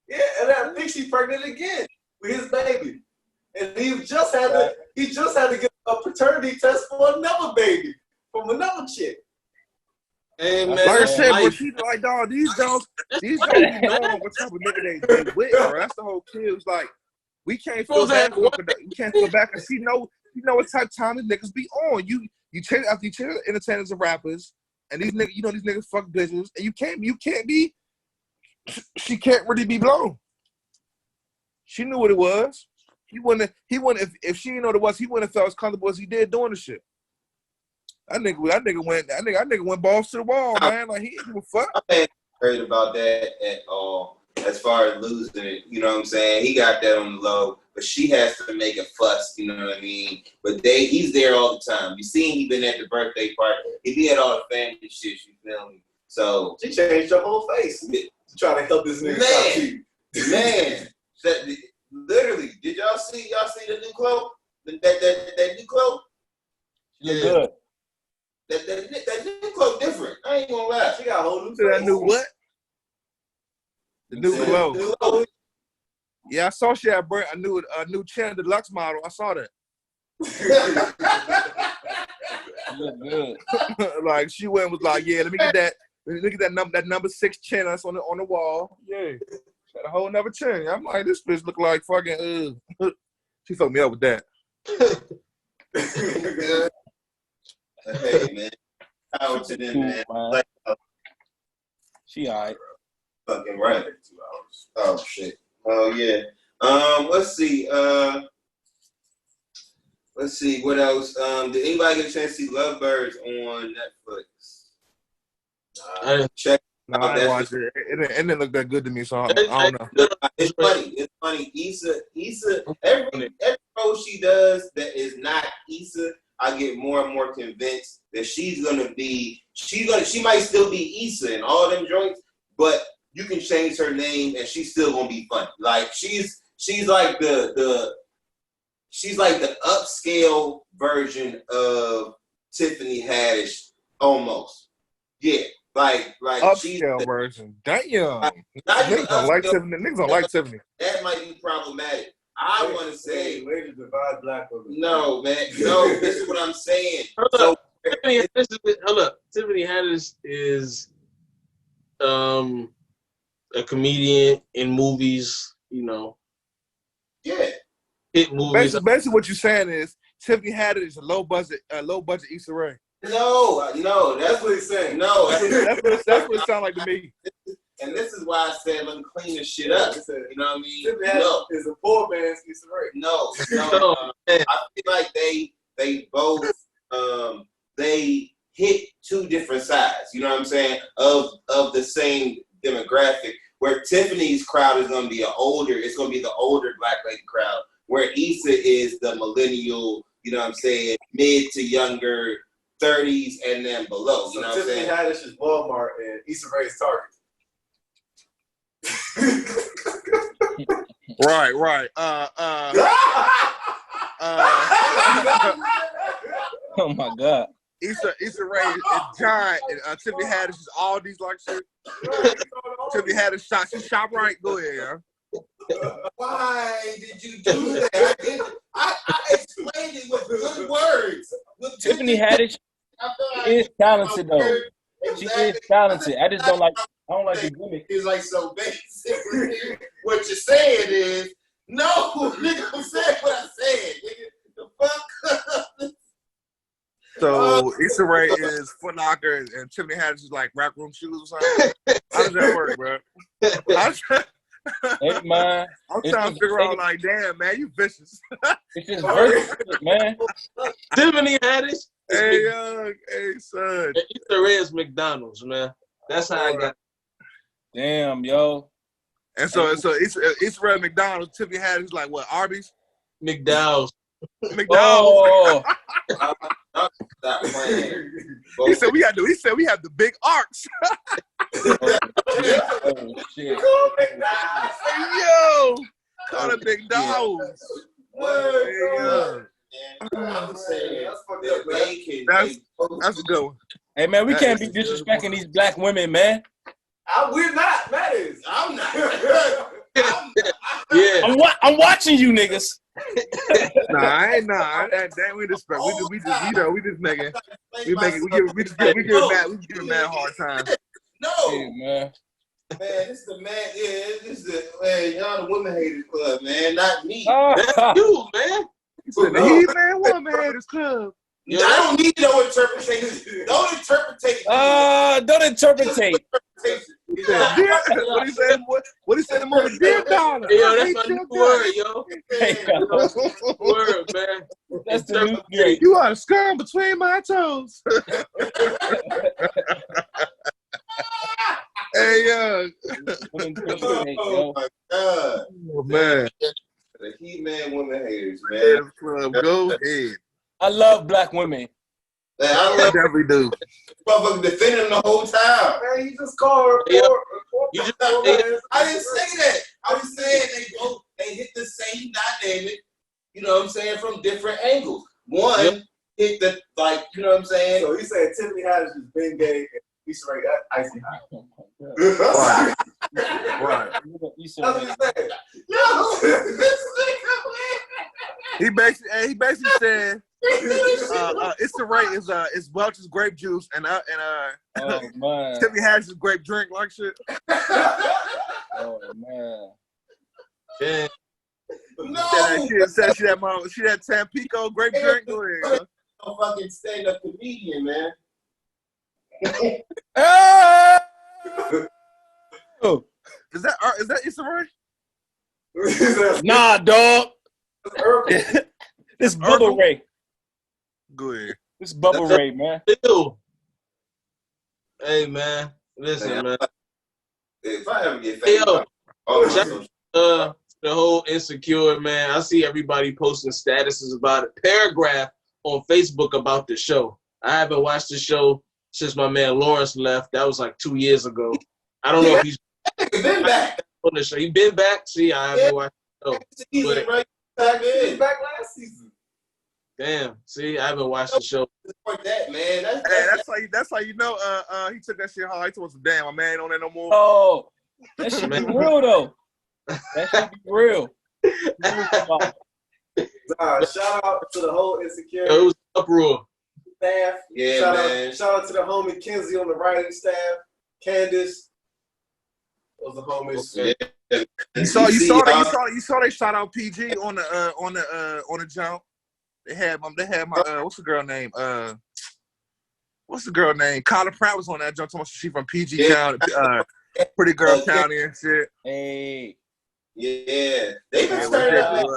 Yeah, and I think she's pregnant again with his baby, and he just had to get a paternity test for another baby from another chick. Hey man, like I said, but she like dog. These dogs be knowing what type of nigga they with, bro. That's the whole kid. It's like we can't feel back. We can't feel back and she know what type of time the niggas be on. You change after you change entertainers and rappers, and these niggas, these niggas fuck bitches, and you can't be. She can't really be blown. She knew what it was. He wouldn't. If she didn't know what it was, he wouldn't have felt as comfortable as he did doing the shit. That nigga went balls to the wall, man. Like he didn't give a fuck. I ain't worried about that at all. As far as losing it, you know what I'm saying? He got that on the low, but she has to make a fuss, you know what I mean? But he's there all the time. You seen he been at the birthday party. He did all the family shit, you feel me? So she changed her whole face to try to help this nigga stop cheating. Man, literally, did y'all see the new clothes? That new clothes? She look good. That new clothes different. I ain't gonna lie. She got a whole new That face. new what? The new glow. New clothes. Yeah, I saw she had a new Chan Deluxe model. I saw that. Look good. Like she went and was like, yeah, let me get that number 6 chin that's on the wall. Yeah. Got a whole nother chin. I'm like, this bitch look like fucking she fucked me up with that. Hey man. Power to them, man. Like, She all right. fucking right. 2 hours. Oh shit. Oh yeah. Let's see. Let's see what else. Did anybody get a chance to see Lovebirds on Netflix? Check. No, I didn't watch it. It didn't look that good to me, so I don't know. It's funny. It's funny. Issa. Every role she does that is not Issa, I get more and more convinced that she might still be Issa in all them joints, but you can change her name and she's still gonna be funny. Like she's like the upscale version of Tiffany Haddish almost. Yeah. Like she's upscale version. Damn. Niggas don't like Tiffany. That might be problematic. I want to say, way to divide black women. no, man, no. This is what I'm saying. Hold up. Tiffany Haddish is a comedian in movies. You know, Yeah. hit movies. Basically, what you're saying is Tiffany Haddish is a low budget Issa Rae. No, That's what he's saying. no. That's what it sounds like to me. And this is why I said let me clean this shit up. You know what I mean? Tiffany Haddish is a poor man's Issa Rae. No. I feel like they both they hit two different sides. You know what I'm saying? Of the same demographic. Where Tiffany's crowd is gonna be it's gonna be the older black lady crowd. Where Issa is the millennial, you know what I'm saying, mid to younger 30s and then below. You know what I'm saying? Tiffany Haddish is Walmart and Issa Rae is Target. Right. Oh my God. Issa Rae is giant, and Tiffany Haddish is all these like shit. Tiffany Haddish she shop right. Go ahead, yeah. Why did you do that? I explained it with good words. Tiffany Haddish is talented though. She is talented. I don't like the gimmick. It's like, so basically what you're saying is no, nigga. I'm saying what I said, nigga. The fuck. So Issa Rae is Foot Locker and Tiffany Haddish is like Rack Room Shoes or something. How does that work, bro? Hey man, I'm trying to figure out like, damn man, you vicious. It's just versatile, man. Tiffany Haddish. Hey son. Issa Rae is McDonald's, man. That's how I got. Damn, yo. And so Issa Rae McDonald's, Tiffany Haddish is like what, Arby's? McDowell's. McDonald's. Oh, Stop playing. He said we have the big arcs. oh shit. Yo, call it McDonald's. I'm saying That's a good one. Hey man, we can't be disrespecting these black women, man. We're not. That is. I'm not. Yeah. I'm watching you niggas. Nah, I ain't we respect. We give mad hard time. No. Hey, man. Man, this is the man. Yeah, this is the man. Y'all the women haters club, man, not me. That's you, man. The He-Man Woman Haters Club. I don't need no interpretation. Don't interpretate. Don't interpretate. What he said? What he said? The movie Dear Donna. Yo, that's my new word, yo. Hey, Word, man. that's the new drink. You are a scum between my toes. Hey, Oh my God. Oh man. The He-Man women haters, man. Haters Club, go ahead. I love black women. Man, I I love definitely do. motherfucker defending them the whole time. Man, you just call her. Yeah. You just I didn't say that. I was saying they hit the same dynamic, you know what I'm saying, from different angles. One, hit the, like, you know what I'm saying? So he said Tiffany Haddish is been gay and Issa Rae icy hot. Right. You said That's what he said. Yo, this He basically said Issa Rae is Welch's grape juice and oh man. Tiffany Haddish is grape drink like shit. Oh man. Yeah. No! Said she had Tampico grape drink. Go ahead. No fucking stand-up comedian, man. Oh. Is that Issa Rae? Nah, dog. This Bubba Urkel? Ray. Go ahead. This Bubba Ray, man. Ew. Hey, man. Listen, man. If I ever get Hey, famous, yo. all my social The whole Insecure, man. I see everybody posting statuses about a paragraph on Facebook about the show. I haven't watched the show since my man Lawrence left. That was like 2 years ago. I don't know if he's been back. on the show. He been back? See, I haven't watched the show. Season right back He was in. back last season. Damn. See, I haven't watched the show. Support that, man. Hey, that's how you know he took that shit hard. He told us, damn, my man ain't on there no more. Oh, that should be real though. That should be real. Shout out to the whole Insecure It was uproar. staff. Yeah, shout man. Shout out to the homie Kenzie on the writing staff. Candace. Those the homies. Yeah. You saw they shot out PG on the jump. They had my what's the girl name? Kyla Pratt was on that jump. She from PG County, Pretty Girl County and shit. Hey. Yeah. They been Yeah, starting up.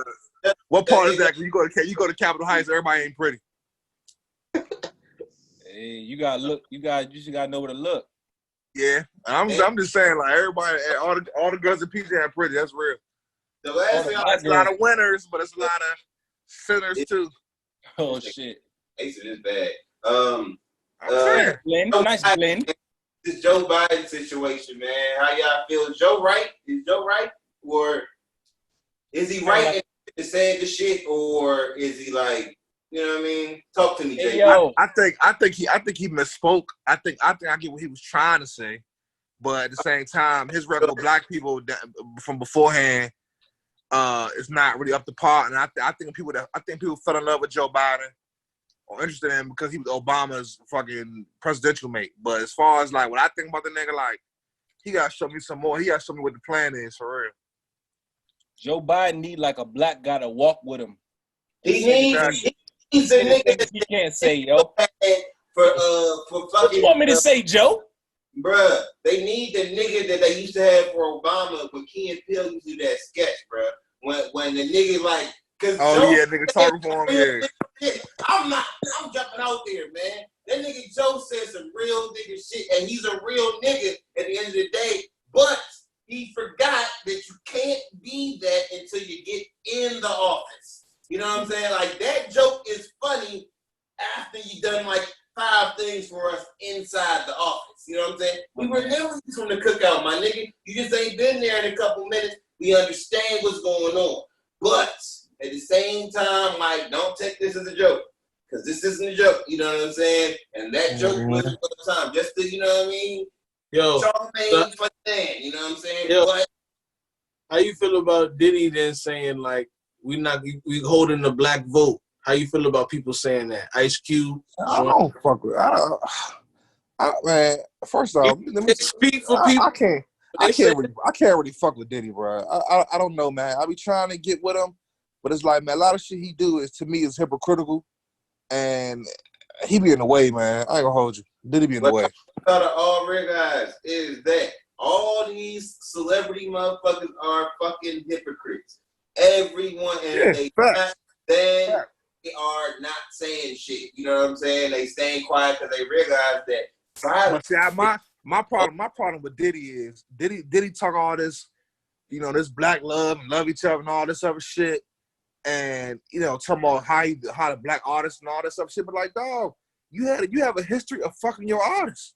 what part is that? You go to Capitol Heights, everybody ain't pretty. Hey, you gotta look. You just gotta know where to look. Yeah, I'm just saying, like, everybody, all the girls in PG ain't pretty. That's real. The last thing It's a lot of winners, but it's a lot of sinners too. Oh shit. Ace is bad. I'm saying. Nice blend. This Joe Biden situation, man. How y'all feel? Is Joe right? Is Joe right? Or is he right in saying the shit? Or is he like, you know what I mean? Talk to me, Jay. Hey, yo. I think he misspoke. I think I get what he was trying to say, but at the same time, his record with black people from beforehand is not really up to par. And I think people fell in love with Joe Biden or interested in him because he was Obama's fucking presidential mate. But as far as like what I think about the nigga, like, he gotta show me some more. He gotta show me what the plan is for real. Joe Biden need like a black guy to walk with him. He's a nigga He can't say, yo. for What fucking. you want me to say, Joe? Bruh, they need the nigga that they used to have for Obama when Key and Peele used to do that sketch, bruh. When the nigga like, cause Joe, Yeah, nigga talking for him, yeah. I'm jumping out there, man. That nigga Joe said some real nigga shit, and he's a real nigga at the end of the day. But he forgot that you can't be that until you get in the office. You know what I'm saying? Like, that joke is funny after you done like 5 things for us inside the office. You know what I'm saying? We were never from the cookout, my nigga. You just ain't been there in a couple minutes. We understand what's going on. But at the same time, like, don't take this as a joke. Because this isn't a joke, you know what I'm saying? And that joke was all the time. Just to, you know what I mean? Yo. Charlemagne for Dan, you know what I'm saying? Yo. But How you feel about Diddy then saying, like, we holding the black vote? How you feel about people saying that? Ice Cube? I don't fuck with. Man, first off, let me speak for people. I can't really fuck with Diddy, bro. I don't know, man. I be trying to get with him, but it's like, man, a lot of shit he do is, to me, is hypocritical, and he be in the way, man. I ain't gonna hold you. Diddy be in the way. What I gotta all realize is that all these celebrity motherfuckers are fucking hypocrites. Everyone, and they are not saying shit. You know what I'm saying? They staying quiet because they realize that. But see, my problem with Diddy is Diddy talk all this, you know, this black love and love each other and all this other shit, and you know, talking about how the black artists and all this other shit. But like, dog, you have a history of fucking your artists.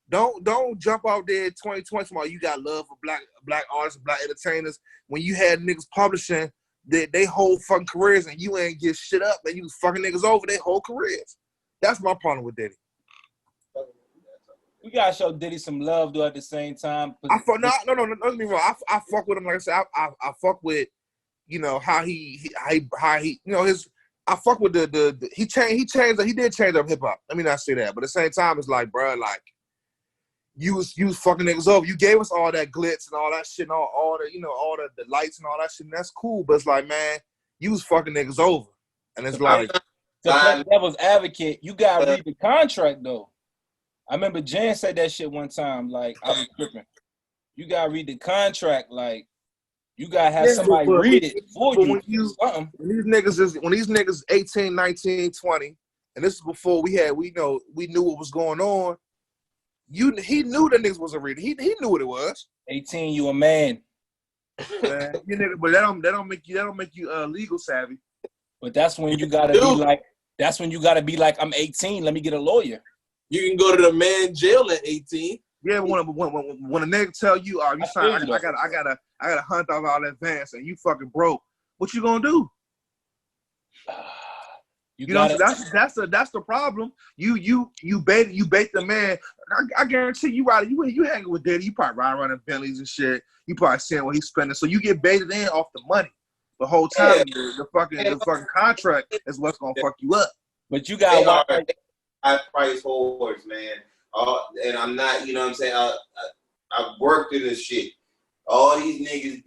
Don't jump out there in 2020 while you got love for black artists and black entertainers when you had niggas publishing they whole fucking careers and you ain't get shit up and you fucking niggas over their whole careers. That's my problem with Diddy. We gotta show Diddy some love though at the same time. I fuck no, don't get me wrong. I fuck with him, like I said. I fuck with, you know, how he you know, his. I fuck with the he did change up hip hop. Let me not say that, but at the same time, it's like, bro, like you was fucking niggas over. You gave us all that glitz and all that shit, and all the, you know, all the lights and all that shit. And that's cool, but it's like, man, you was fucking niggas over, and it's like, to play devil's advocate, you gotta read the contract though. I remember Jan said that shit one time. Like, I was tripping. You gotta read the contract. Like, you gotta have somebody read it for you. When these niggas 18, 19, 20, and this is before we knew what was going on. He knew the niggas wasn't reading. He knew what it was. 18, you a man. Man, you nigga, but that don't make you legal savvy. But that's when you gotta be like. That's when you gotta be like, I'm 18. Let me get a lawyer. You can go to the man jail at 18. Yeah, when a nigga tell you, "Oh, you sign, I got $100,000 advance," and you fucking broke, what you gonna do? You know, that's the problem. You bait the man. I guarantee you, right? You hanging with Diddy, you probably ride around in Bentleys and shit. You probably seeing what he's spending, so you get baited in off the money the whole time. Yeah. The fucking contract is what's gonna fuck you up. But you got watch. High price whores, man. And I'm not, you know what I'm saying? I've worked in this shit. All these niggas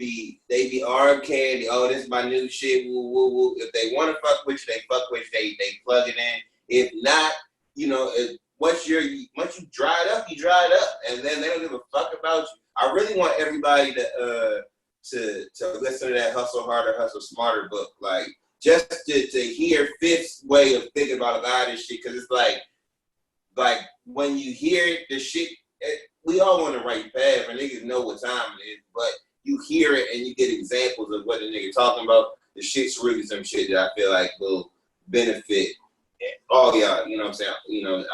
they be arcade. Oh, this is my new shit. Woo, woo, woo. If they want to fuck with you, they fuck with you. They plug it in. If not, you know, once you dry it up, you dry it up, and then they don't give a fuck about you. I really want everybody to listen to that Hustle Harder, Hustle Smarter book, like just to hear Fifth's way of thinking about a lot of this shit, because it's like when you hear it, the shit. We all want the right path, and niggas know what time it is, but you hear it and you get examples of what the nigga talking about. The shit's really some shit that I feel like will benefit all y'all. You know what I'm saying? You know,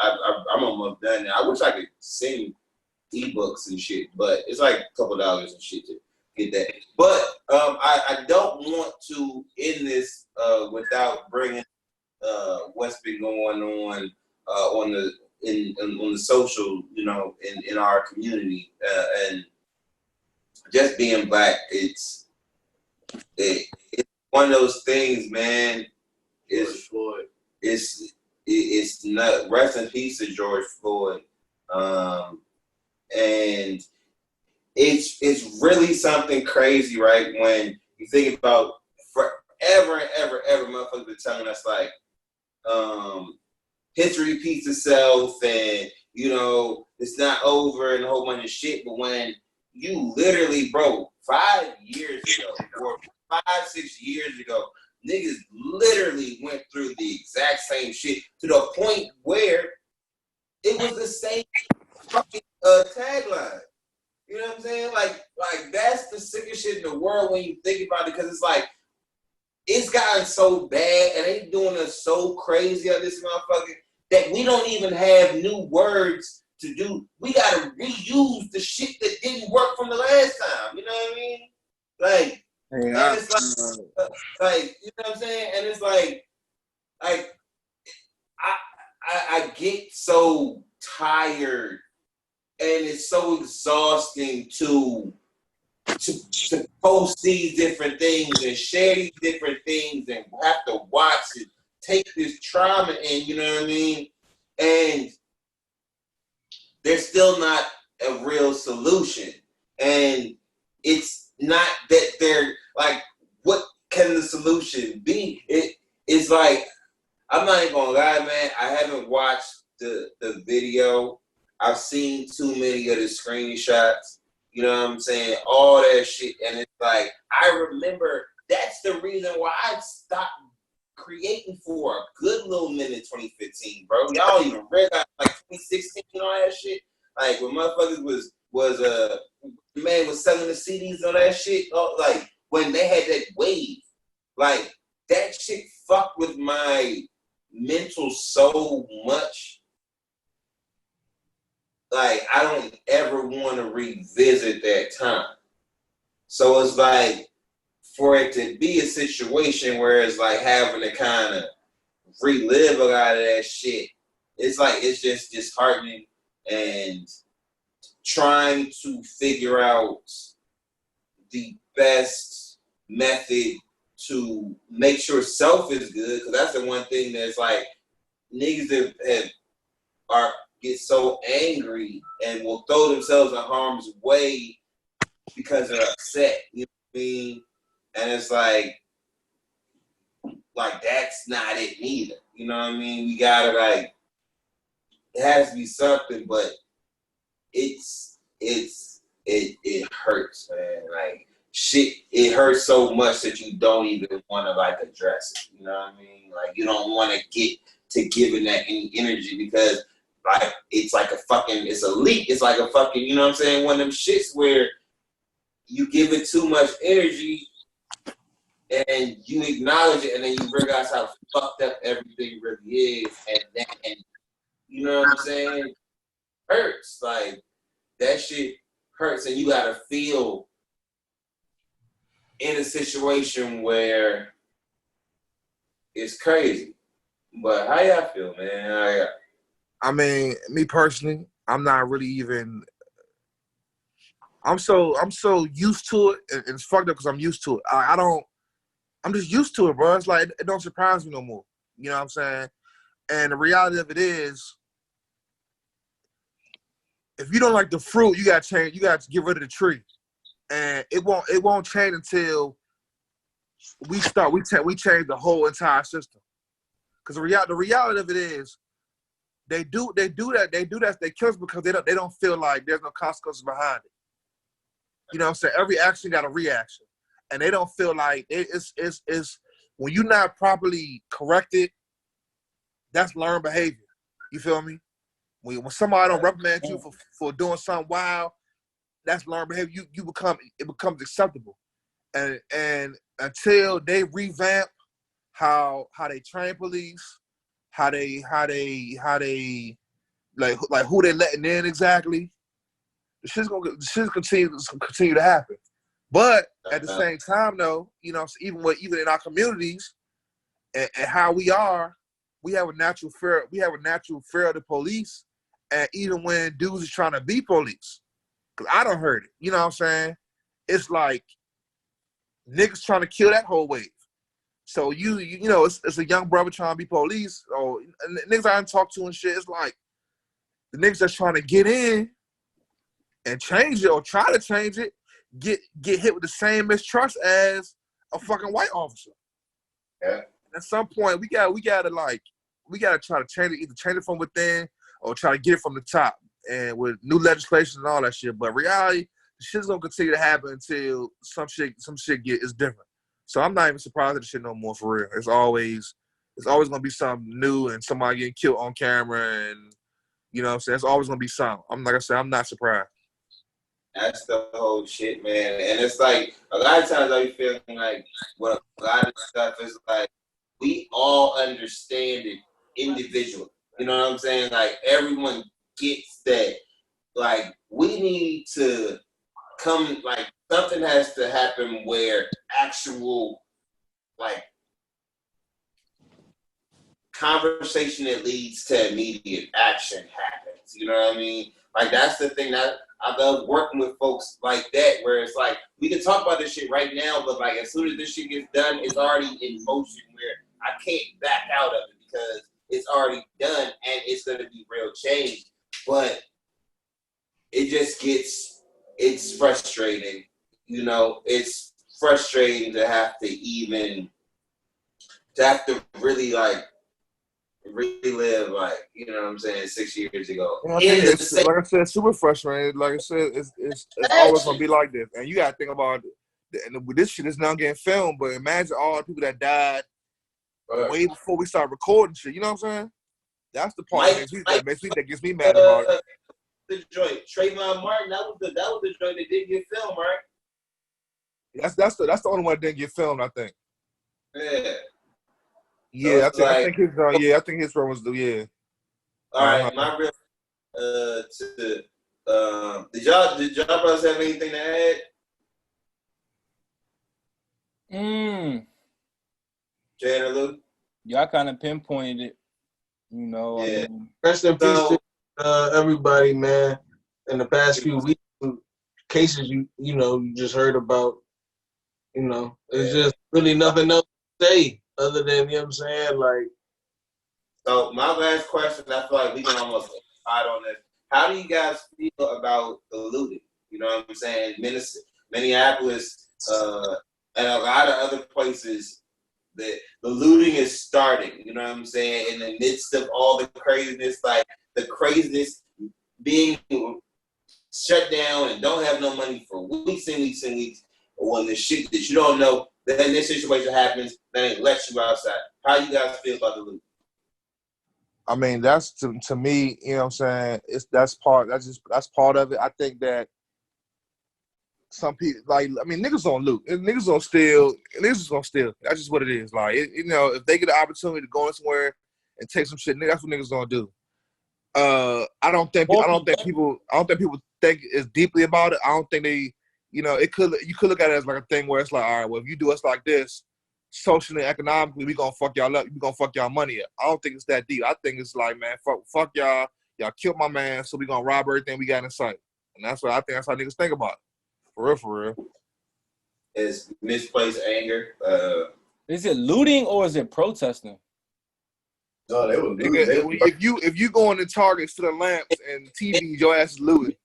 I'm almost done now. I wish I could send ebooks and shit, but it's like a couple dollars and shit to get that. But I don't want to end this without bringing what's been going on on the social, you know, in our community, and just being black, it's one of those things, man. It's not, rest in peace to George Floyd, and it's really something crazy, right? When you think about forever and ever motherfuckers been telling us like, history repeats itself, and you know it's not over and a whole bunch of shit. But when you literally, bro, 5 years ago or 5-6 years ago, niggas literally went through the exact same shit to the point where it was the same fucking tagline. You know what I'm saying? Like that's the sickest shit in the world when you think about it, because it's like it's gotten so bad and they doing us so crazy on this motherfucker that we don't even have new words to do. We gotta reuse the shit that didn't work from the last time. You know what I mean? Like, and it's like, you know what I'm saying? And it's like I get so tired, and it's so exhausting to post these different things and share these different things and have to watch it, take this trauma in, you know what I mean? And there's still not a real solution. And it's not that they're like, what can the solution be? It's like, I'm not even gonna lie, man. I haven't watched the video. I've seen too many of the screenshots. You know what I'm saying? All that shit. And it's like, I remember that's the reason why I stopped creating for a good little minute 2015, bro. Y'all even read that like 2016 and all that shit. Like when motherfuckers man was selling the CDs and all that shit. Like when they had that wave, like that shit fucked with my mental so much. Like, I don't ever want to revisit that time. So it's like, for it to be a situation where it's like having to kind of relive a lot of that shit, it's like it's just disheartening, and trying to figure out the best method to make sure self is good, because that's the one thing that's like niggas that get so angry and will throw themselves in harm's way because they're upset. You know what I mean? And it's like that's not it neither. You know what I mean? We gotta it has to be something, but it hurts, man. Like shit, it hurts so much that you don't even want to address it. You know what I mean? Like you don't want to get to giving that any energy, because it's it's a leak. It's like a fucking, you know what I'm saying? One of them shits where you give it too much energy and you acknowledge it, and then you realize how fucked up everything really is, and then, you know what I'm saying? Hurts. Like that shit hurts, and you gotta feel in a situation where it's crazy. But how y'all feel, man? I mean, me personally, I'm not really even. I'm so used to it, and it's fucked up because I'm used to it. I'm just used to it, bro. It's like it don't surprise me no more. You know what I'm saying? And the reality of it is, if you don't like the fruit, you gotta change. You gotta get rid of the tree, and it won't change until we change the whole entire system. Because the reality of it is, they do that. They kill us because they don't feel like there's no consequences behind it. You know what I'm saying? Every action got a reaction, and they don't feel like it's when you're not properly corrected. That's learned behavior. You feel me? When somebody don't reprimand you for doing something wild, that's learned behavior. It becomes acceptable, and until they revamp how they train police, how they like who they letting in exactly, the shit's gonna continue to happen. But at the same time, though, you know, even in our communities and how we are, we have a natural fear. We have a natural fear of the police, and even when dudes is trying to be police, because I don't heard it. You know what I'm saying? It's like niggas trying to kill that whole wave. So you know, it's a young brother trying to be police, or niggas I didn't talk to and shit. It's like the niggas that's trying to get in and change it or try to change it, get hit with the same mistrust as a fucking white officer. Yeah. At some point, we gotta try to change it, either change it from within or try to get it from the top, and with new legislation and all that shit. But reality, the shit's gonna continue to happen until some shit is different. So I'm not even surprised at the shit no more, for real. It's always gonna be something new and somebody getting killed on camera, and you know what I'm saying? It's always gonna be something. I'm not surprised. That's the whole shit, man. And it's like a lot of times I be feeling like what a lot of stuff is like we all understand it individually. You know what I'm saying? Like everyone gets that. Like we need to come, like something has to happen where actual like conversation that leads to immediate action happens. You know what I mean? Like that's the thing that I love working with folks like that, where it's like we can talk about this shit right now, but like as soon as this shit gets done, it's already in motion where I can't back out of it because it's already done and it's gonna be real change. But it's frustrating. You know, it's frustrating to have to really relive, like, you know what I'm saying, 6 years ago. Like I said, super frustrating. Like I said, it's always gonna be like this. And you gotta think about it. And this shit is now getting filmed, but imagine all the people that died way before we start recording shit. You know what I'm saying? That's the part that gets me mad about it. The joint, Trayvon Martin, that was the joint that didn't get filmed, right? That's the only one that didn't get filmed, I think. Yeah. Yeah, so I think his run was the All right, my real did y'all brothers have anything to add? Joyner Lucas. Y'all kind of pinpointed it. You know. Yeah. I mean, Rest in peace to everybody, man. In the past few weeks, cases you just heard about. You know, it's just really nothing else to say other than, you know what I'm saying, like. So my last question, I feel like we can almost decide on this. How do you guys feel about the looting? You know what I'm saying? Minneapolis, and a lot of other places, the looting is starting. You know what I'm saying? In the midst of all the craziness, like the craziness being shut down and don't have no money for weeks and weeks and weeks. When the shit that you don't know, then this situation happens, then it lets you outside. How you guys feel about the loot? I mean, that's to me, you know what I'm saying? That's part of it. I think that some people, like, I mean, niggas don't loot. Niggas don't steal. Niggas gonna steal. That's just what it is. Like, you know, if they get the opportunity to go in somewhere and take some shit, that's what niggas gonna do. I don't think people think as deeply about it. I don't think they, you know, you could look at it as like a thing where it's like, all right, well, if you do us like this, socially and economically, we gonna fuck y'all up. We gonna fuck y'all money up. I don't think it's that deep. I think it's like, man, fuck y'all. Y'all killed my man, so we gonna rob everything we got in sight. And that's what I think. That's how niggas think about it. For real. Is misplaced anger. is it looting or is it protesting? No, they were looting. If you go into Target, to the lamps and TVs, your ass is looting.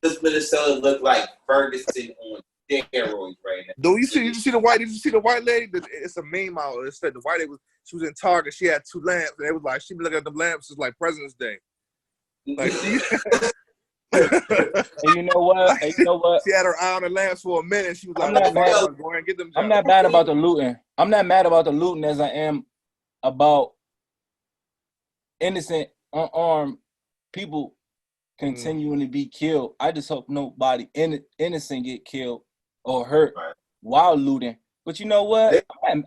This Minnesota look like Ferguson on steroids right now. Did you see the white lady? It's a meme out. It said the white lady she was in Target. She had 2 lamps, and it was like she be looking at the lamps. It's like President's Day. Like she. And you know what? She had her eye on the lamps for a minute. She was like, "Go and get them." I'm not mad about the looting. I'm not mad about the looting as I am about innocent, unarmed people continuing to be killed. I just hope nobody innocent get killed or hurt while looting. But you know what? I'm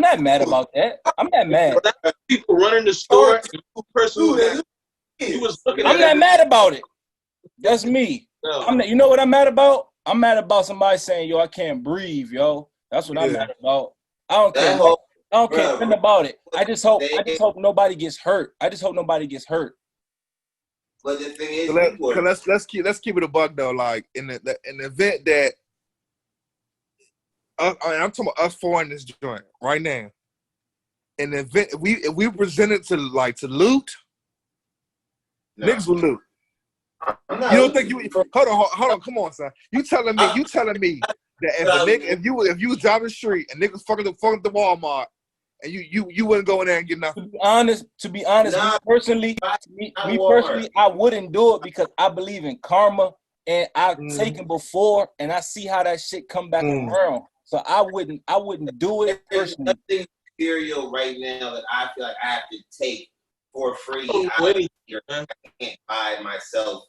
not mad about that. I'm not mad. People running the store. I'm not mad about it. That's me. No. You know what I'm mad about? I'm mad about somebody saying, yo, I can't breathe, yo. That's what I'm mad about. I don't care. I don't care nothing about it. I just hope nobody gets hurt. I just hope nobody gets hurt. But the thing is, let's keep it a buck though. Like in the event that I'm talking about us four in this joint right now. In the event if we presented to loot, niggas will loot. You don't think you hold on, come on, son. You telling me that if you was driving the street and niggas fucking the Walmart and you wouldn't go in there and get nothing? To be honest, me personally, I wouldn't do it because I believe in karma and I've taken before and I see how that shit come back around. So I wouldn't do it personally. There's nothing material right now that I feel like I have to take for free. I can't buy it myself.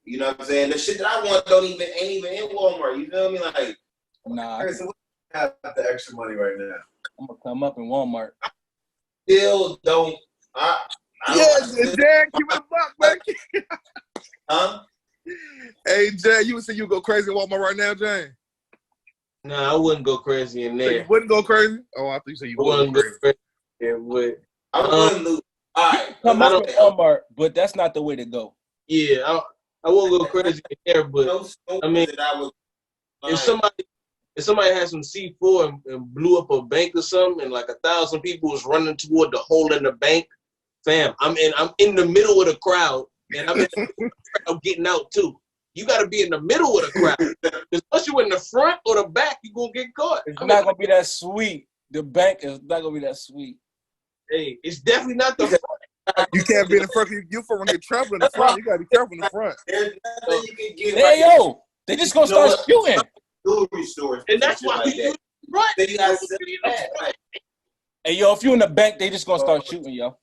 You know what I'm saying? The shit that I want ain't even in Walmart. You feel me? Like, nah. So we have the extra money right now. I'm gonna come up in Walmart. Still don't. Yes, Jack, keep it a buck, man. Huh? Hey, Jay, you would say you go crazy in Walmart right now, Jay? Nah, I wouldn't go crazy in there. So you wouldn't go crazy? Oh, I thought you said you wouldn't go crazy. Yeah, but I wouldn't lose. All right. Come up in Walmart, but that's not the way to go. Yeah, I won't go crazy in there, but I mean, if somebody had some C4 and blew up a bank or something, and like 1,000 people was running toward the hole in the bank, fam, I'm in the middle of the crowd, and I'm getting out too. You got to be in the middle of the crowd, because once you're in the front or the back, you gonna get caught. It's not gonna be that sweet. The bank is not gonna be that sweet. Hey, it's definitely not the front. You can't be in the front. You're going to get trampled in the front. You got to be careful in the front. There's nothing you can get. Hey, yo, they just going to start shooting. Jewelry stores. And that's why we do right. Then you got to sit in that. Hey, yo, if you in the bank, they just going to start shooting, yo.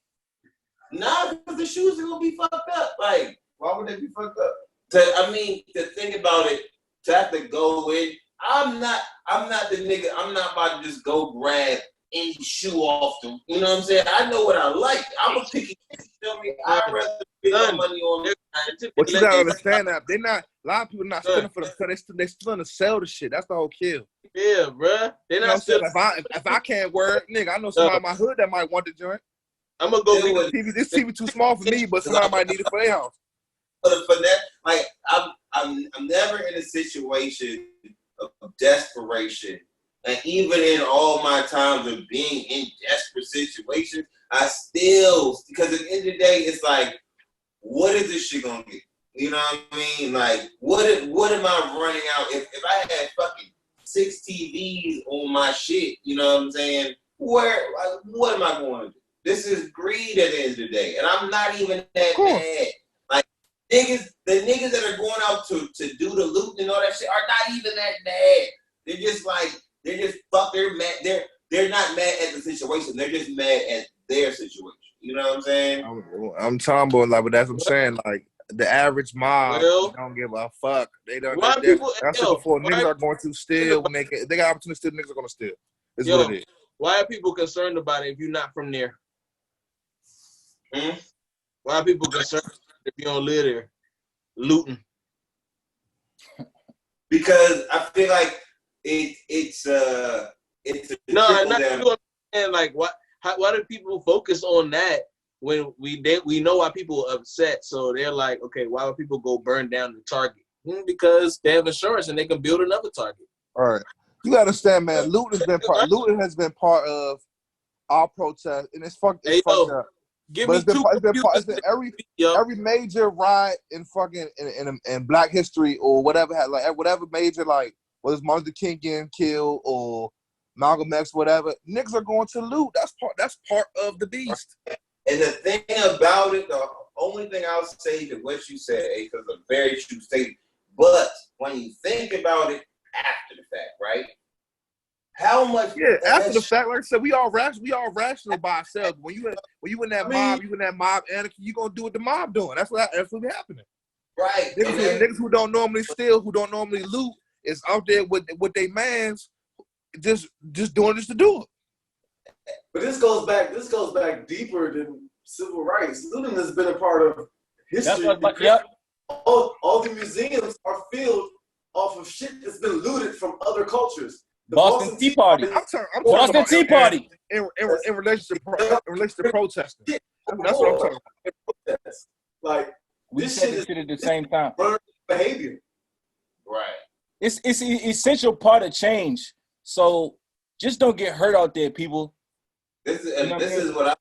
Nah, because the shoes are going to be fucked up. Like, why would they be fucked up? To think about it, to have to go in, I'm not the nigga. I'm not about to just go grab any shoe off them. You know what I'm saying? I know what I like. I'm a picky. You feel me? I'd rather spend money on it. But you gotta understand that they're not. A lot of people not spending for the. They still in to sell the shit. That's the whole kill. Yeah, bruh. They're You know what not I'm still. saying? If I can't wear it, nigga, I know somebody in my hood that might want the joint. I'm gonna go Deal get with the This TV too small for me, but somebody might need it for their house. for that. Like I'm never in a situation of desperation, and even in all my times of being in desperate situations, I still, because at the end of the day, it's like, what is this shit gonna get? You know what I mean? Like, what am I running out? If I had fucking 6 TVs on my shit, you know what I'm saying? What am I going to do? This is greed at the end of the day, and I'm not even that mad. Like the niggas that are going out to do the loot and all that shit are not even that mad. They're just they're mad. They're not mad at the situation. They're just mad at their situation. You know what I'm saying? I'm talking about, like, but that's what I'm saying. Like, the average mob don't give a fuck. They don't. Why people? That's Yo, before niggas are going to steal when they got opportunity to steal. Niggas are going to steal. It's yo, what it is. why are people concerned about it if you're not from there? Why are people concerned if you don't live there? Looting. Because I feel like it's a No, trickle down. and like why do people focus on that when we know why people are upset? So they're like, okay, why would people go burn down the Target? Because they have insurance and they can build another Target. All right, you gotta understand, man. Looting has been part of our protest, and it's fucked. It's fucked up. Give me two. It's been every major riot in fucking in Black history or whatever had like whatever major, like whether it's Martin Luther King getting killed or Malcolm X, whatever. Niggas are going to loot. That's part of the beast. And the thing about it, the only thing I'll say to what you said, because it's a very true statement. But when you think about it after the fact, right? How much? Yeah, after the fact, like I said, we all rational by ourselves. When you in that mob anarchy, you gonna do what the mob doing. That's what's happening. Right. Niggas who don't normally steal, who don't normally loot, is out there with they mans, just doing this to do it. But this goes back deeper than civil rights. Looting has been a part of history. All the museums are filled off of shit that's been looted from other cultures. The Boston Tea Party. I'm Boston Tea Party. In relation to protesting. That's what I'm talking about. Like, we said this shit at the same time. Behavior. Right. It's an essential part of change. So just don't get hurt out there, people. This is what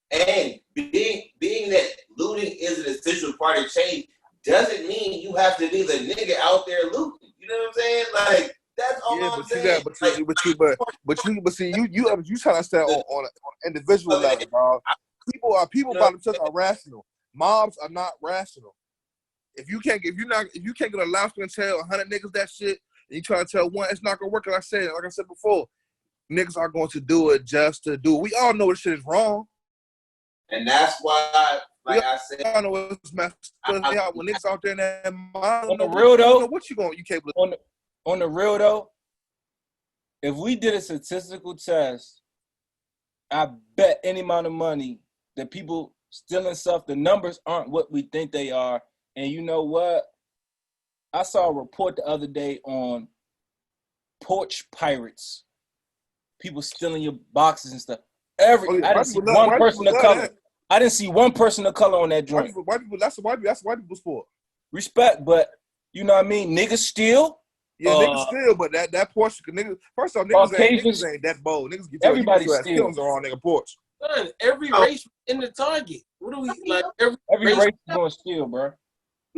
and being that looting is an essential part of change doesn't mean you have to be the nigga out there looting. You know what I'm saying? Like, that's all I'm saying. But you trying to stay on an individual level, dog. People by themselves are rational. Mobs are not rational. If you can't get a loudspeaker and tell 100 niggas that shit, and you try to tell one, it's not gonna work. Like I said before, niggas are going to do it just to do it. We all know this shit is wrong, and that's why, I said, I know it's messed up when niggas out there in that mob. On the real though, what you capable? On the real though, if we did a statistical test, I bet any amount of money that people stealing stuff, the numbers aren't what we think they are. And you know what? I saw a report the other day on porch pirates. People stealing your boxes and stuff. I didn't see one person of color. I didn't see one person of color on that joint. White people, that's white people's sport. Respect, but you know what I mean? Niggas steal. Yeah, niggas steal, but that porch, niggas, first off, niggas ain't that bold. Niggas get everybody steals on nigga porch. Son, every race in the Target. What do we like? Every race is gonna steal, bro.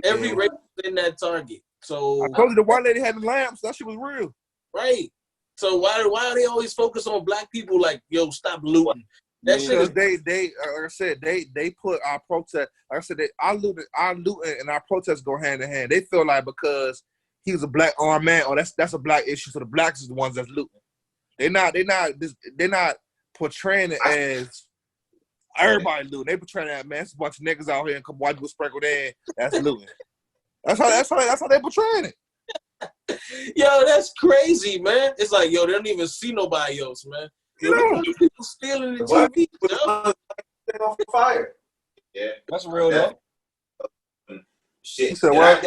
Every race in that Target. So I told you the white lady had the lamps. That shit was real. Right. So why are they always focus on black people? Like, yo, stop looting. That shit is. They like I said, they put our protest. Like I said, our looting and our protests go hand in hand. They feel like because he was a black armed man, or that's a black issue. So the blacks is the ones that's looting. They're not portraying it as everybody looting. They portraying that, man, it's a bunch of niggas out here and a couple white people sprinkled in. That's looting. That's how they portraying it. Yo, that's crazy, man. It's like, yo, they don't even see nobody else, man. Yo, people stealing the TV. Off the fire. Yeah, that's real though. Shit. So I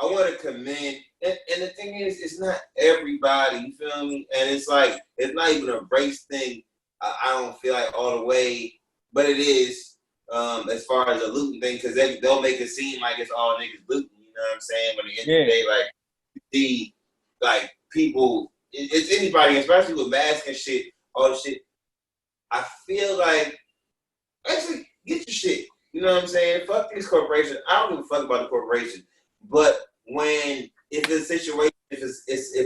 I want to commend, and the thing is, it's not everybody, you feel me? And it's like, it's not even a race thing. I don't feel like all the way, but it is as far as a looting thing, because they'll make it seem like it's all niggas looting, you know what I'm saying? But at the end of the day, like, you see, like, people, it's anybody, especially with masks and shit, all the shit. I feel like, actually, get your shit. You know what I'm saying? Fuck these corporations. I don't give a fuck about the corporation. But if it's a situation, if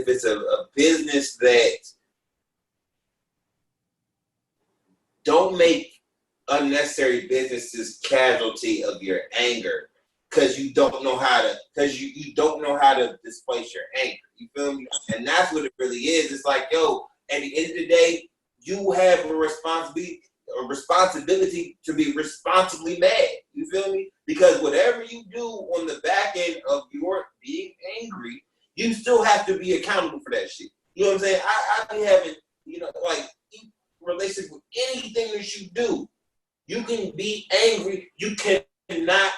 it's a business that don't make unnecessary businesses casualty of your anger because you don't know how to displace your anger. You feel me? And that's what it really is. It's like, yo, at the end of the day, you have a responsibility to be responsibly mad. You feel me? Because whatever you do on the back end of your being angry, you still have to be accountable for that shit. You know what I'm saying? I be having, you know, like, relationship with anything that you do. You can be angry. You cannot,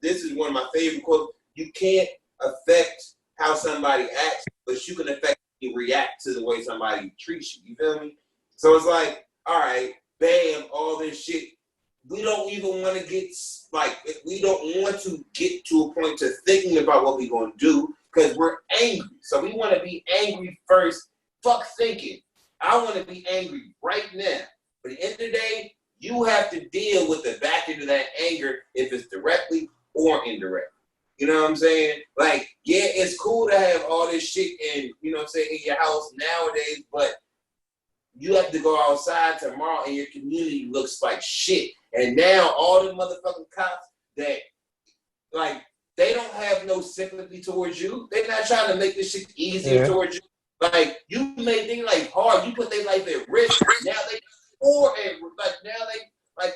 this is one of my favorite quotes, you can't affect how somebody acts, but you can affect you react to the way somebody treats you. You feel me? So it's like, all right, bam, all this shit. We don't even want to get, like, we don't want to get to a point to thinking about what we're going to do because we're angry. So we want to be angry first. Fuck thinking. I want to be angry right now. But at the end of the day, you have to deal with the back end of that anger if it's directly or indirect. You know what I'm saying? Like, yeah, it's cool to have all this shit in, you know what I'm saying, in your house nowadays, but you have to go outside tomorrow and your community looks like shit. And now all the motherfucking cops that, like, they don't have no sympathy towards you. They're not trying to make this shit easier towards you. Like, you made things like hard. You put their life at risk. Now they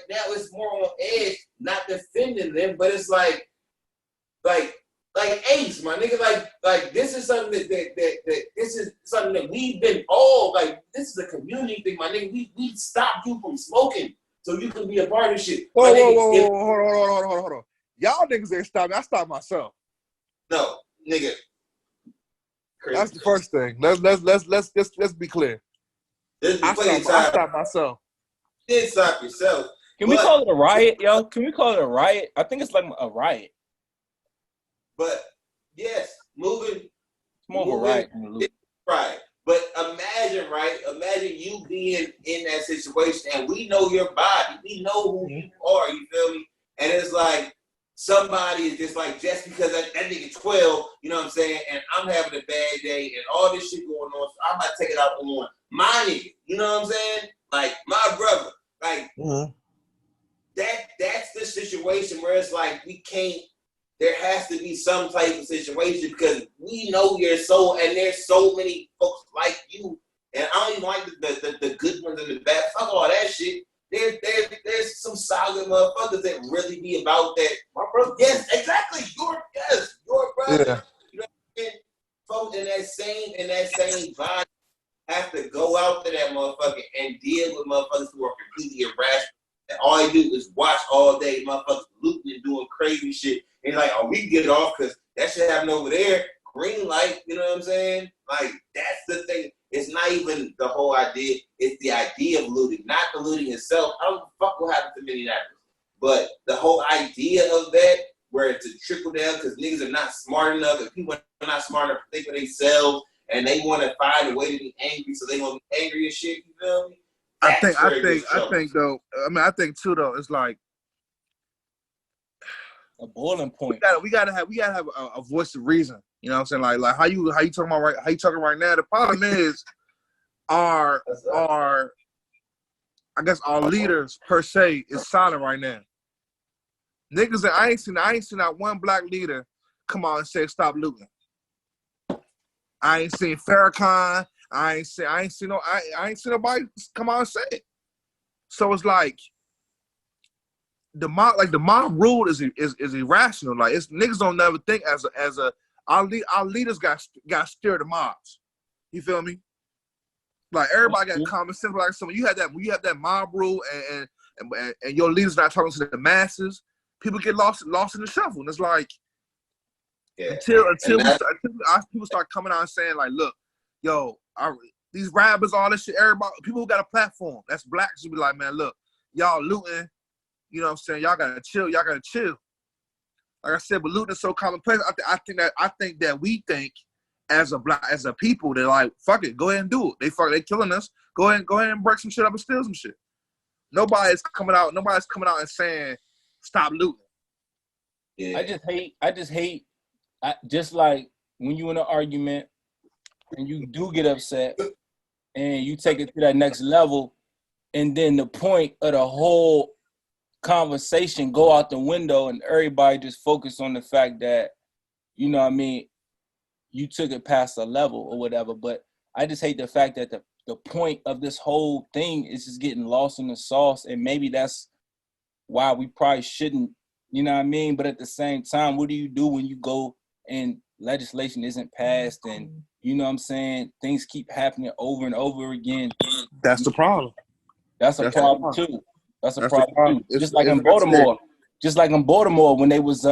now it's more on edge, not defending them, but it's like Ace, my nigga, like this is something that this is something that we've been all like. This is a community thing, my nigga. We stopped you from smoking so you can be a part of shit. Whoa, hold on. Y'all niggas ain't stopped me. I stopped myself. No, nigga. Crazy. That's the first thing. Let's be clear. I stopped myself. You didn't stop yourself. Can we call it a riot, yo? Can we call it a riot? I think it's like a riot. But yes, moving. It's more of a riot. Right. But imagine you being in that situation and we know your body. We know who you are, you feel me? And it's like somebody is just like, just because that nigga 12, you know what I'm saying, and I'm having a bad day and all this shit going on, so I'm about to take it out on my nigga. You know what I'm saying? Like my brother. Like that's the situation where it's like we can't. There has to be some type of situation because we know your soul, and there's so many folks like you. And I don't even like the good ones in the bad. Fuck all that shit. There's some solid motherfuckers that really be about that. My brother, yes, exactly. Your brother. Yeah. You know what I mean? Folks in that same body have to go out to that motherfucker and deal with motherfuckers who are completely irrational. And all they do is watch all day, motherfuckers looting and doing crazy shit. And like, oh, we can get it off because that shit happened over there. Green light, you know what I'm saying? Like, that's the thing. It's not even the whole idea. It's the idea of looting, not the looting itself. I don't fuck what happened to Minneapolis. But the whole idea of that, where it's a trickle down because niggas are not smart enough and people are not smart enough to think of themselves and they want to find a way to be angry, so they gonna be angry and shit, you feel me? I think though, I think too though, it's like a boiling point. We gotta have a voice of reason. You know what I'm saying? Like how you talking about how you talking right now. The problem is our I guess our leaders per se is silent right now. Niggas that I ain't seen not one black leader come out and say stop looting. I ain't seen Farrakhan. I ain't seen nobody come out and say it. So it's like the mob rule is irrational. Like it's niggas don't never think as our leaders got steer the mobs. You feel me? Like everybody got common sense. Like when you have that mob rule and your leaders not talking to the masses, people get lost in the shuffle. And it's like Yeah. Until people start coming out and saying like, look, yo, these rappers, all this shit, everybody, people who got a platform, that's black, should be like, man, look, y'all looting, you know what I'm saying? Y'all gotta chill. Like I said, but looting is so commonplace. I think that we think as a people, they're like, fuck it, go ahead and do it. They killing us. Go ahead and break some shit up and steal some shit. Nobody's coming out and saying stop looting. Yeah. I just hate just like when you in an argument and you do get upset and you take it to that next level, and then the point of the whole conversation go out the window and everybody just focus on the fact that, you know what I mean, you took it past a level or whatever. But I just hate the fact that the point of this whole thing is just getting lost in the sauce, and maybe that's why we probably shouldn't, you know what I mean? But at the same time, what do you do when you go and legislation isn't passed and, you know what I'm saying, things keep happening over and over again? That's the problem. That's a problem too. That's a problem too. Just like in Baltimore when they was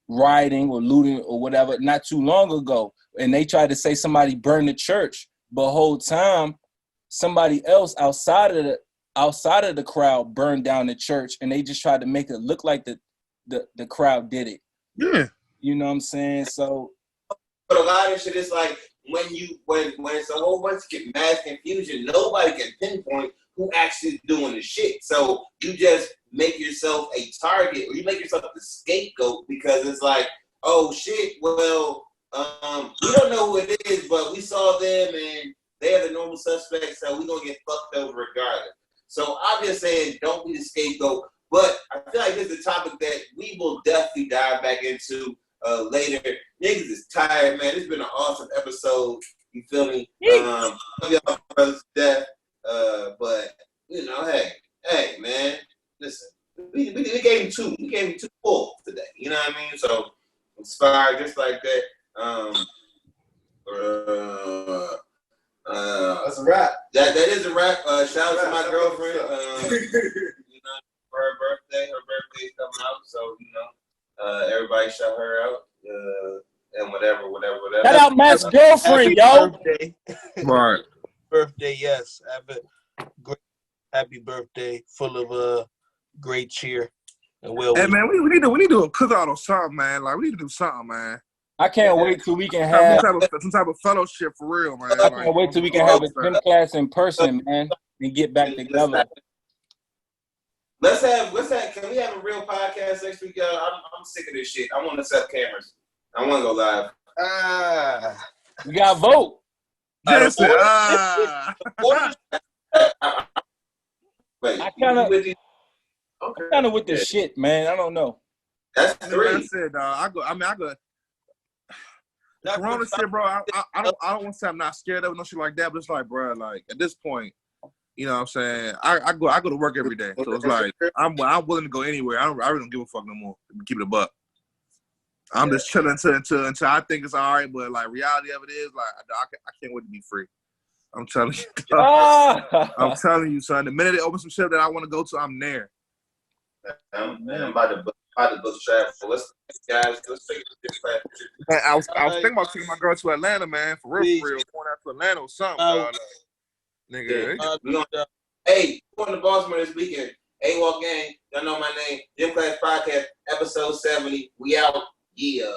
rioting or looting or whatever not too long ago, and they tried to say somebody burned the church, but the whole time somebody else outside of the crowd burned down the church, and they just tried to make it look like the crowd did it. Yeah. You know what I'm saying? So but a lot of shit is like when it's a whole bunch of mass confusion, nobody can pinpoint who actually is doing the shit. So you just make yourself a target, or you make yourself the scapegoat, because it's like, oh shit, well, we don't know who it is, but we saw them and they're the normal suspects, so we're gonna get fucked over regardless. So I'm just saying, don't be the scapegoat. But I feel like this is a topic that we will definitely dive back into later. Niggas is tired, man. It's been an awesome episode. You feel me? Love y'all brothers to death. But you know, hey, man, listen. We gave him two. We gave him 2 full today. You know what I mean? So inspired just like that. That's a wrap. That is a wrap. Shout out to my girlfriend. You know, her birthday's coming out, so you know, everybody shout her out. And whatever. Shout out Matt's girlfriend, yo. Birthday. Right. Birthday, yes. Happy birthday, full of great cheer and well. Hey man, we need to do a cookout or something, man. Like we need to do something, man. I can't wait till we can have some type of fellowship for real, man. I can't wait till we can have a gym class in person, man, and get back together. Let's have. Can we have a real podcast next week, y'all? I'm sick of this shit. I want to set cameras. I want to go live. We got to vote. Yes, Wait, I kind of with the shit, man. I don't know. That's 3. I said, I go. Corona shit, bro. I don't want to say I'm not scared of it, no shit like that. But it's like, bro, like at this point, you know what I'm saying? I go to work every day, so it's like I'm willing to go anywhere. I really don't give a fuck no more. Keep it a buck. I'm just chilling until I think it's all right. But like reality of it is, like I can't wait to be free. I'm telling you. I'm telling you, son. The minute they open some shit that I want to go to, I'm there. I'm about to book travel. So let's take it. Man, I was thinking about taking my girl to Atlanta, man. For real. Going out to Atlanta or something, nigga. Hey, going to Baltimore this weekend. AWoL gang, y'all know my name. Gym Class Podcast, episode 70. We out. Yeah.